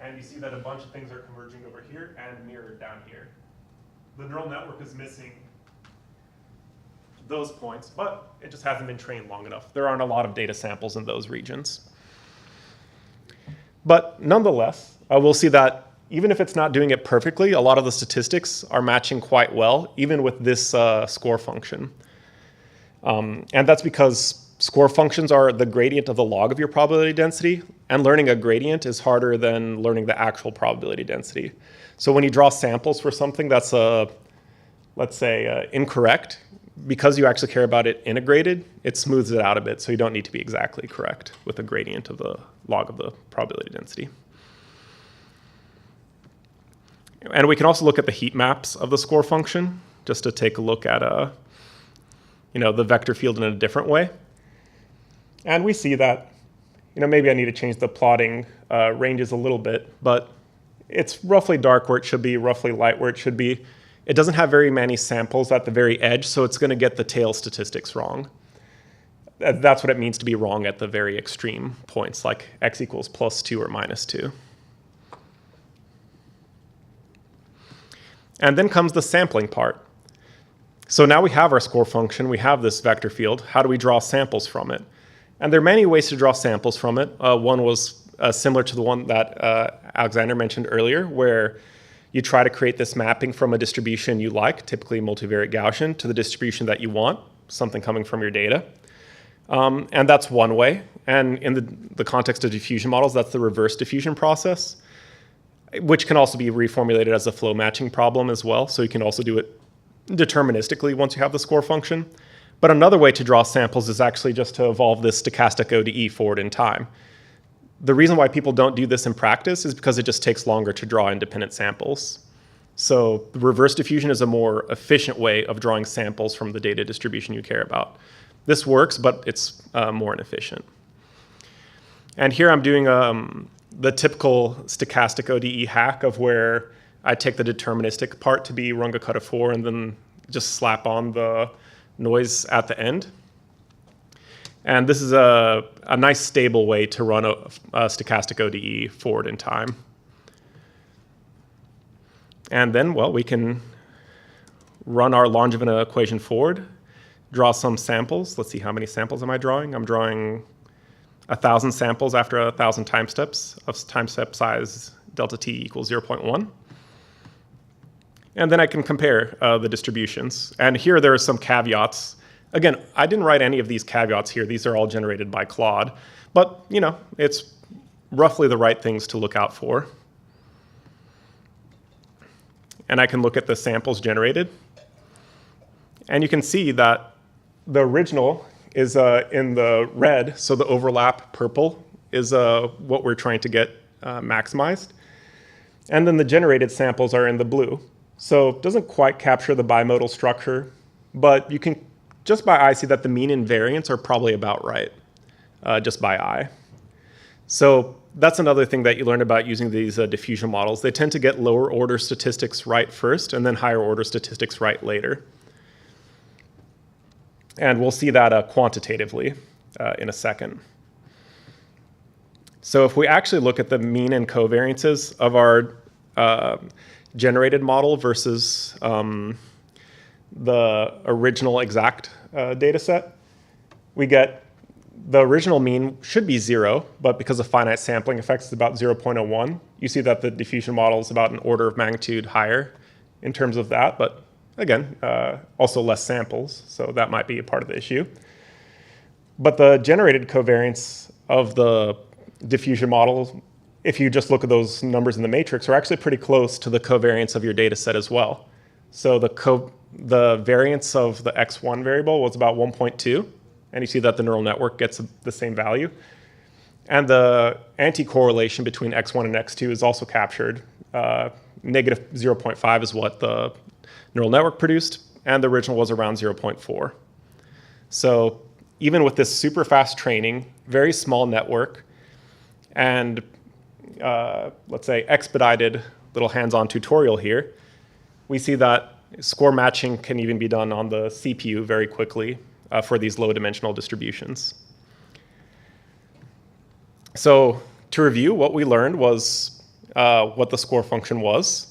And you see that a bunch of things are converging over here and mirrored down here. The neural network is missing those points, but it just hasn't been trained long enough. There aren't a lot of data samples in those regions. But nonetheless, we'll see that even if it's not doing it perfectly, a lot of the statistics are matching quite well, even with this score function. And that's because score functions are the gradient of the log of your probability density, and learning a gradient is harder than learning the actual probability density. So when you draw samples for something that's, let's say, incorrect, because you actually care about it integrated, it smooths it out a bit, so you don't need to be exactly correct with a gradient of the log of the probability density. And we can also look at the heat maps of the score function, just to take a look at the vector field in a different way. And we see that, maybe I need to change the plotting ranges a little bit, but it's roughly dark where it should be, roughly light where it should be. It doesn't have very many samples at the very edge, so it's going to get the tail statistics wrong. That's what it means to be wrong at the very extreme points, like x equals +2 or -2. And then comes the sampling part. So now we have our score function, we have this vector field. How do we draw samples from it? And there are many ways to draw samples from it. One was similar to the one that Alexander mentioned earlier, where you try to create this mapping from a distribution you like, typically multivariate Gaussian, to the distribution that you want, something coming from your data. And that's one way. And in the context of diffusion models, that's the reverse diffusion process, which can also be reformulated as a flow matching problem as well. So you can also do it deterministically once you have the score function. But another way to draw samples is actually just to evolve this stochastic ODE forward in time. The reason why people don't do this in practice is because it just takes longer to draw independent samples. So reverse diffusion is a more efficient way of drawing samples from the data distribution you care about. This works, but it's more inefficient. And here I'm doing the typical stochastic ODE hack of where I take the deterministic part to be Runge-Kutta 4 and then just slap on the noise at the end. And this is a nice stable way to run a stochastic ODE forward in time. And then, well, we can run our Langevin equation forward, draw some samples. Let's see, how many samples am I drawing? I'm drawing 1,000 samples after 1,000 time steps of time step size delta t equals 0.1. And then I can compare the distributions. And here there are some caveats. Again, I didn't write any of these caveats here. These are all generated by Claude. But, it's roughly the right things to look out for. And I can look at the samples generated. And you can see that the original is in the red, so the overlap purple is what we're trying to get maximized. And then the generated samples are in the blue. So it doesn't quite capture the bimodal structure, but you can just by eye see that the mean and variance are probably about right, just by eye. So that's another thing that you learn about using these diffusion models. They tend to get lower order statistics right first and then higher order statistics right later. And we'll see that quantitatively in a second. So if we actually look at the mean and covariances of our generated model versus the original exact data set, we get the original mean should be 0, but because of finite sampling effects, it's about 0.01. You see that the diffusion model is about an order of magnitude higher in terms of that, but again, also less samples, so that might be a part of the issue. But the generated covariance of the diffusion model, if you just look at those numbers in the matrix, are actually pretty close to the covariance of your data set as well. So the variance of the x1 variable was about 1.2, and you see that the neural network gets the same value. And the anti-correlation between x1 and x2 is also captured. Negative 0.5 is what the neural network produced, and the original was around 0.4. So even with this super fast training, very small network, and let's say expedited little hands-on tutorial here, we see that score matching can even be done on the CPU very quickly for these low-dimensional distributions. So to review, what we learned was what the score function was,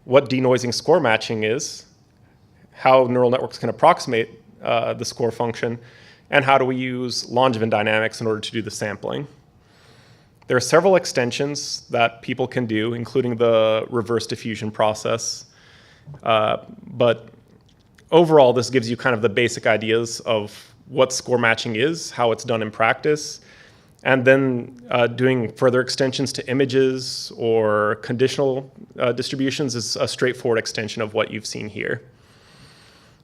what denoising score matching is, how neural networks can approximate the score function, and how do we use Langevin dynamics in order to do the sampling. There are several extensions that people can do, including the reverse diffusion process. But overall, this gives you kind of the basic ideas of what score matching is, how it's done in practice, and then doing further extensions to images or conditional distributions is a straightforward extension of what you've seen here.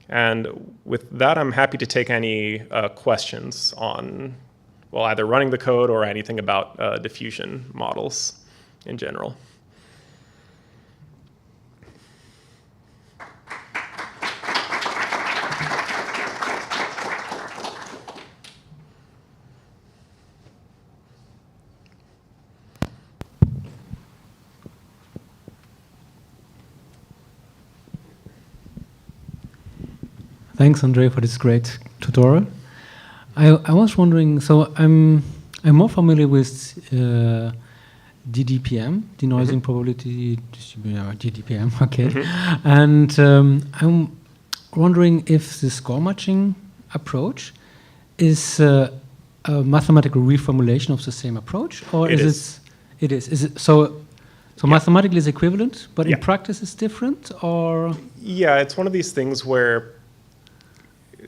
And with that, I'm happy to take any questions on, well, either running the code or anything about diffusion models in general. Thanks, Andre, for this great tutorial. I was wondering, so I'm more familiar with DDPM, denoising probability distribution, DDPM, okay. And I'm wondering if the score matching approach is a mathematical reformulation of the same approach, or It is it? Is it so? So mathematically it's equivalent, but Yeah. in practice it's different, or? Yeah, it's one of these things where,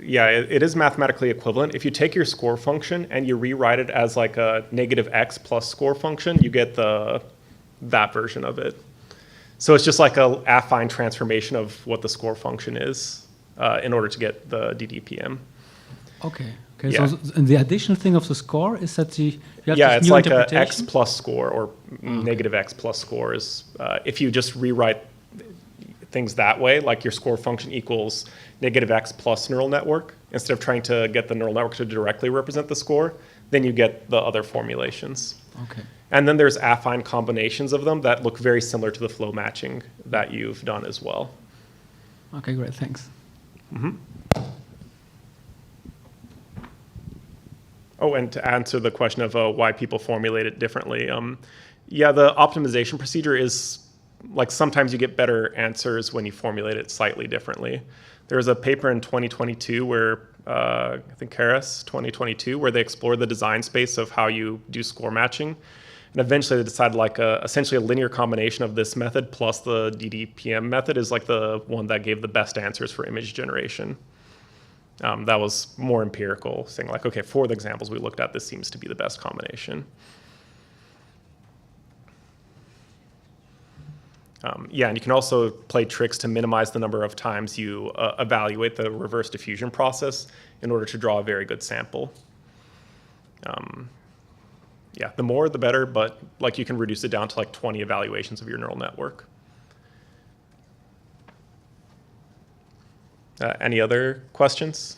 yeah, it is mathematically equivalent. If you take your score function and you rewrite it as like a negative x plus score function, you get that version of it. So it's just like a affine transformation of what the score function is in order to get the DDPM. Okay. Okay. Yeah. So and the additional thing of the score is that you have Yeah, this it's new like a interpretation? x plus score or negative x plus score is if you just rewrite things that way, like your score function equals negative x plus neural network, instead of trying to get the neural network to directly represent the score, then you get the other formulations. Okay. And then there's affine combinations of them that look very similar to the flow matching that you've done as well. Okay, great. Thanks. Oh, and to answer the question of why people formulate it differently, yeah, the optimization procedure is like sometimes you get better answers when you formulate it slightly differently. There was a paper in 2022 where, I think Harris, 2022, where they explored the design space of how you do score matching. And eventually they decided like essentially a linear combination of this method plus the DDPM method is like the one that gave the best answers for image generation. That was more empirical, saying like, okay, for the examples we looked at, this seems to be the best combination. Yeah, and you can also play tricks to minimize the number of times you evaluate the reverse diffusion process in order to draw a very good sample. Yeah, the more the better, but like you can reduce it down to like 20 evaluations of your neural network. Any other questions?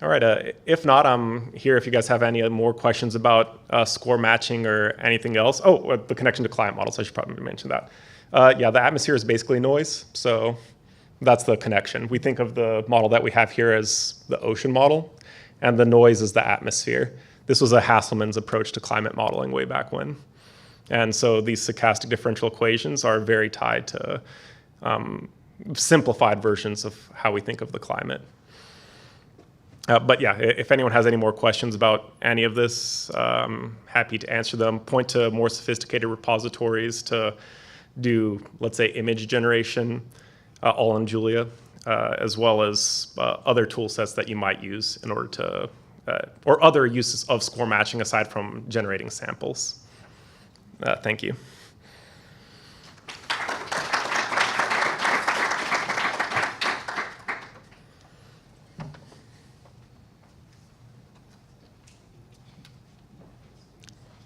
All right. If not, I'm here if you guys have any more questions about score matching or anything else. Oh, the connection to climate models. I should probably mention that. Yeah, the atmosphere is basically noise. So that's the connection. We think of the model that we have here as the ocean model, and the noise is the atmosphere. This was a Hasselmann's approach to climate modeling way back when. And so these stochastic differential equations are very tied to simplified versions of how we think of the climate. But yeah, if anyone has any more questions about any of this, happy to answer them. Point to more sophisticated repositories to do, let's say, image generation, all in Julia, as well as other tool sets that you might use in order to, or other uses of score matching aside from generating samples. Thank you.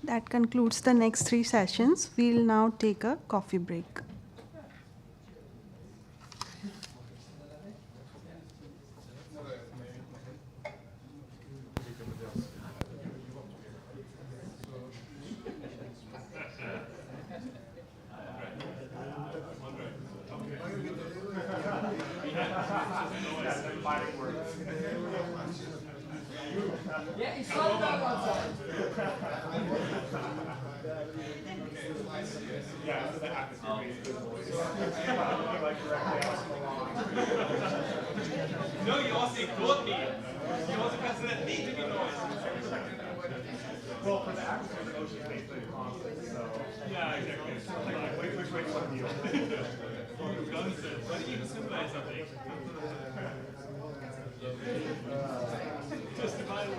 That concludes the next 3 sessions. We'll now take a coffee break. No, you also ignored me. You also considered me to be noise. Well, for the atmosphere, the ocean is basically a constant, so... Yeah, exactly. Which way one of you? Why did you symbolize something? Just about it.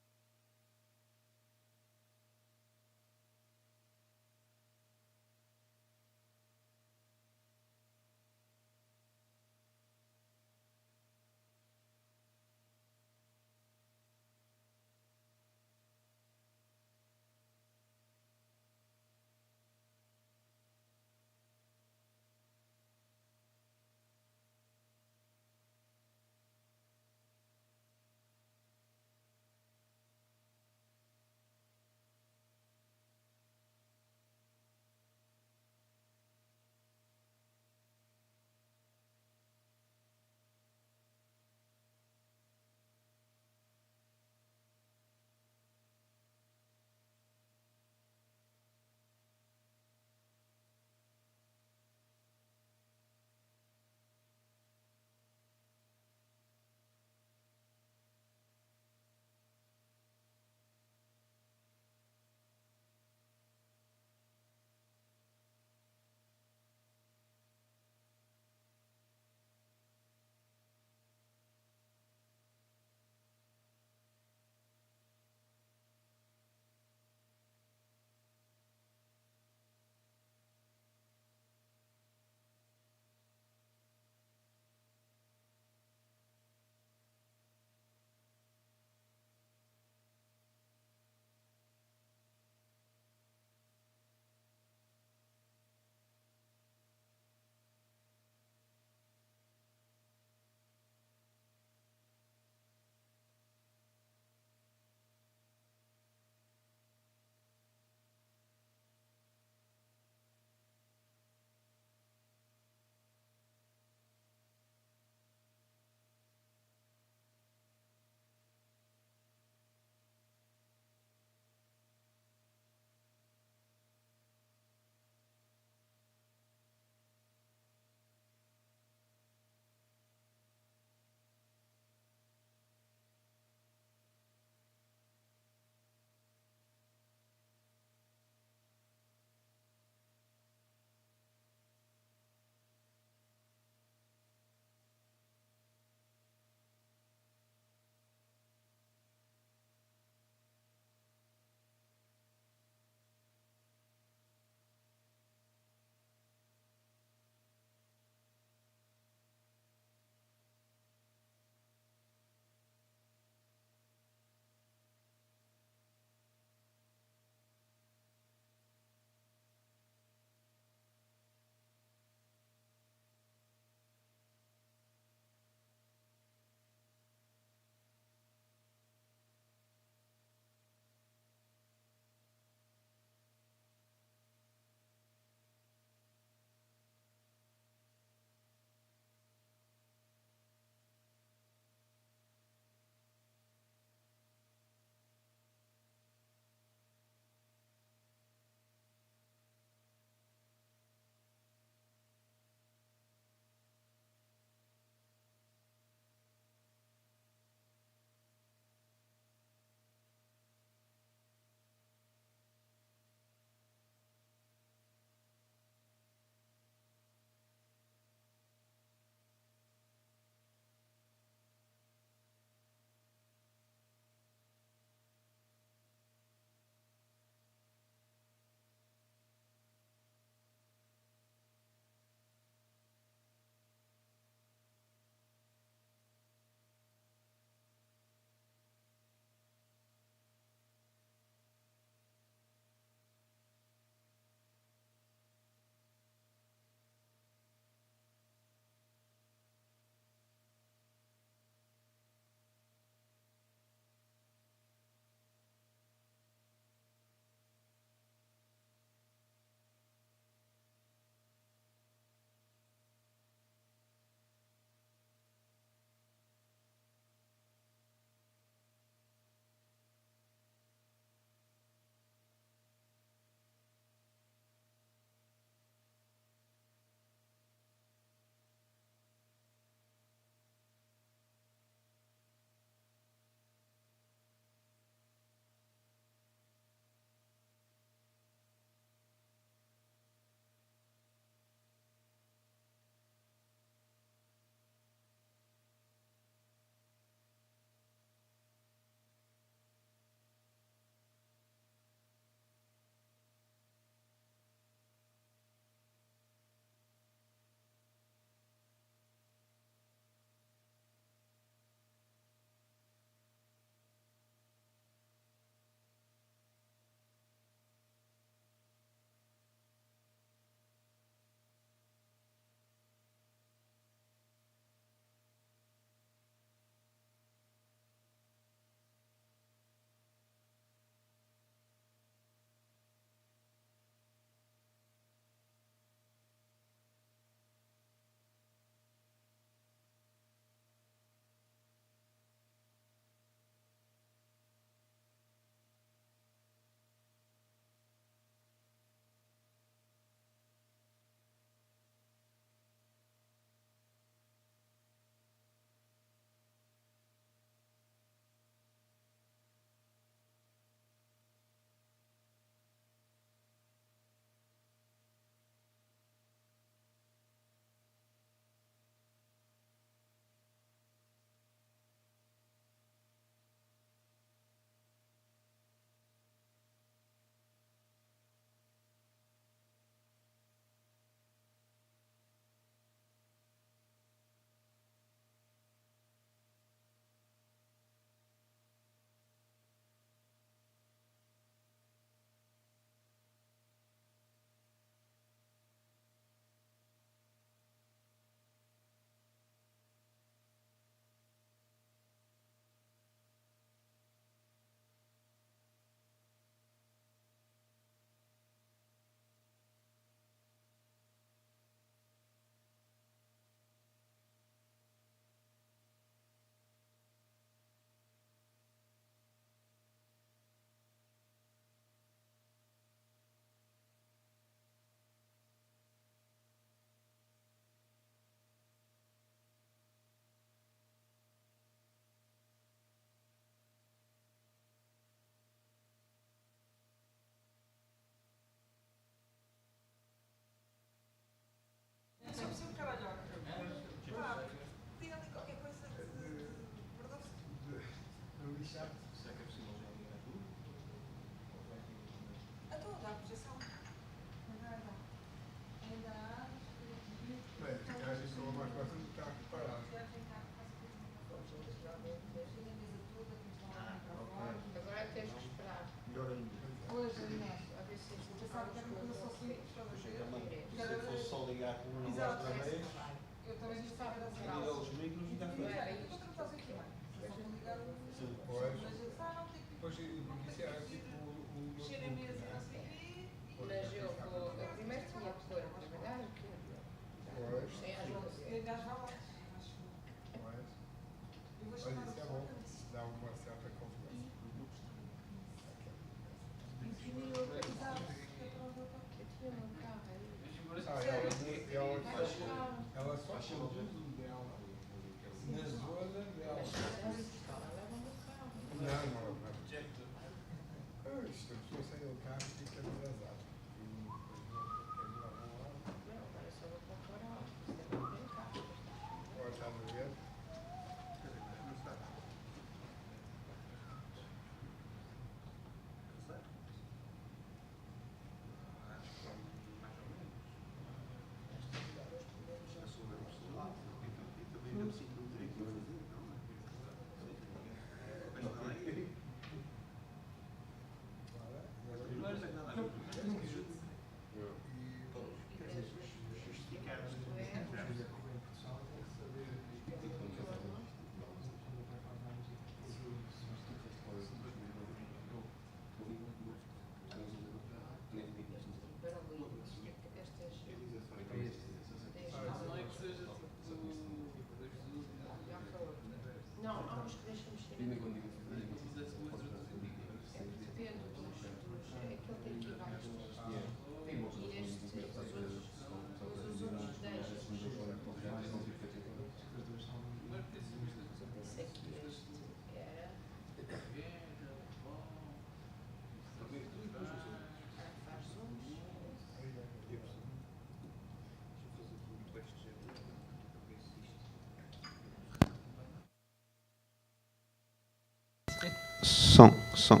Som.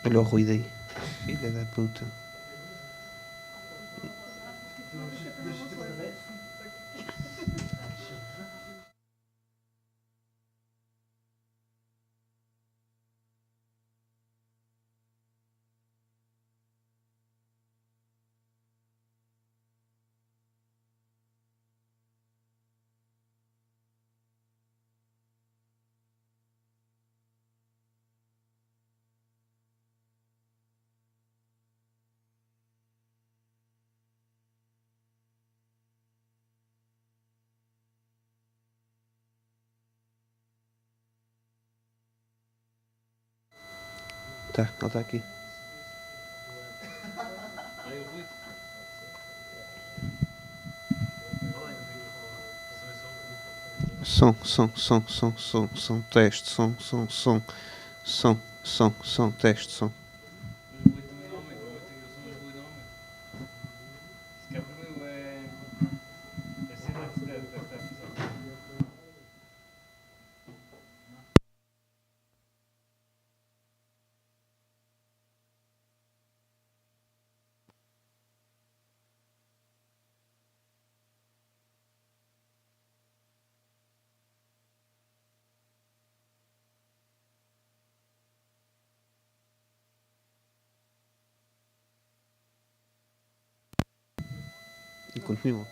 Olha o ruído aí. Filha da puta. Tá, ele está aqui. Som, teste, som, teste, som. E continua.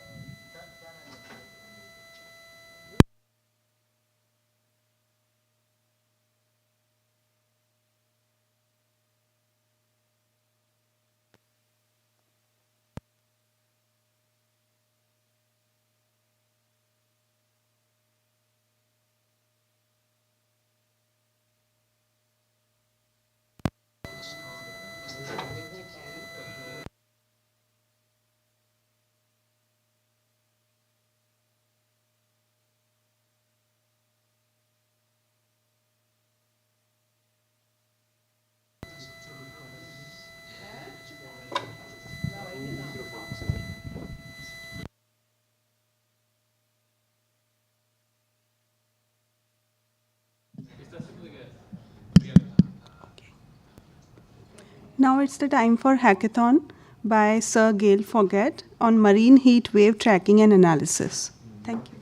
Now it's the time for hackathon by Sir Gail Foggett on marine heat wave tracking and analysis. Thank you.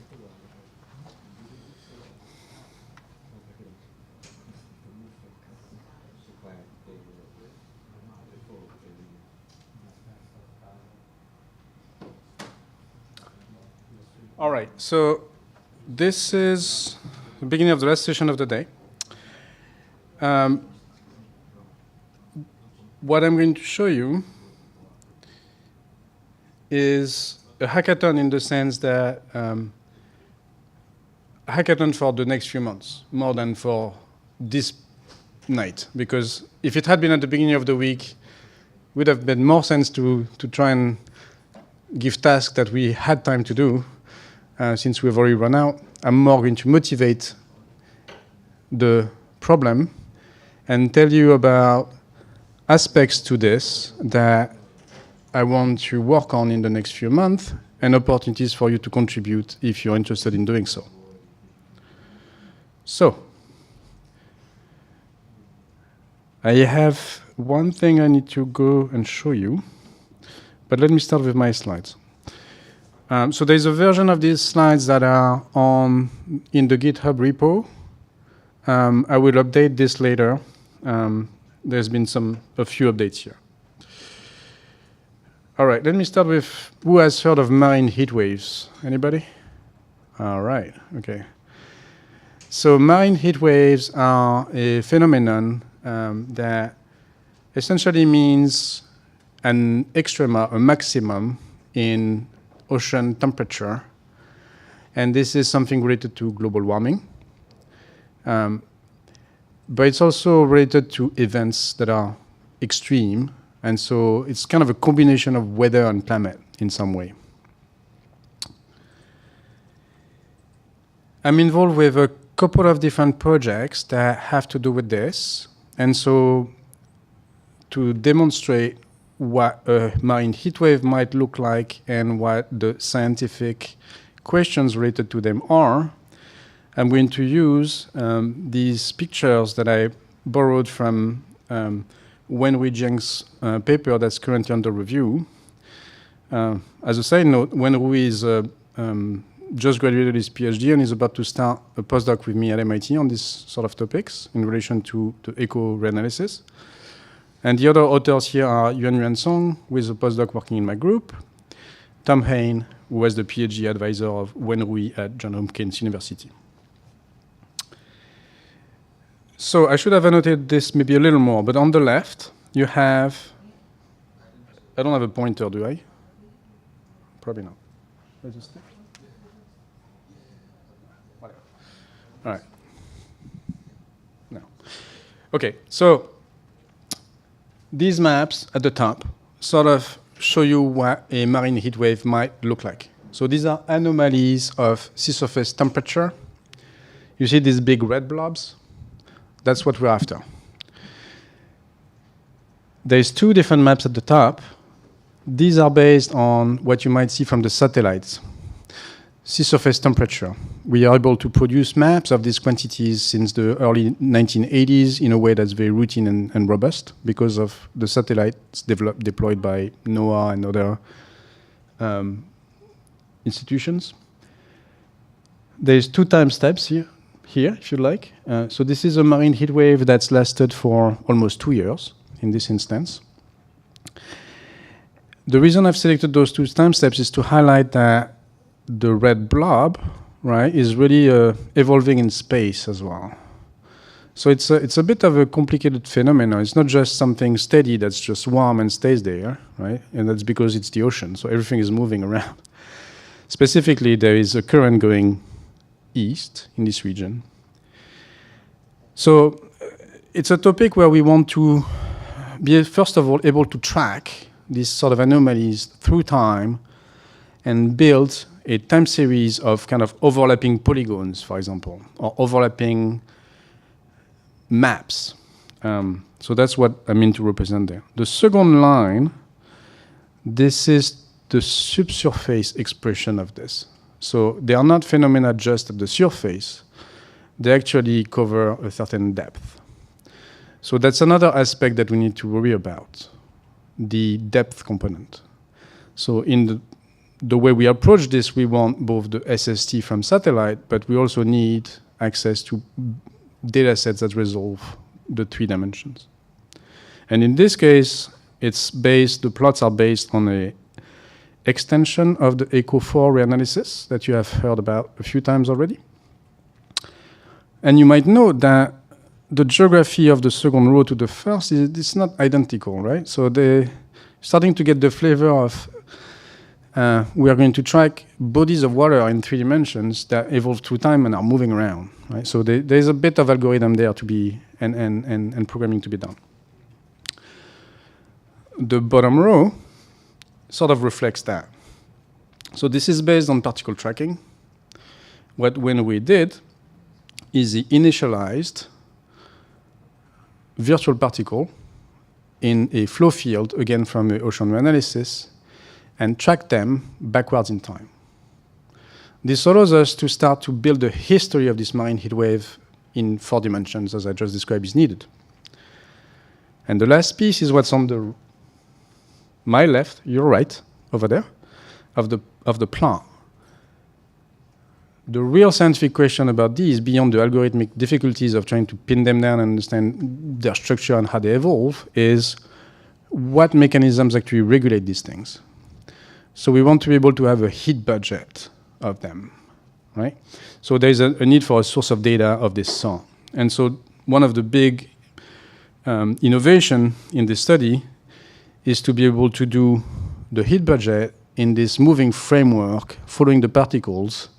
All right, so this is the beginning of the last session of the day. What I'm going to show you is a hackathon in the sense that a hackathon for the next few months, more than for this night. Because if it had been at the beginning of the week, it would have made more sense to try and give tasks that we had time to do since we've already run out, I'm more going to motivate the problem and tell you about aspects to this that I want to work on in the next few months and opportunities for you to contribute if you're interested in doing so. So, I have one thing I need to go and show you, but let me start with my slides. So there's a version of these slides that are in the GitHub repo. I will update this later. There's been a few updates here. All right, let me start with who has heard of marine heat waves? Anybody? All right, okay. So marine heat waves are a phenomenon that essentially means an extrema, a maximum in ocean temperature. And this is something related to global warming. But it's also related to events that are extreme. And so it's kind of a combination of weather and climate in some way. I'm involved with a couple of different projects that have to do with this. And so to demonstrate what a marine heat wave might look like and what the scientific questions related to them are, I'm going to use these pictures that I borrowed from Wenhui Zheng's paper that's currently under review. As a side note, Wenhui is just graduated his PhD and is about to start a postdoc with me at MIT on these sort of topics in relation to the eco reanalysis. And the other authors here are Yuan Song, who is a postdoc working in my group, Tom Hain, who was the PhD advisor of Wenhui at Johns Hopkins University. So I should have annotated this maybe a little more, but on the left, you have, I don't have a pointer, do I? Probably not. All right. No. Okay, so these maps at the top sort of show you what a marine heat wave might look like. So these are anomalies of sea surface temperature. You see these big red blobs? That's what we're after. There's two different maps at the top. These are based on what you might see from the satellites. Sea surface temperature. We are able to produce maps of these quantities since the early 1980s in a way that's very routine and robust because of the satellites deployed by NOAA and other institutions. There's two time steps here, if you like. So this is a marine heat wave that's lasted for almost 2 years in this instance. The reason I've selected those two time steps is to highlight that the red blob, right, is really evolving in space as well. So it's a bit of a complicated phenomenon. It's not just something steady that's just warm and stays there, right? And that's because it's the ocean, so everything is moving around. Specifically, there is a current going east in this region. So it's a topic where we want to be, first of all, able to track these sort of anomalies through time and build a time series of kind of overlapping polygons, for example, or overlapping maps. So that's what I mean to represent there. The second line, this is the subsurface expression of this. So they are not phenomena just at the surface. They actually cover a certain depth. So that's another aspect that we need to worry about, the depth component. So in the way we approach this, we want both the SST from satellite, but we also need access to data sets that resolve the 3 dimensions. And in this case, the plots are based on a extension of the ECO4 reanalysis that you have heard about a few times already. And you might note that the geography of the second row to the first is not identical, right? So they're starting to get the flavor of we are going to track bodies of water in 3 dimensions that evolve through time and are moving around, right? So there's a bit of algorithm there to be, and programming to be done. The bottom row sort of reflects that. So this is based on particle tracking. what we did is he initialized virtual particle in a flow field, again from the ocean analysis, and tracked them backwards in time. This allows us to start to build the history of this marine heat wave in 4 dimensions, as I just described, is needed. And the last piece is what's on my left, your right, over there, of the plot. The real scientific question about these, beyond the algorithmic difficulties of trying to pin them down and understand their structure and how they evolve, is what mechanisms actually regulate these things. So we want to be able to have a heat budget of them, right? So there's a need for a source of data of this sort. And so one of the big innovation in this study is to be able to do the heat budget in this moving framework following the particles,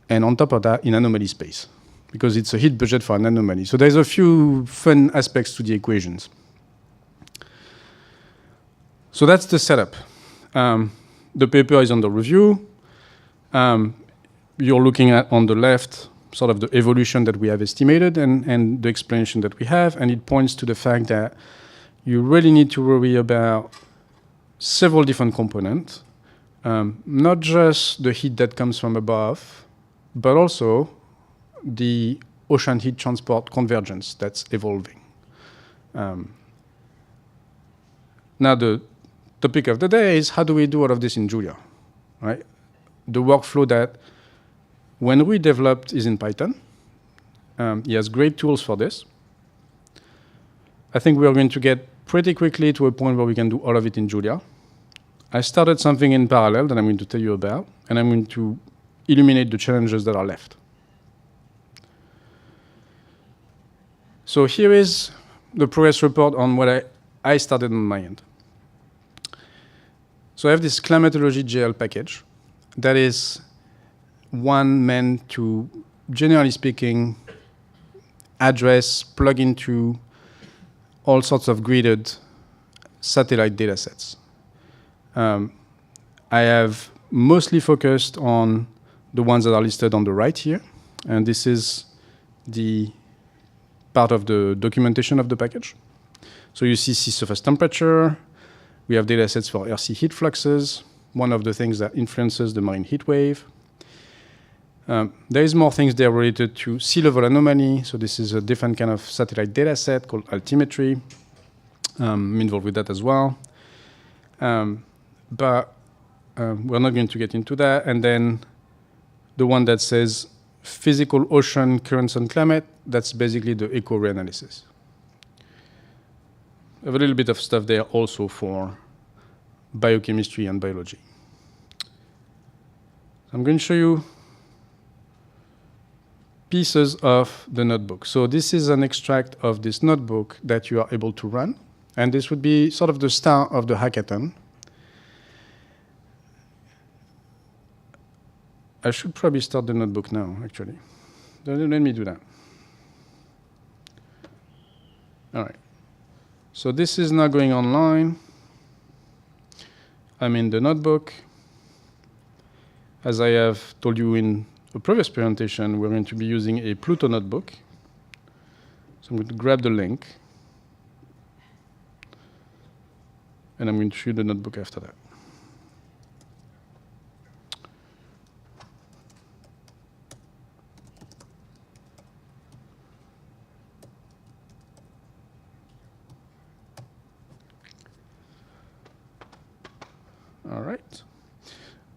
and on top of that, in anomaly space, because it's a heat budget for an anomaly. So there's a few fun aspects to the equations. So that's the setup. The paper is under review. You're looking at, on the left, sort of the evolution that we have estimated and the explanation that we have, and it points to the fact that you really need to worry about several different components, not just the heat that comes from above, but also the ocean heat transport convergence that's evolving. Now, the topic of the day is how do we do all of this in Julia, right? The workflow that when we developed is in Python. He has great tools for this. I think we are going to get pretty quickly to a point where we can do all of it in Julia. I started something in parallel that I'm going to tell you about, and I'm going to illuminate the challenges that are left. So here is the progress report on what I started on my end. So I have this climatology GL package that is one meant to, generally speaking, address, plug into all sorts of gridded satellite data sets. I have mostly focused on the ones that are listed on the right here, and this is the part of the documentation of the package. So you see sea surface temperature. We have data sets for Earth sea heat fluxes, one of the things that influences the marine heat wave. There is more things there related to sea level anomaly. So this is a different kind of satellite data set called altimetry. I'm involved with that as well. But we're not going to get into that. And then the one that says physical ocean currents and climate, that's basically the eco reanalysis. I have a little bit of stuff there also for biochemistry and biology. I'm going to show you pieces of the notebook. So this is an extract of this notebook that you are able to run. And this would be sort of the start of the hackathon. I should probably start the notebook now, actually. Let me do that. All right. So this is now going online. I'm in the notebook. As I have told you in a previous presentation, we're going to be using a Pluto notebook. So I'm going to grab the link. And I'm going to show you the notebook after that. All right.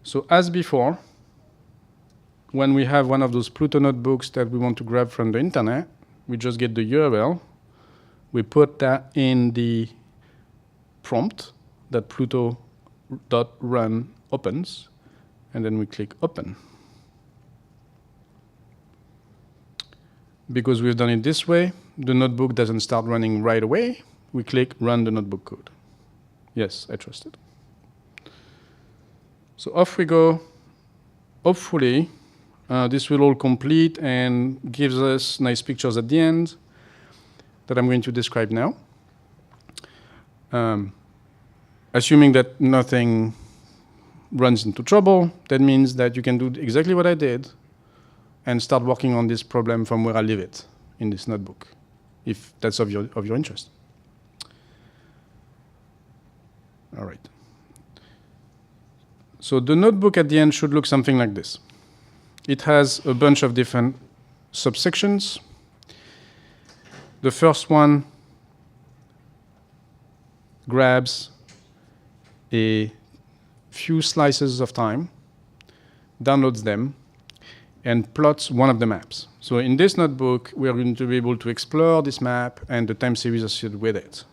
So as before, when we have one of those Pluto notebooks that we want to grab from the internet, we just get the URL. We put that in the prompt that Pluto.run opens, and then we click open. Because we've done it this way, the notebook doesn't start running right away. We click run the notebook code. Yes, I trust it. So off we go. Hopefully, this will all complete and gives us nice pictures at the end that I'm going to describe now. Assuming that nothing runs into trouble, that means that you can do exactly what I did, and start working on this problem from where I leave it in this notebook, if that's of your interest. All right. So the notebook at the end should look something like this. It has a bunch of different subsections. The first one grabs a few slices of time, downloads them, and plots one of the maps. So in this notebook, we are going to be able to explore this map and the time series associated with it.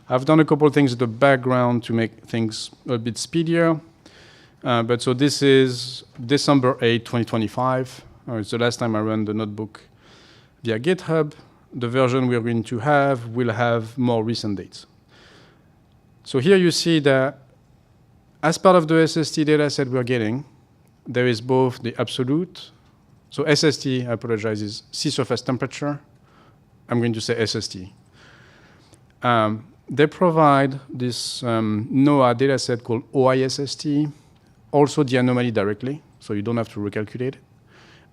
I've done a couple of things in the background to make things a bit speedier. But so this is December 8, 2025. It's the last time I ran the notebook via GitHub. The version we're going to have will have more recent dates. So here you see that as part of the SST data set we're getting, there is both the absolute, so SST, I apologize, is sea surface temperature. I'm going to say SST. They provide this NOAA data set called OISST, also the anomaly directly, so you don't have to recalculate it.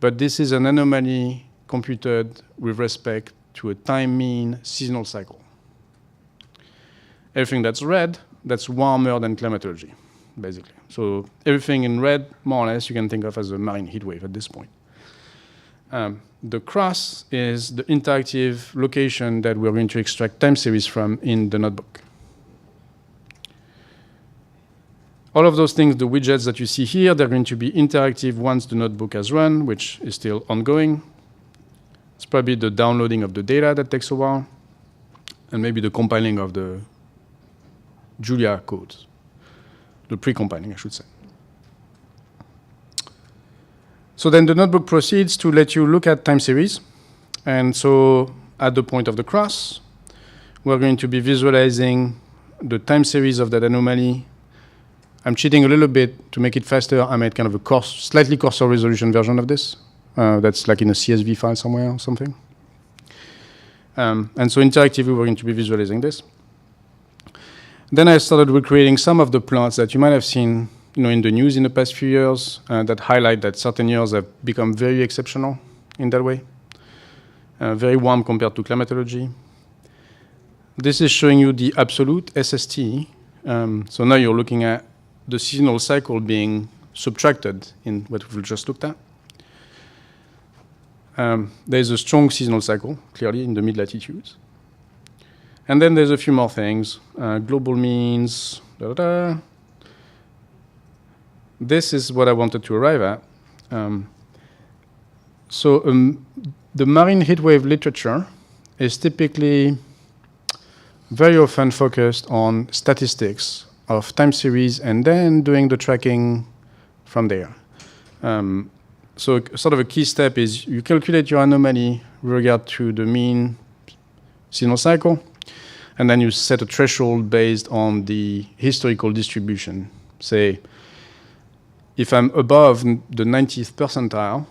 But this is an anomaly computed with respect to a time mean seasonal cycle. Everything that's red, that's warmer than climatology, basically. So everything in red, more or less, you can think of as a marine heat wave at this point. The cross is the interactive location that we're going to extract time series from in the notebook. All of those things, the widgets that you see here, they're going to be interactive once the notebook has run, which is still ongoing. It's probably the downloading of the data that takes a while, and maybe the compiling of the Julia codes, the pre-compiling, I should say. So then the notebook proceeds to let you look at time series. And so at the point of the cross, we're going to be visualizing the time series of that anomaly. I'm cheating a little bit to make it faster. I made kind of a slightly coarser resolution version of this. That's like in a CSV file somewhere or something. And so interactively, we're going to be visualizing this. Then I started recreating some of the plots that you might have seen in the news in the past few years that highlight that certain years have become very exceptional in that way, very warm compared to climatology. This is showing you the absolute SST. So now you're looking at the seasonal cycle being subtracted in what we've just looked at. There's a strong seasonal cycle, clearly, in the mid-latitudes. And then there's a few more things. Global means, This is what I wanted to arrive at. The marine heatwave literature is typically very often focused on statistics of time series and then doing the tracking from there. So sort of a key step is you calculate your anomaly with regard to the mean seasonal cycle, and then you set a threshold based on the historical distribution. Say, if I'm above the 90th percentile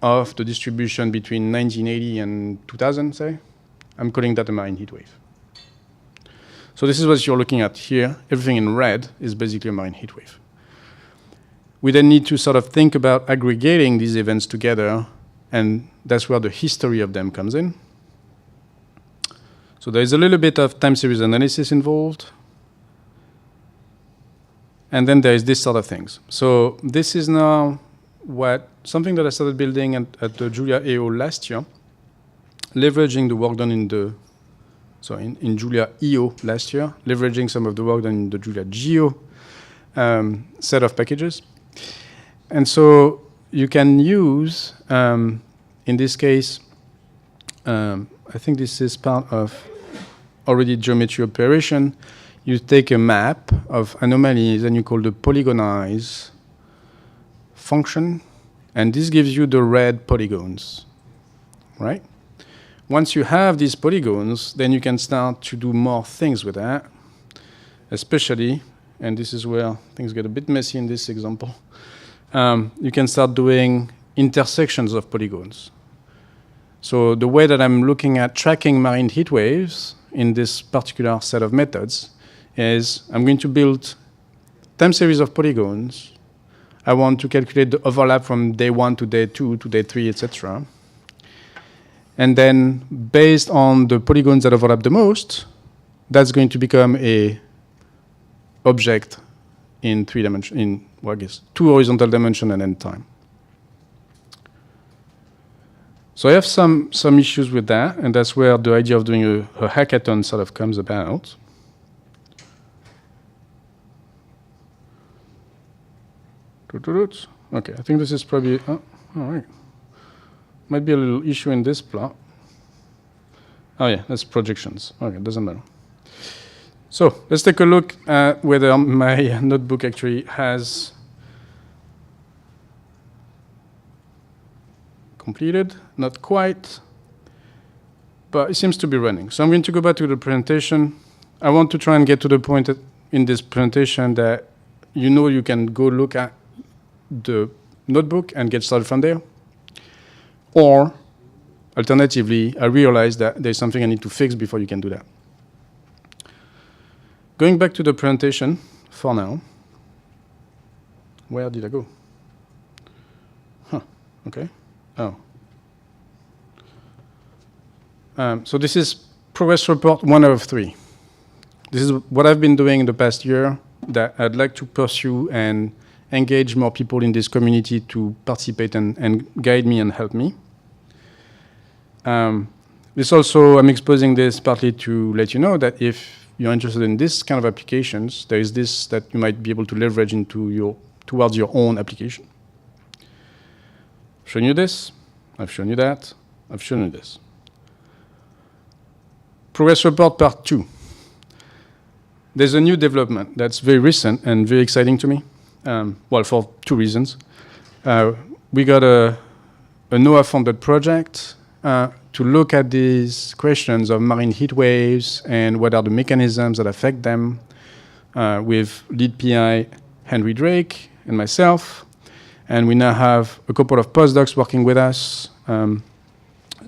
of the distribution between 1980 and 2000, say, I'm calling that a marine heat wave. So this is what you're looking at here. Everything in red is basically a marine heat wave. We then need to sort of think about aggregating these events together, and that's where the history of them comes in. So there is a little bit of time series analysis involved. And then there is this sort of things. So this is now something that I started building at the JuliaEO last year, leveraging the work done in JuliaEO last year, leveraging some of the work done in the JuliaGeo set of packages. And so you can use, in this case, I think this is part of already geometry operation. You take a map of anomalies and you call the polygonize function, and this gives you the red polygons, right? Once you have these polygons, then you can start to do more things with that, especially, and this is where things get a bit messy in this example, you can start doing intersections of polygons. So the way that I'm looking at tracking marine heat waves in this particular set of methods is I'm going to build time series of polygons. I want to calculate the overlap from day 1 to day 2 to day 3, etc. And then, based on the polygons that overlap the most, that's going to become a object in 3 dimensions, in, well, I guess, 2 horizontal dimensions and n time. So I have some issues with that, and that's where the idea of doing a hackathon sort of comes about. Okay, I think this is probably, oh, all right. Might be a little issue in this plot. Oh yeah, that's projections. Okay, doesn't matter. So let's take a look at whether my notebook actually has completed. Not quite, but it seems to be running. So I'm going to go back to the presentation. I want to try and get to the point in this presentation that you know you can go look at the notebook and get started from there. Or, alternatively, I realize that there's something I need to fix before you can do that. Going back to the presentation for now. Where did I go? Huh, okay. Oh. So this is progress report 1 out of 3. This is what I've been doing in the past year that I'd like to pursue and engage more people in this community to participate and guide me and help me. This also, I'm exposing this partly to let you know that if you're interested in this kind of applications, there is this that you might be able to leverage into towards your own application. I've shown you this, I've shown you that, I've shown you this. Progress report part 2. There's a new development that's very recent and very exciting to me. Well, for 2 reasons. We got a NOAA-funded project to look at these questions of marine heat waves and what are the mechanisms that affect them with lead PI Henry Drake and myself. And we now have a couple of postdocs working with us, Shijie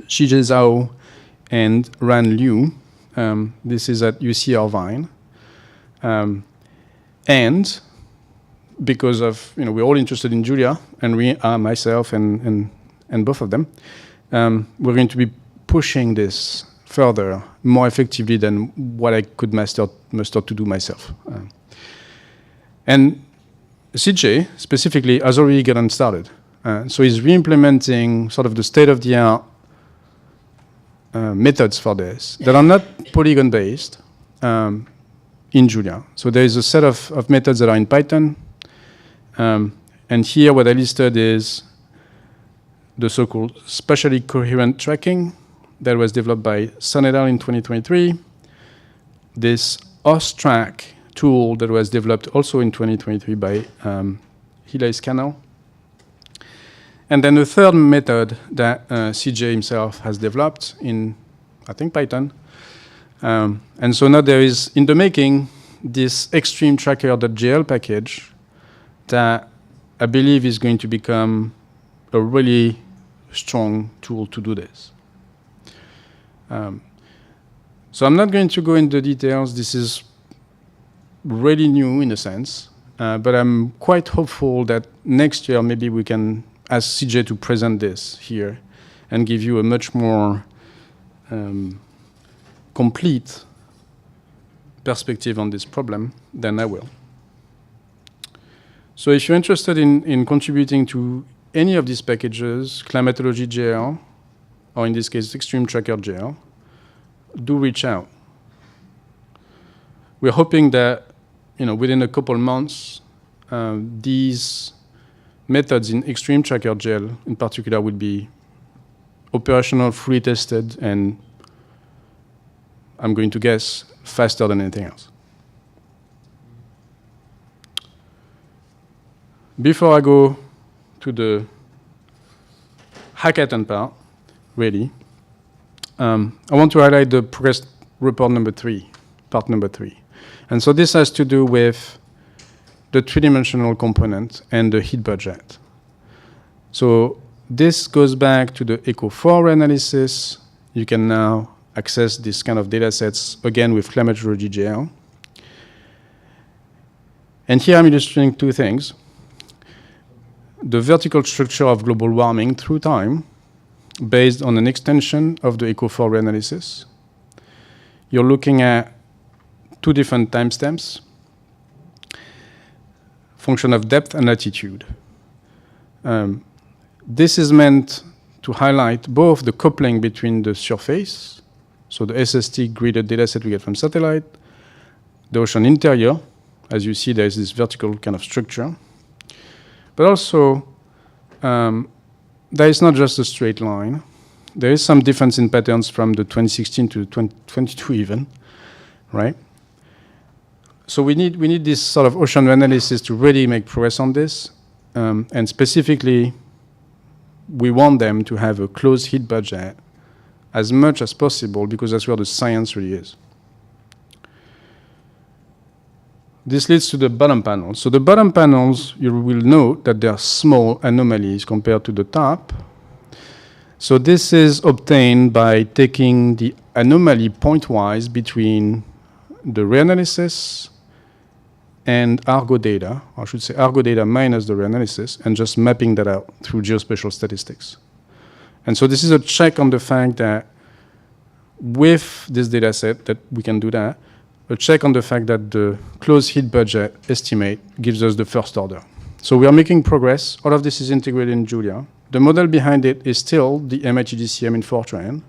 Zhao and Ran Liu. This is at UC Irvine. And because of, we're all interested in Julia, and myself and both of them, we're going to be pushing this further, more effectively than what I could muster to do myself. And CJ, specifically, has already gotten started. So he's re-implementing sort of the state-of-the-art methods for this that are not polygon-based in Julia. So there is a set of methods that are in Python. And here what I listed is the so-called spatially coherent tracking that was developed by Sonedal in 2023. This OSTrack tool that was developed also in 2023 by Hila's Canal. And then the third method that CJ himself has developed in, I think, Python. And so now there is, in the making, this extreme tracker.jl package that I believe is going to become a really strong tool to do this. So I'm not going to go into details. This is really new in a sense, but I'm quite hopeful that next year maybe we can ask CJ to present this here and give you a much more complete perspective on this problem than I will. So if you're interested in contributing to any of these packages, Climatology GL, or in this case, Extreme Tracker GL, do reach out. We're hoping that, within a couple months, these methods in Extreme Tracker GL, in particular, will be operational, fully tested, and I'm going to guess faster than anything else. Before I go to the hackathon part, really, I want to highlight the progress report number 3, part number 3. And so this has to do with the 3-dimensional component and the heat budget. So this goes back to the ECO4 analysis. You can now access this kind of data sets, again, with Climatology GL. And here I'm illustrating 2 things. the vertical structure of global warming through time based on an extension of the ECO4 reanalysis. You're looking at two different timestamps, function of depth and latitude. This is meant to highlight both the coupling between the surface, so the SST gridded dataset we get from satellite, the ocean interior. As you see, there is this vertical kind of structure. But also, there is not just a straight line. There is some difference in patterns from the 2016 to 2022 even, right? So we need this sort of ocean analysis to really make progress on this. And specifically, we want them to have a closed heat budget as much as possible because that's where the science really is. This leads to the bottom panels. So the bottom panels, you will note that they are small anomalies compared to the top. So this is obtained by taking the anomaly pointwise between the reanalysis and Argo data, or I should say Argo data minus the reanalysis, and just mapping that out through geospatial statistics. And so this is a check on the fact that with this data set that we can do that, a check on the fact that the closed heat budget estimate gives us the first order. So we are making progress. All of this is integrated in Julia. The model behind it is still the MIT-DCM in Fortran.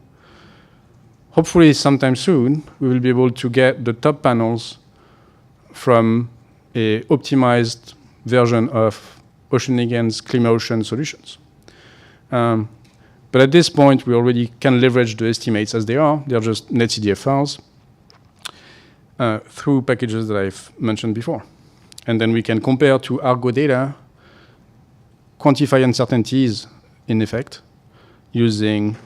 Hopefully sometime soon, we will be able to get the top panels from a optimized version of Oceanigan's ClimaOcean solutions. But at this point, we already can leverage the estimates as they are. They're just netCDF files through packages that I've mentioned before. And then we can compare to Argo data, quantify uncertainties in effect, using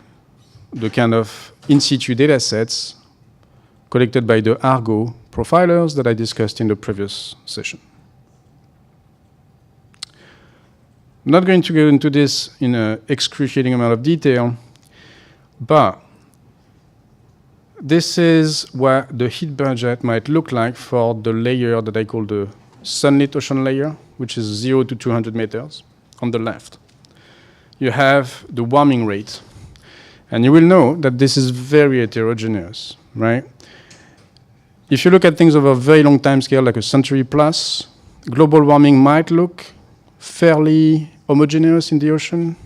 the kind of in situ data sets collected by the Argo profilers that I discussed in the previous session. I'm not going to go into this in an excruciating amount of detail, but this is what the heat budget might look like for the layer that I call the sunlit ocean layer, which is 0 to 200 meters on the left. You have the warming rate, and you will know that this is very heterogeneous, right? If you look at things over a very long time scale, like a century plus, global warming might look fairly homogeneous in the ocean.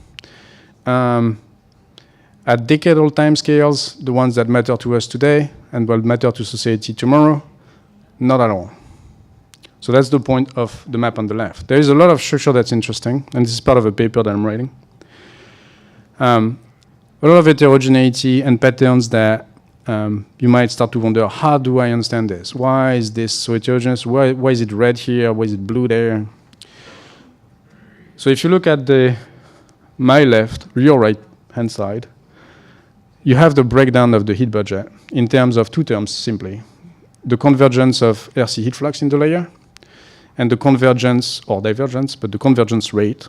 At decadal timescales, the ones that matter to us today and will matter to society tomorrow, not at all. So that's the point of the map on the left. There is a lot of structure that's interesting, and this is part of a paper that I'm writing. A lot of heterogeneity and patterns that you might start to wonder, how do I understand this? Why is this so heterogeneous? Why is it red here? Why is it blue there? So if you look at my left, your right-hand side, you have the breakdown of the heat budget in terms of two terms simply. The convergence of RC heat flux in the layer and the convergence, or divergence, but the convergence rate,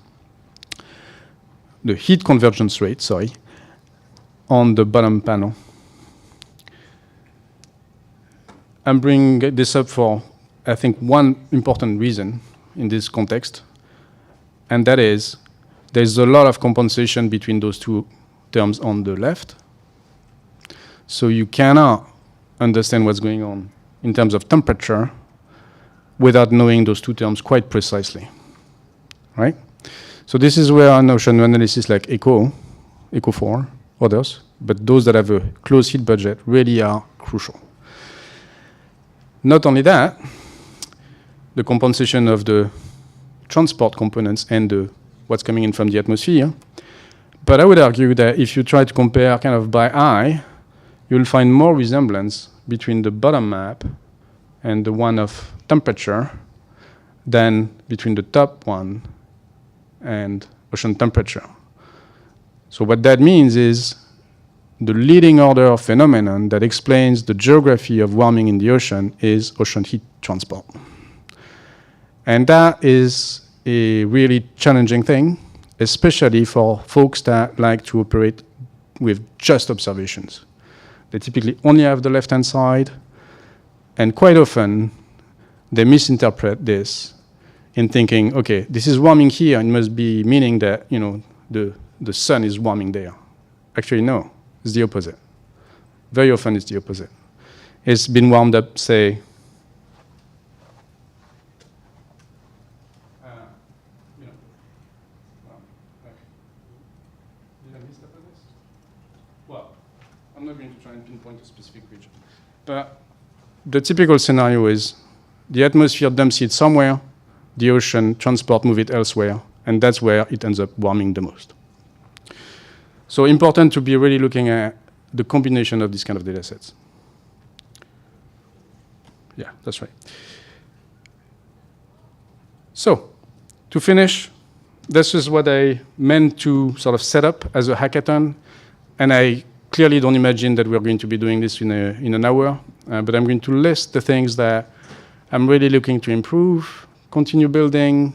the heat convergence rate, sorry, on the bottom panel. I'm bringing this up for, I think, one important reason in this context, and that is there's a lot of compensation between those two terms on the left. So you cannot understand what's going on in terms of temperature without knowing those two terms quite precisely, right? So this is where an ocean analysis like ECO4, others, but those that have a closed heat budget really are crucial. Not only that, the compensation of the transport components and what's coming in from the atmosphere, but I would argue that if you try to compare kind of by eye, you'll find more resemblance between the bottom map and the one of temperature than between the top one and ocean temperature. So what that means is the leading order of phenomenon that explains the geography of warming in the ocean is ocean heat transport. And that is a really challenging thing, especially for folks that like to operate with just observations. They typically only have the left-hand side, and quite often they misinterpret this in thinking, okay, this is warming here, it must be meaning that, you know, the sun is warming there. Actually, no, it's the opposite. Very often it's the opposite. It's been warmed up, say, I'm not going to try and pinpoint a specific region. But the typical scenario is the atmosphere dumps it somewhere, the ocean transport move it elsewhere, and that's where it ends up warming the most. So important to be really looking at the combination of these kind of data sets. Yeah, that's right. So, to finish, this is what I meant to sort of set up as a hackathon, and I clearly don't imagine that we're going to be doing this in an hour, but I'm going to list the things that I'm really looking to improve, continue building,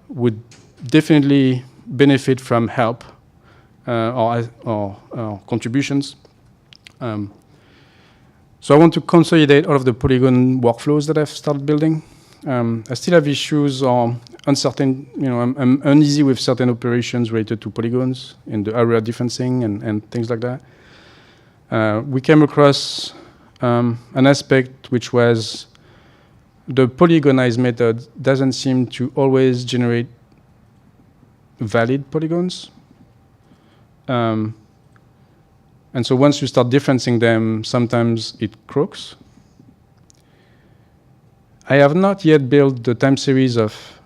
would definitely benefit from help or contributions. So I want to consolidate all of the polygon workflows that I've started building. I still have issues or uncertain, I'm uneasy with certain operations related to polygons in the area differencing and things like that. We came across an aspect which was the polygonized method doesn't seem to always generate valid polygons. And so once you start differencing them, sometimes it croaks. I have not yet built the time series of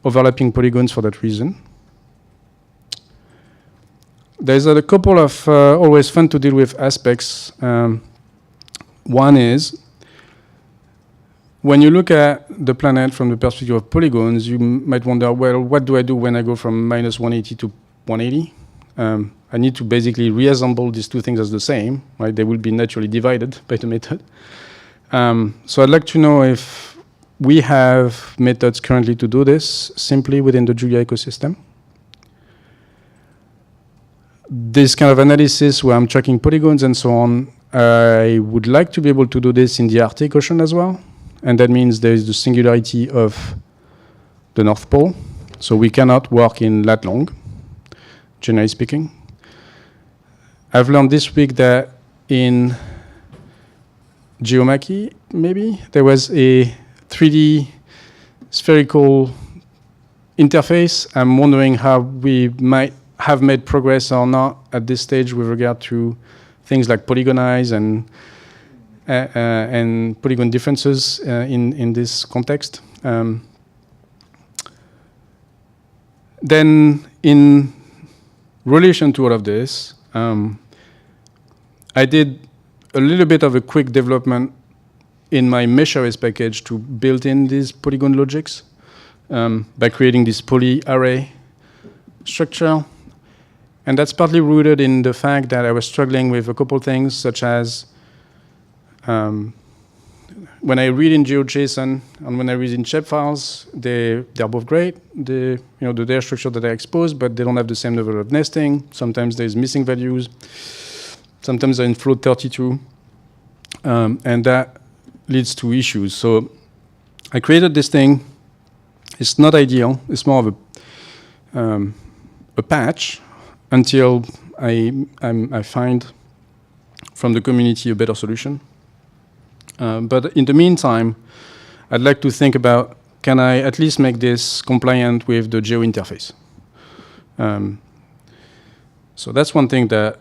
overlapping polygons for that reason. There's a couple of always fun to deal with aspects. One is, when you look at the planet from the perspective of polygons, you might wonder, well, what do I do when I go from minus 180 to 180? I need to basically reassemble these two things as the same, right? They will be naturally divided by the method. So I'd like to know if we have methods currently to do this simply within the Julia ecosystem. This kind of analysis where I'm tracking polygons and so on, I would like to be able to do this in the Arctic Ocean as well. And that means there is the singularity of the North Pole. So we cannot work in lat long, generally speaking. I've learned this week that in Geomachy, maybe, there was a 3D spherical interface. I'm wondering how we might have made progress or not at this stage with regard to things like polygonize and polygon differences in this context. Then, in relation to all of this, I did a little bit of a quick development in my mesh arrays package to build in these polygon logics by creating this poly array structure. And that's partly rooted in the fact that I was struggling with a couple things, such as when I read in GeoJSON and when I read in shapefiles, they're both great. The data structure that I expose, but they don't have the same level of nesting. Sometimes there's missing values. Sometimes they're in float 32. And that leads to issues. So I created this thing. It's not ideal. It's more of a patch until I find from the community a better solution. But in the meantime, I'd like to think about, can I at least make this compliant with the geo interface? So that's one thing that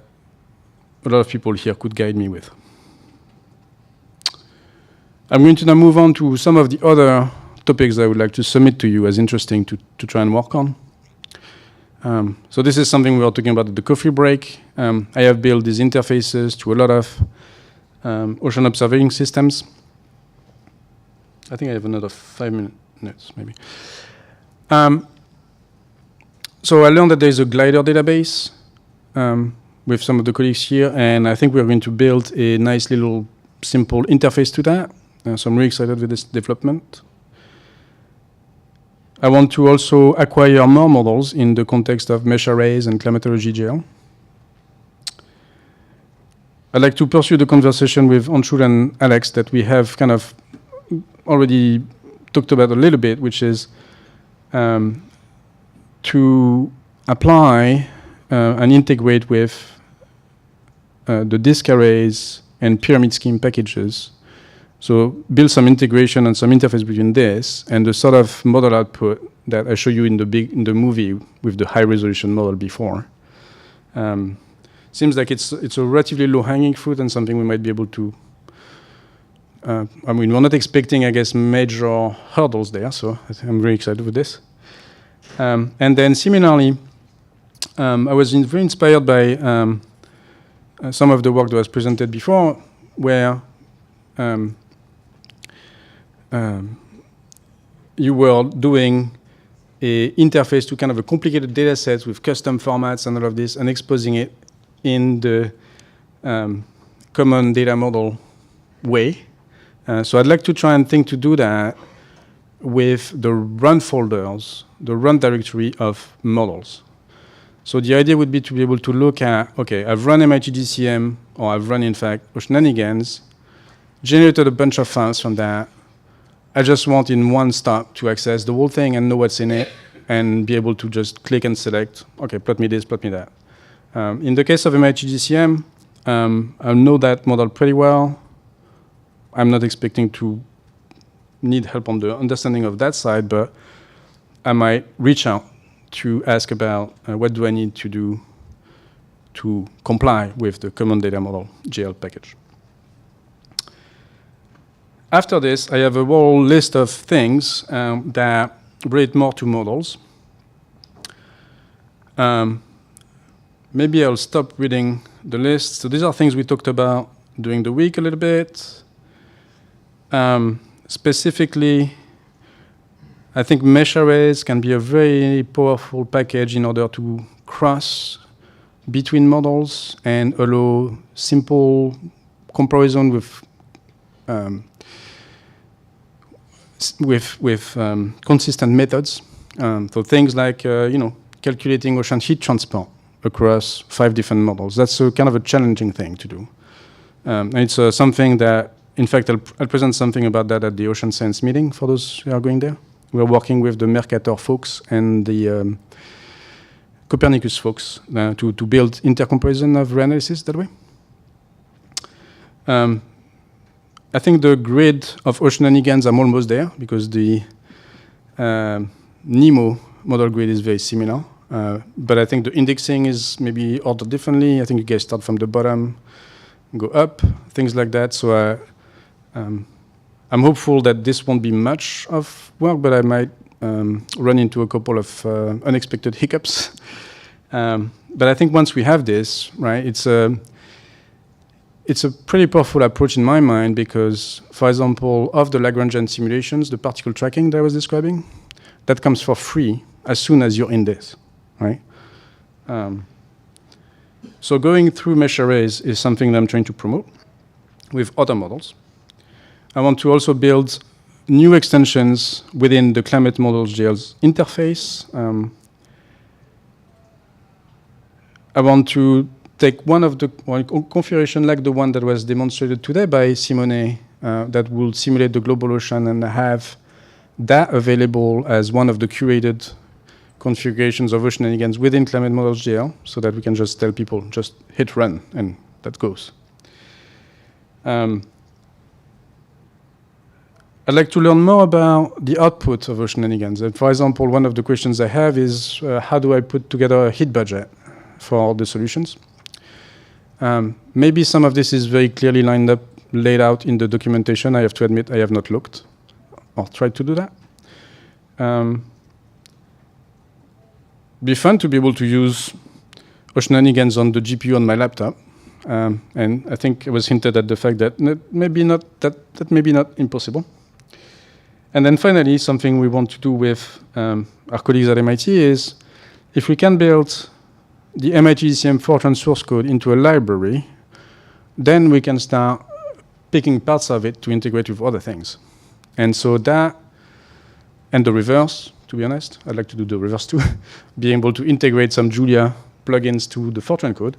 a lot of people here could guide me with. I'm going to now move on to some of the other topics I would like to submit to you as interesting to try and work on. So this is something we were talking about at the coffee break. I have built these interfaces to a lot of ocean observing systems. I think I have another 5 minutes, maybe. So I learned that there is a glider database with some of the colleagues here, and I think we're going to build a nice little simple interface to that. So I'm really excited with this development. I want to also acquire more models in the context of mesh arrays and climatology GL. I'd like to pursue the conversation with Anshul and Alex that we have kind of already talked about a little bit, which is to apply and integrate with the disk arrays and pyramid scheme packages. So build some integration and some interface between this and the sort of model output that I showed you in the movie with the high resolution model before. Seems like it's a relatively low-hanging fruit and something we might be able to. I mean, we're not expecting, I guess, major hurdles there, so I'm very excited with this. And then similarly, I was very inspired by some of the work that was presented before, where you were doing an interface to kind of a complicated data set with custom formats and all of this, and exposing it in the common data model way. So I'd like to try and think to do that with the run folders, the run directory of models. So the idea would be to be able to look at, okay, I've run MIT-GCM, or I've run, in fact, Oceananigans, generated a bunch of files from that. I just want in one stop to access the whole thing and know what's in it, and be able to just click and select, okay, plot me this, plot me that. In the case of MIT-GCM, I know that model pretty well. I'm not expecting to need help on the understanding of that side, but I might reach out to ask about what do I need to do to comply with the common data model GL package. After this, I have a whole list of things that relate more to models. Maybe I'll stop reading the list. So these are things we talked about during the week a little bit. Specifically, I think mesh arrays can be a very powerful package in order to cross between models and allow simple comparison with consistent methods. So things like calculating ocean heat transport across 5 different models. That's a kind of a challenging thing to do. And it's something that, in fact, I'll present something about that at the Ocean Science meeting for those who are going there. We're working with the Mercator folks and the Copernicus folks to build intercomparison of reanalysis that way. I think the grid of Oceananigans, I'm almost there, because the NEMO model grid is very similar. But I think the indexing is maybe ordered differently. I think you guys start from the bottom, go up, things like that. So I'm hopeful that this won't be much of work, but I might run into a couple of unexpected hiccups. But I think once we have this, right, it's a pretty powerful approach in my mind, because, for example, of the Lagrangian simulations, the particle tracking that I was describing, that comes for free as soon as you're in this, right? So going through mesh arrays is something that I'm trying to promote with other models. I want to also build new extensions within the climate models GL's interface. I want to take one configuration like the one that was demonstrated today by Simone that will simulate the global ocean, and have that available as one of the curated configurations of Oceananigans within Climate Models GL, so that we can just tell people, just hit run, and that goes. I'd like to learn more about the output of Oceananigans. And for example, one of the questions I have is, how do I put together a heat budget for the solutions? Maybe some of this is very clearly laid out in the documentation. I have to admit I have not looked or tried to do that. Be fun to be able to use Oceananigans on the GPU on my laptop. And I think it was hinted at the fact that that may be not impossible. And then finally, something we want to do with our colleagues at MIT is, if we can build the MIT-GCM Fortran source code into a library, then we can start picking parts of it to integrate with other things. And so that, and the reverse, to be honest, I'd like to do the reverse too, being able to integrate some Julia plugins to the Fortran code,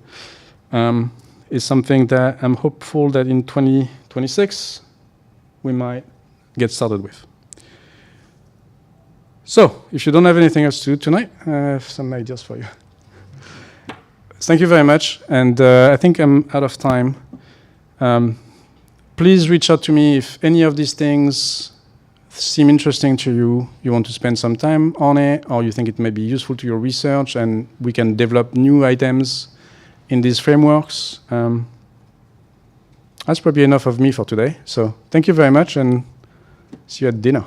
is something that I'm hopeful that in 2026 we might get started with. So, if you don't have anything else to do tonight, I have some ideas for you. Thank you very much, and I think I'm out of time. Please reach out to me if any of these things seem interesting to you, you want to spend some time on it, or you think it may be useful to your research, and we can develop new items in these frameworks. That's probably enough of me for today. So thank you very much, and see you at dinner.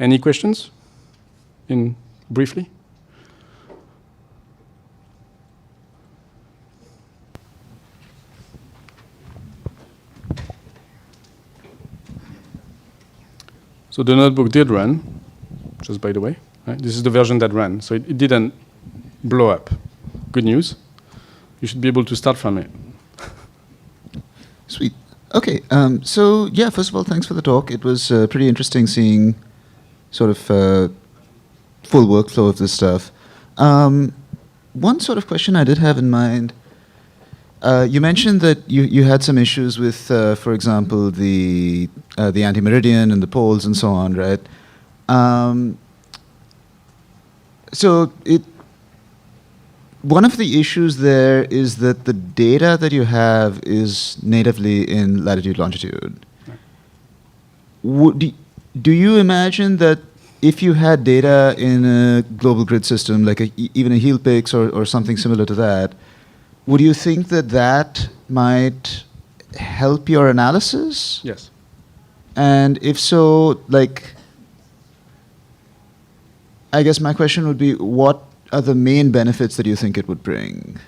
Any questions? Briefly? So the notebook did run, just by the way. Right? This is the version that ran, so it didn't blow up. Good news. You should be able to start from it. Sweet. Okay, so yeah, first of all, thanks for the talk. It was pretty interesting seeing sort of full workflow of this stuff. One sort of question I did have in mind, you mentioned that you had some issues with, for example, the anti-meridian and the poles and so on, right? So one of the issues there is that the data that you have is natively in latitude, longitude. Do you imagine that if you had data in a global grid system, like even a HEALPIX or something similar to that, would you think that that might help your analysis? Yes. And if so, like, I guess my question would be, what are the main benefits that you think it would bring?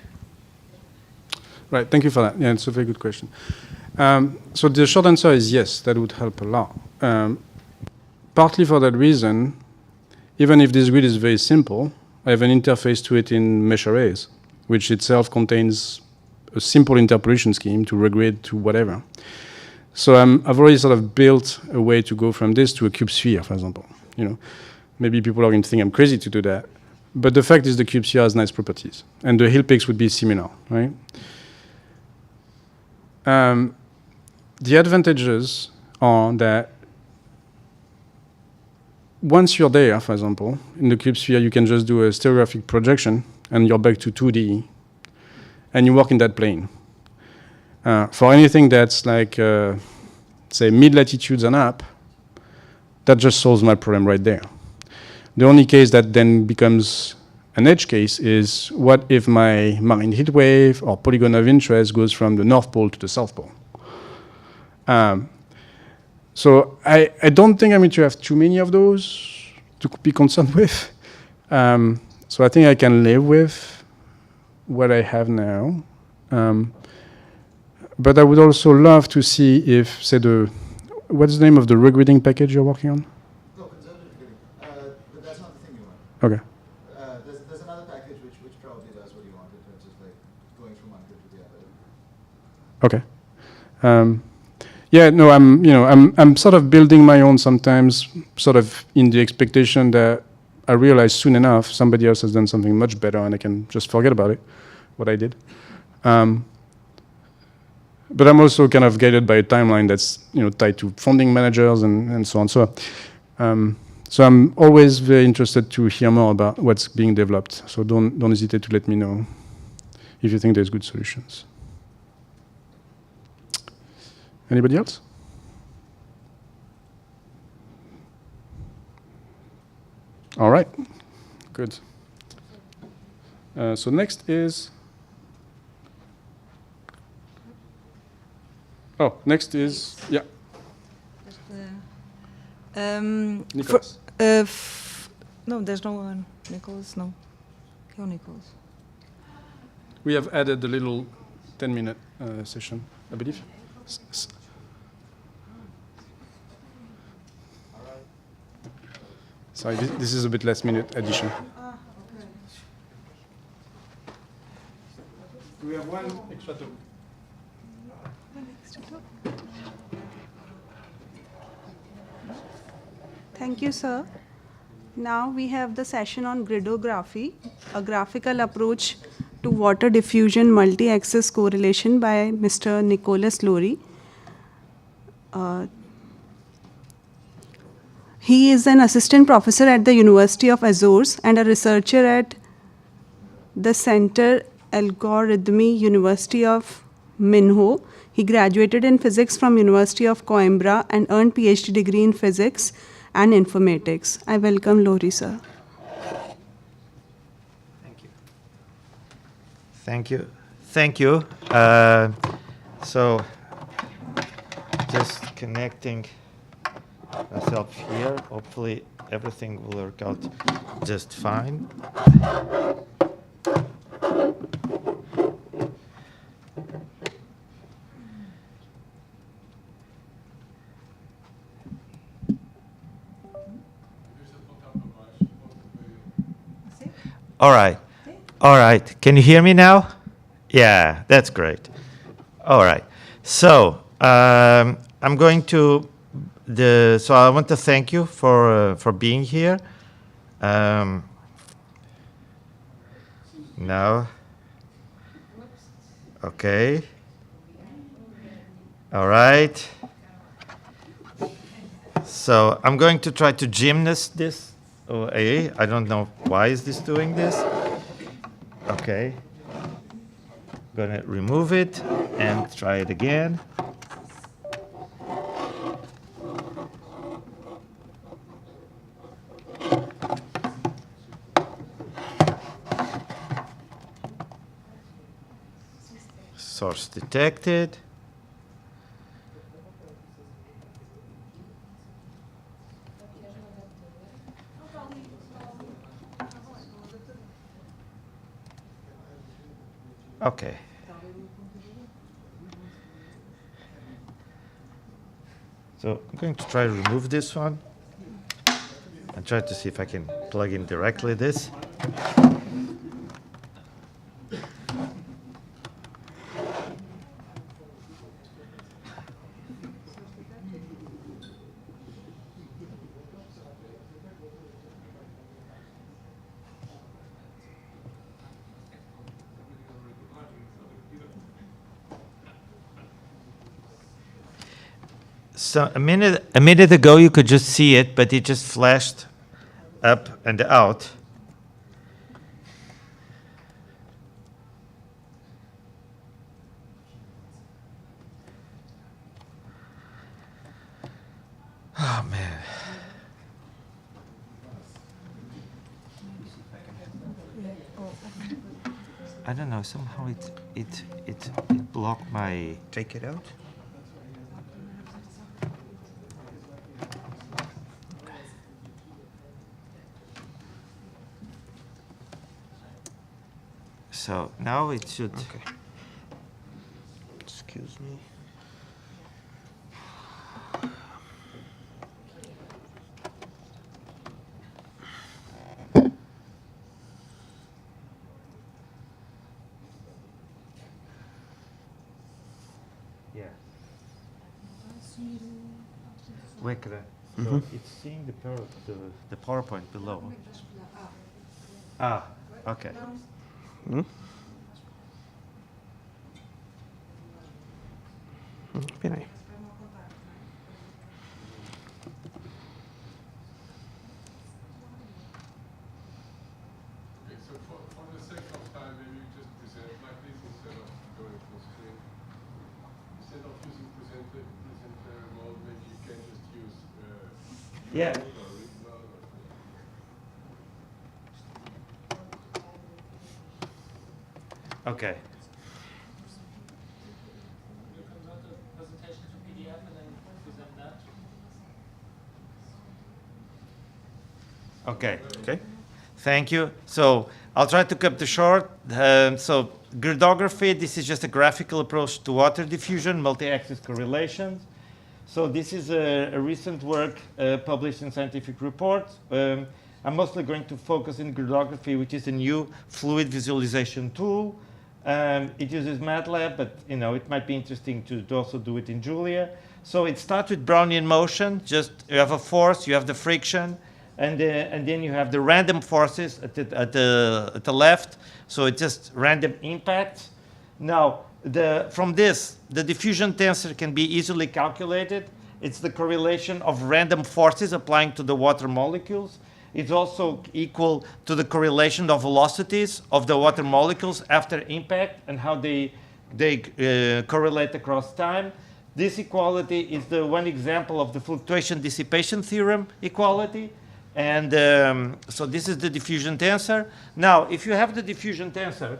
Right, thank you for that. Yeah, it's a very good question. So the short answer is yes, that would help a lot. Partly for that reason, even if this grid is very simple, I have an interface to it in mesh arrays, which itself contains a simple interpolation scheme to regrade to whatever. So I've already sort of built a way to go from this to a cube sphere, for example. You know, maybe people are going to think I'm crazy to do that, but the fact is the cube sphere has nice properties, and the HEALPIX would be similar, right? The advantages are that once you're there, for example, in the cube sphere, you can just do a stereographic projection, and you're back to 2D, and you work in that plane. For anything that's like, say, mid-latitudes and up, that just solves my problem right there. The only case that then becomes an edge case is, what if my marine heat wave or polygon of interest goes from the North Pole to the South Pole? So I don't think I'm going to have too many of those to be concerned with. So I think I can live with what I have now. But I would also love to see if, say, what's the name of the regrading package you're working on? No, conservative grading. But that's not the thing you want. Okay. There's another package which probably does what you want in terms of like going from one grid to the other. Okay. Yeah, no, I'm sort of building my own sometimes, sort of in the expectation that I realize soon enough somebody else has done something much better and I can just forget about it, what I did. But I'm also kind of guided by a timeline that's tied to funding managers and so on. So I'm always very interested to hear more about what's being developed. So don't hesitate to let me know if you think there's good solutions. Anybody else? All right, good. So next is, yeah. Nicholas. No, there's no one. Nicholas, no. Go, Nicholas. We have added a little 10-minute session, I believe. Sorry, this is a bit last minute addition. We have one extra talk. Thank you, sir. Now we have the session on gridography, a graphical approach to water diffusion multi-axis correlation by Mr. Nicholas Lowry. He is an assistant professor at the University of Azores and a researcher at the Center Algorithmi University of Minho. He graduated in physics from University of Coimbra and earned PhD degree in physics and informatics. I welcome Lowry, sir. Thank you. Thank you. So, just connecting myself here. Hopefully, everything will work out just fine. All right. All right. Can you hear me now? Yeah, that's great. All right. So I'm going to so I want to thank you for being here. Now. Okay. All right. So I'm going to try to gymnast this away. I don't know why is this doing this. Okay. Gonna remove it and try it again. Source detected. Okay. So I'm going to try to remove this one and try to see if I can plug in directly this. So a minute ago you could just see it, but it just flashed up and out. Oh man. I don't know, somehow it blocked my. Take it out. So now it should. Okay. Excuse me. Yeah. So it's seeing the PowerPoint below. Ah, okay. Espera aí. Okay, so for the sake of time, maybe you just present like this instead of going full screen. Instead of using presenter mode, maybe you can just use. Yeah. Okay. Okay. Okay. Thank you. So I'll try to cut the short. So gridography, this is just a graphical approach to water diffusion, multi-axis correlations. So this is a recent work published in scientific reports. I'm mostly going to focus in gridography, which is a new fluid visualization tool. It uses MATLAB, but it might be interesting to also do it in Julia. So it starts with Brownian motion. Just you have a force, you have the friction. and then you have the random forces at the left. So it's just random impacts. Now, from this, the diffusion tensor can be easily calculated. It's the correlation of random forces applying to the water molecules. It's also equal to the correlation of velocities of the water molecules after impact and how they correlate across time. This equality is the one example of the fluctuation dissipation theorem equality. And so this is the diffusion tensor. Now, if you have the diffusion tensor,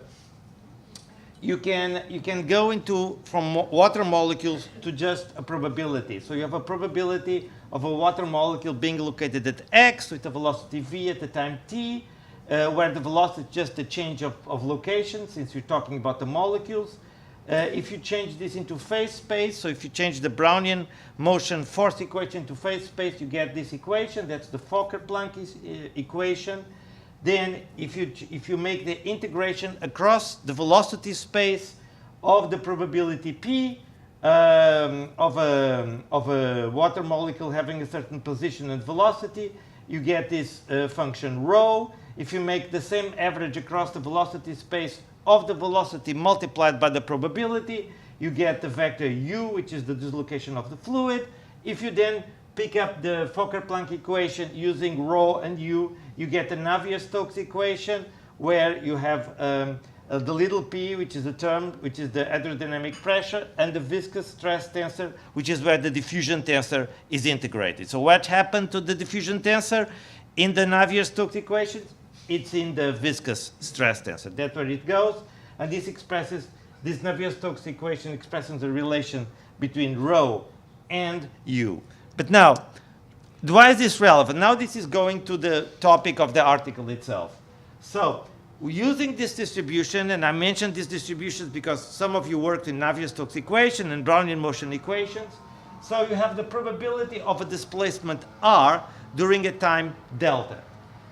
you can go into from water molecules to just a probability. So you have a probability of a water molecule being located at x with a velocity v at the time t, where the velocity is just a change of location, since you're talking about the molecules. If you change this into phase space, so if you change the Brownian motion force equation to phase space, you get this equation. That's the Fokker-Planck equation. Then if you make the integration across the velocity space of the probability p of a water molecule having a certain position and velocity, you get this function rho. If you make the same average across the velocity space of the velocity multiplied by the probability, you get the vector u, which is the dislocation of the fluid. If you then pick up the Fokker-Planck equation using rho and u, you get the Navier-Stokes equation, where you have the little p, which is a term, which is the hydrodynamic pressure, and the viscous stress tensor, which is where the diffusion tensor is integrated. So what happened to the diffusion tensor in the Navier-Stokes equation? It's in the viscous stress tensor. That's where it goes. And this Navier-Stokes equation expresses the relation between rho and u. But now, why is this relevant? Now this is going to the topic of the article itself. So, using this distribution, and I mentioned these distributions because some of you worked in Navier-Stokes equation and Brownian motion equations. So you have the probability of a displacement r during a time delta.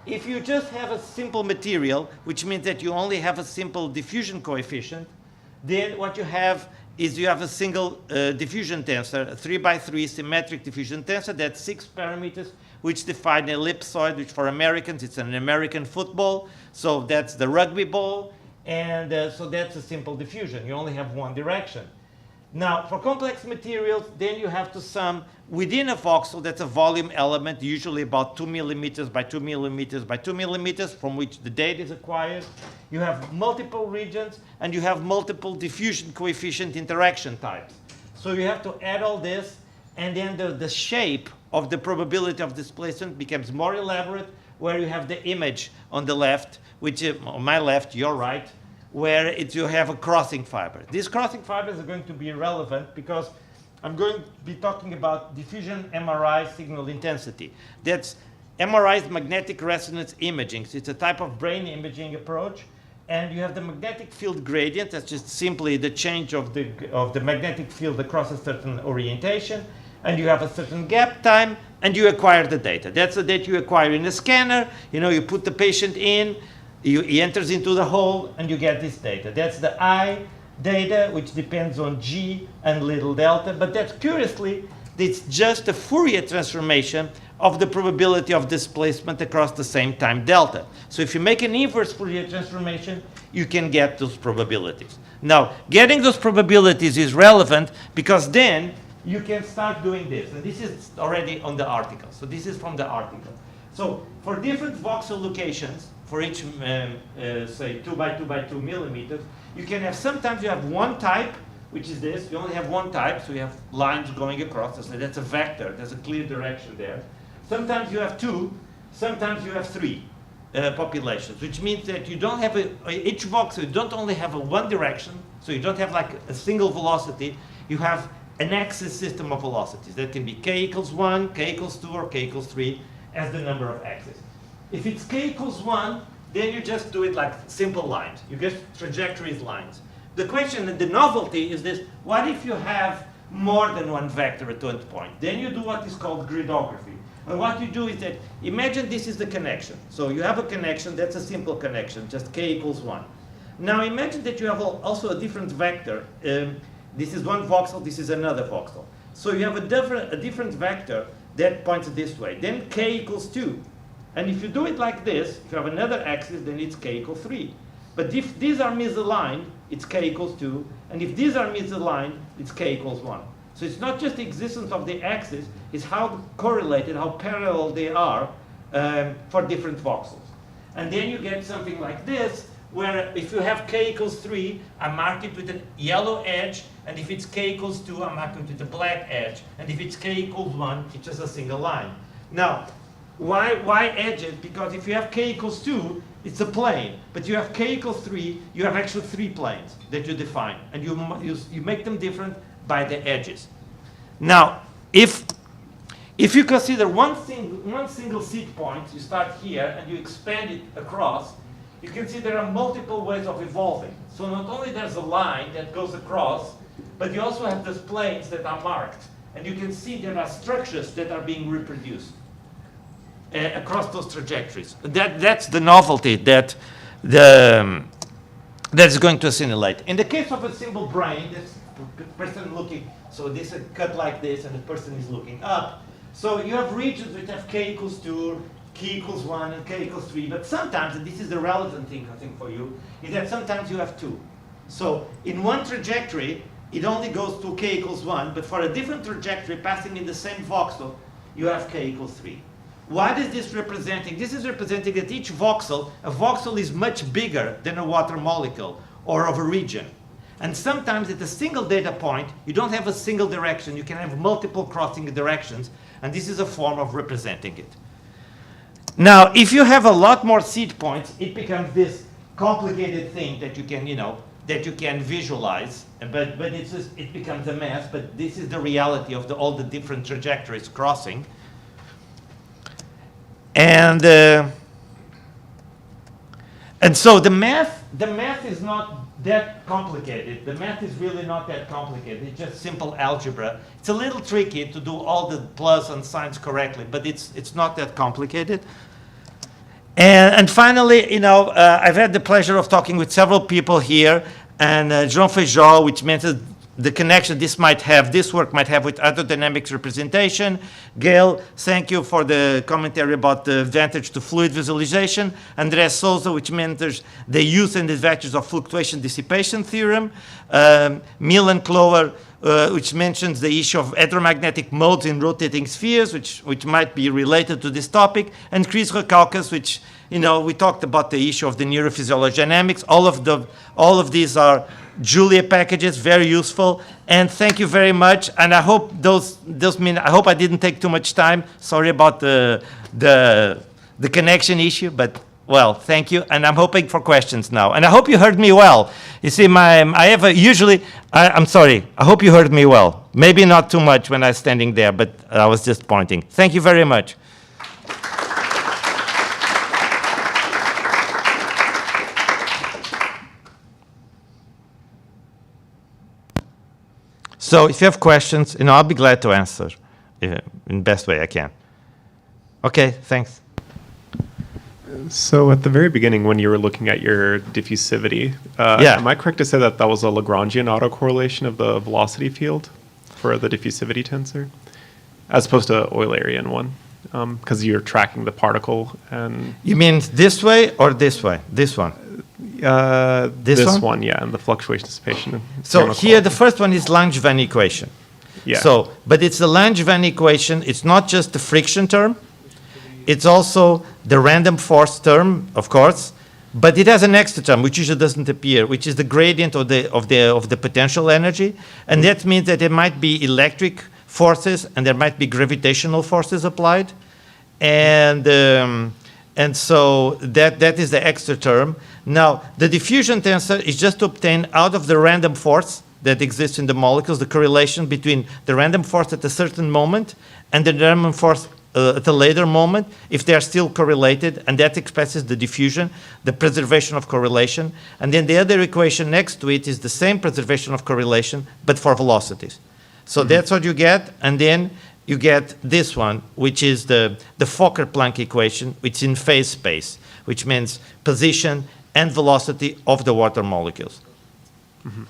If you just have a simple material, which means that you only have a simple diffusion coefficient, then what you have is you have a single diffusion tensor, a 3x3 symmetric diffusion tensor. That's 6 parameters, which define an ellipsoid, which for Americans, it's an American football. So that's the rugby ball. And so that's a simple diffusion. You only have one direction. Now, for complex materials, then you have to sum within a voxel, that's a volume element, usually about 2 millimeters by 2 millimeters by 2 millimeters, from which the data is acquired. You have multiple regions, and you have multiple diffusion coefficient interaction types. So you have to add all this, and then the shape of the probability of displacement becomes more elaborate, where you have the image on the left, which on my left, your right, where you have a crossing fiber. These crossing fibers are going to be relevant because I'm going to be talking about diffusion MRI signal intensity. That's MRI's magnetic resonance imaging. So it's a type of brain imaging approach. And you have the magnetic field gradient. That's just simply the change of the magnetic field across a certain orientation. And you have a certain gap time, and you acquire the data. That's the data you acquire in a scanner. You put the patient in, he enters into the hole, and you get this data. That's the I data, which depends on G and little delta. But that's curiously, it's just a Fourier transformation of the probability of displacement across the same time delta. So if you make an inverse Fourier transformation, you can get those probabilities. Now, getting those probabilities is relevant because then you can start doing this. And this is already on the article. So this is from the article. So for different voxel locations, for each, say, 2 by 2 by 2 millimeters, you can have, sometimes you have one type, which is this. You only have one type, so you have lines going across. So that's a vector. There's a clear direction there. Sometimes you have two. Sometimes you have three populations, which means that you don't have each voxel, you don't only have a one direction, so you don't have like a single velocity. You have an axis system of velocities. That can be k equals 1, k equals 2, or k equals 3 as the number of axes. If it's k equals 1, then you just do it like simple lines. You get trajectories lines. The question and the novelty is this: what if you have more than one vector at one point? Then you do what is called gridography. And what you do is that, imagine this is the connection. So you have a connection, that's a simple connection, just k equals 1. Now imagine that you have also a different vector. This is one voxel, this is another voxel. So you have a different vector that points this way. Then k equals 2. And if you do it like this, if you have another axis, then it's k equals 3. But if these are misaligned, it's k equals 2. And if these are misaligned, it's k equals 1. So it's not just the existence of the axis, it's how correlated, how parallel they are for different voxels. And then you get something like this, where if you have k equals 3, I mark it with a yellow edge, and if it's k equals 2, I mark it with a black edge. And if it's k equals 1, it's just a single line. Now, why edges? Because if you have k equals 2, it's a plane. But you have k equals 3, you have actually 3 planes that you define. And you make them different by the edges. Now, if you consider one single seed point, you start here and you expand it across, you can see there are multiple ways of evolving. So not only there's a line that goes across, but you also have those planes that are marked. And you can see there are structures that are being reproduced across those trajectories. That's the novelty that that's going to assimilate. In the case of a simple brain, this person looking, so this is cut like this, and the person is looking up. So you have regions which have k equals 2, k equals 1, and k equals 3. But sometimes, and this is the relevant thing, I think, for you, is that sometimes you have 2. So in one trajectory, it only goes to k equals 1, but for a different trajectory passing in the same voxel, you have k equals 3. What is this representing? This is representing that each voxel, a voxel is much bigger than a water molecule or of a region. And sometimes at a single data point, you don't have a single direction, you can have multiple crossing directions, and this is a form of representing it. Now, if you have a lot more seed points, it becomes this complicated thing that you can, that you can visualize, but it becomes a mess, but this is the reality of all the different trajectories crossing. And so the math is not that complicated. The math is really not that complicated. It's just simple algebra. It's a little tricky to do all the plus and signs correctly, but it's not that complicated. And finally, I've had the pleasure of talking with several people here, and Jean Feijó, which meant the connection this work might have with hydrodynamics representation. Gail, thank you for the commentary about the advantage to fluid visualization. Andrés Souza, which mentors the use and advantages of fluctuation dissipation theorem. Milan Kloer, which mentions the issue of electromagnetic modes in rotating spheres, which might be related to this topic. And Chris Rokaukas, which, we talked about the issue of the neurophysiology dynamics. All of these are Julia packages, very useful, and thank you very much. And I hope I hope I didn't take too much time. Sorry about the connection issue, but well, thank you. And I'm hoping for questions now. And I hope you heard me well. You see, I'm sorry. I hope you heard me well. Maybe not too much when I was standing there, but I was just pointing. Thank you very much. So if you have questions, I'll be glad to answer in the best way I can. Okay, thanks. So at the very beginning, when you were looking at your diffusivity, am I correct to say that was a Lagrangian autocorrelation of the velocity field for the diffusivity tensor, as opposed to Eulerian one? Because you're tracking the particle and... You mean this way or this way? This one? This one, yeah, and the fluctuation dissipation. So here, the first one is Langevin equation. Yeah. So, but it's the Langevin equation. It's not just the friction term. It's also the random force term, of course. But it has an extra term, which usually doesn't appear, which is the gradient of the potential energy, and that means that there might be electric forces and there might be gravitational forces applied, and so that is the extra term. Now, the diffusion tensor is just to obtain out of the random force that exists in the molecules the correlation between the random force at a certain moment and the random force at a later moment, if they are still correlated, and that expresses the diffusion, the preservation of correlation. And then the other equation next to it is the same preservation of correlation, but for velocities. So that's what you get, and then you get this one, which is the Fokker-Planck equation, which is in phase space, which means position and velocity of the water molecules. Mm-hmm.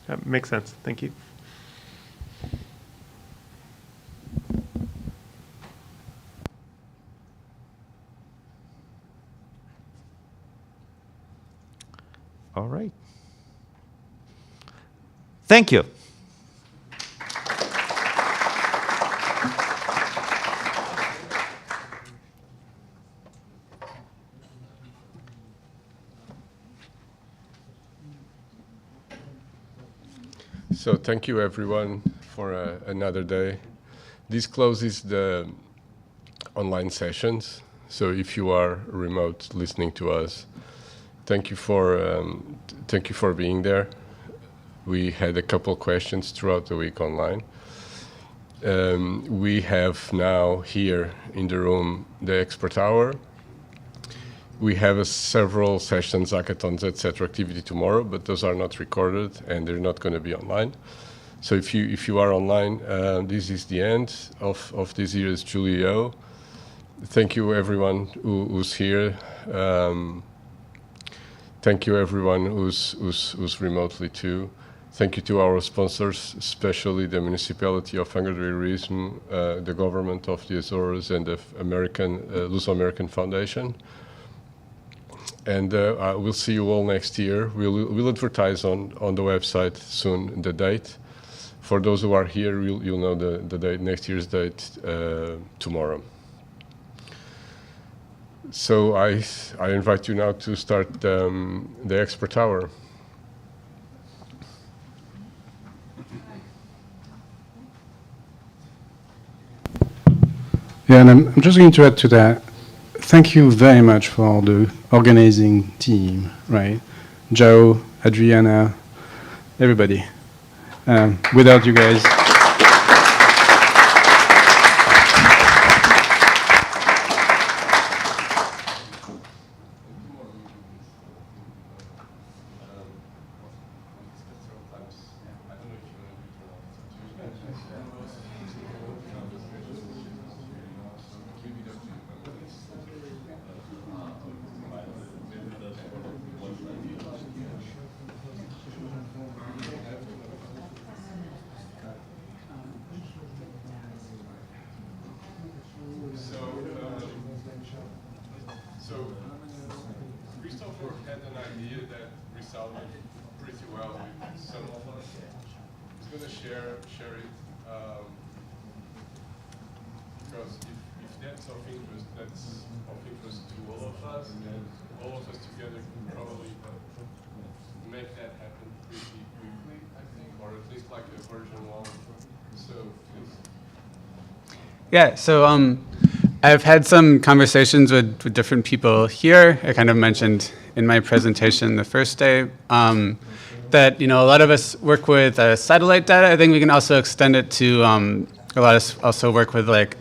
That makes sense. Thank you. All right. Thank you. So thank you everyone for another day. This closes the online sessions. So if you are remote listening to us, thank you for being there. We had a couple questions throughout the week online. We have now here in the room the expert hour. We have several sessions, hackathons, etc. activity tomorrow, but those are not recorded and they're not going to be online. So if you are online, this is the end of this year's JuliaEO. Thank you everyone who's here. Thank you everyone who's remotely too. Thank you to our sponsors, especially the municipality of Angra, Heroísmo, the government of the Açores, and the Luso-American Foundation. And we'll see you all next year. We'll advertise on the website soon the date. For those who are here, you'll know the date, next year's date, tomorrow. So I invite you now to start the expert hour. Yeah, and I'm just going to add to that. Thank you very much for the organizing team, right? Joe, Adriana, everybody. Without you guys. So Christopher had an idea that resounded pretty well with some of us. He's going to share it because if that's of interest, that's of interest to all of us, and all of us together can probably make that happen pretty quickly, I think, or at least like a version 1. So please. Yeah, so I've had some conversations with different people here. I kind of mentioned in my presentation the first day that, you know, a lot of us work with satellite data. I think we can also extend it to a lot of us also work with like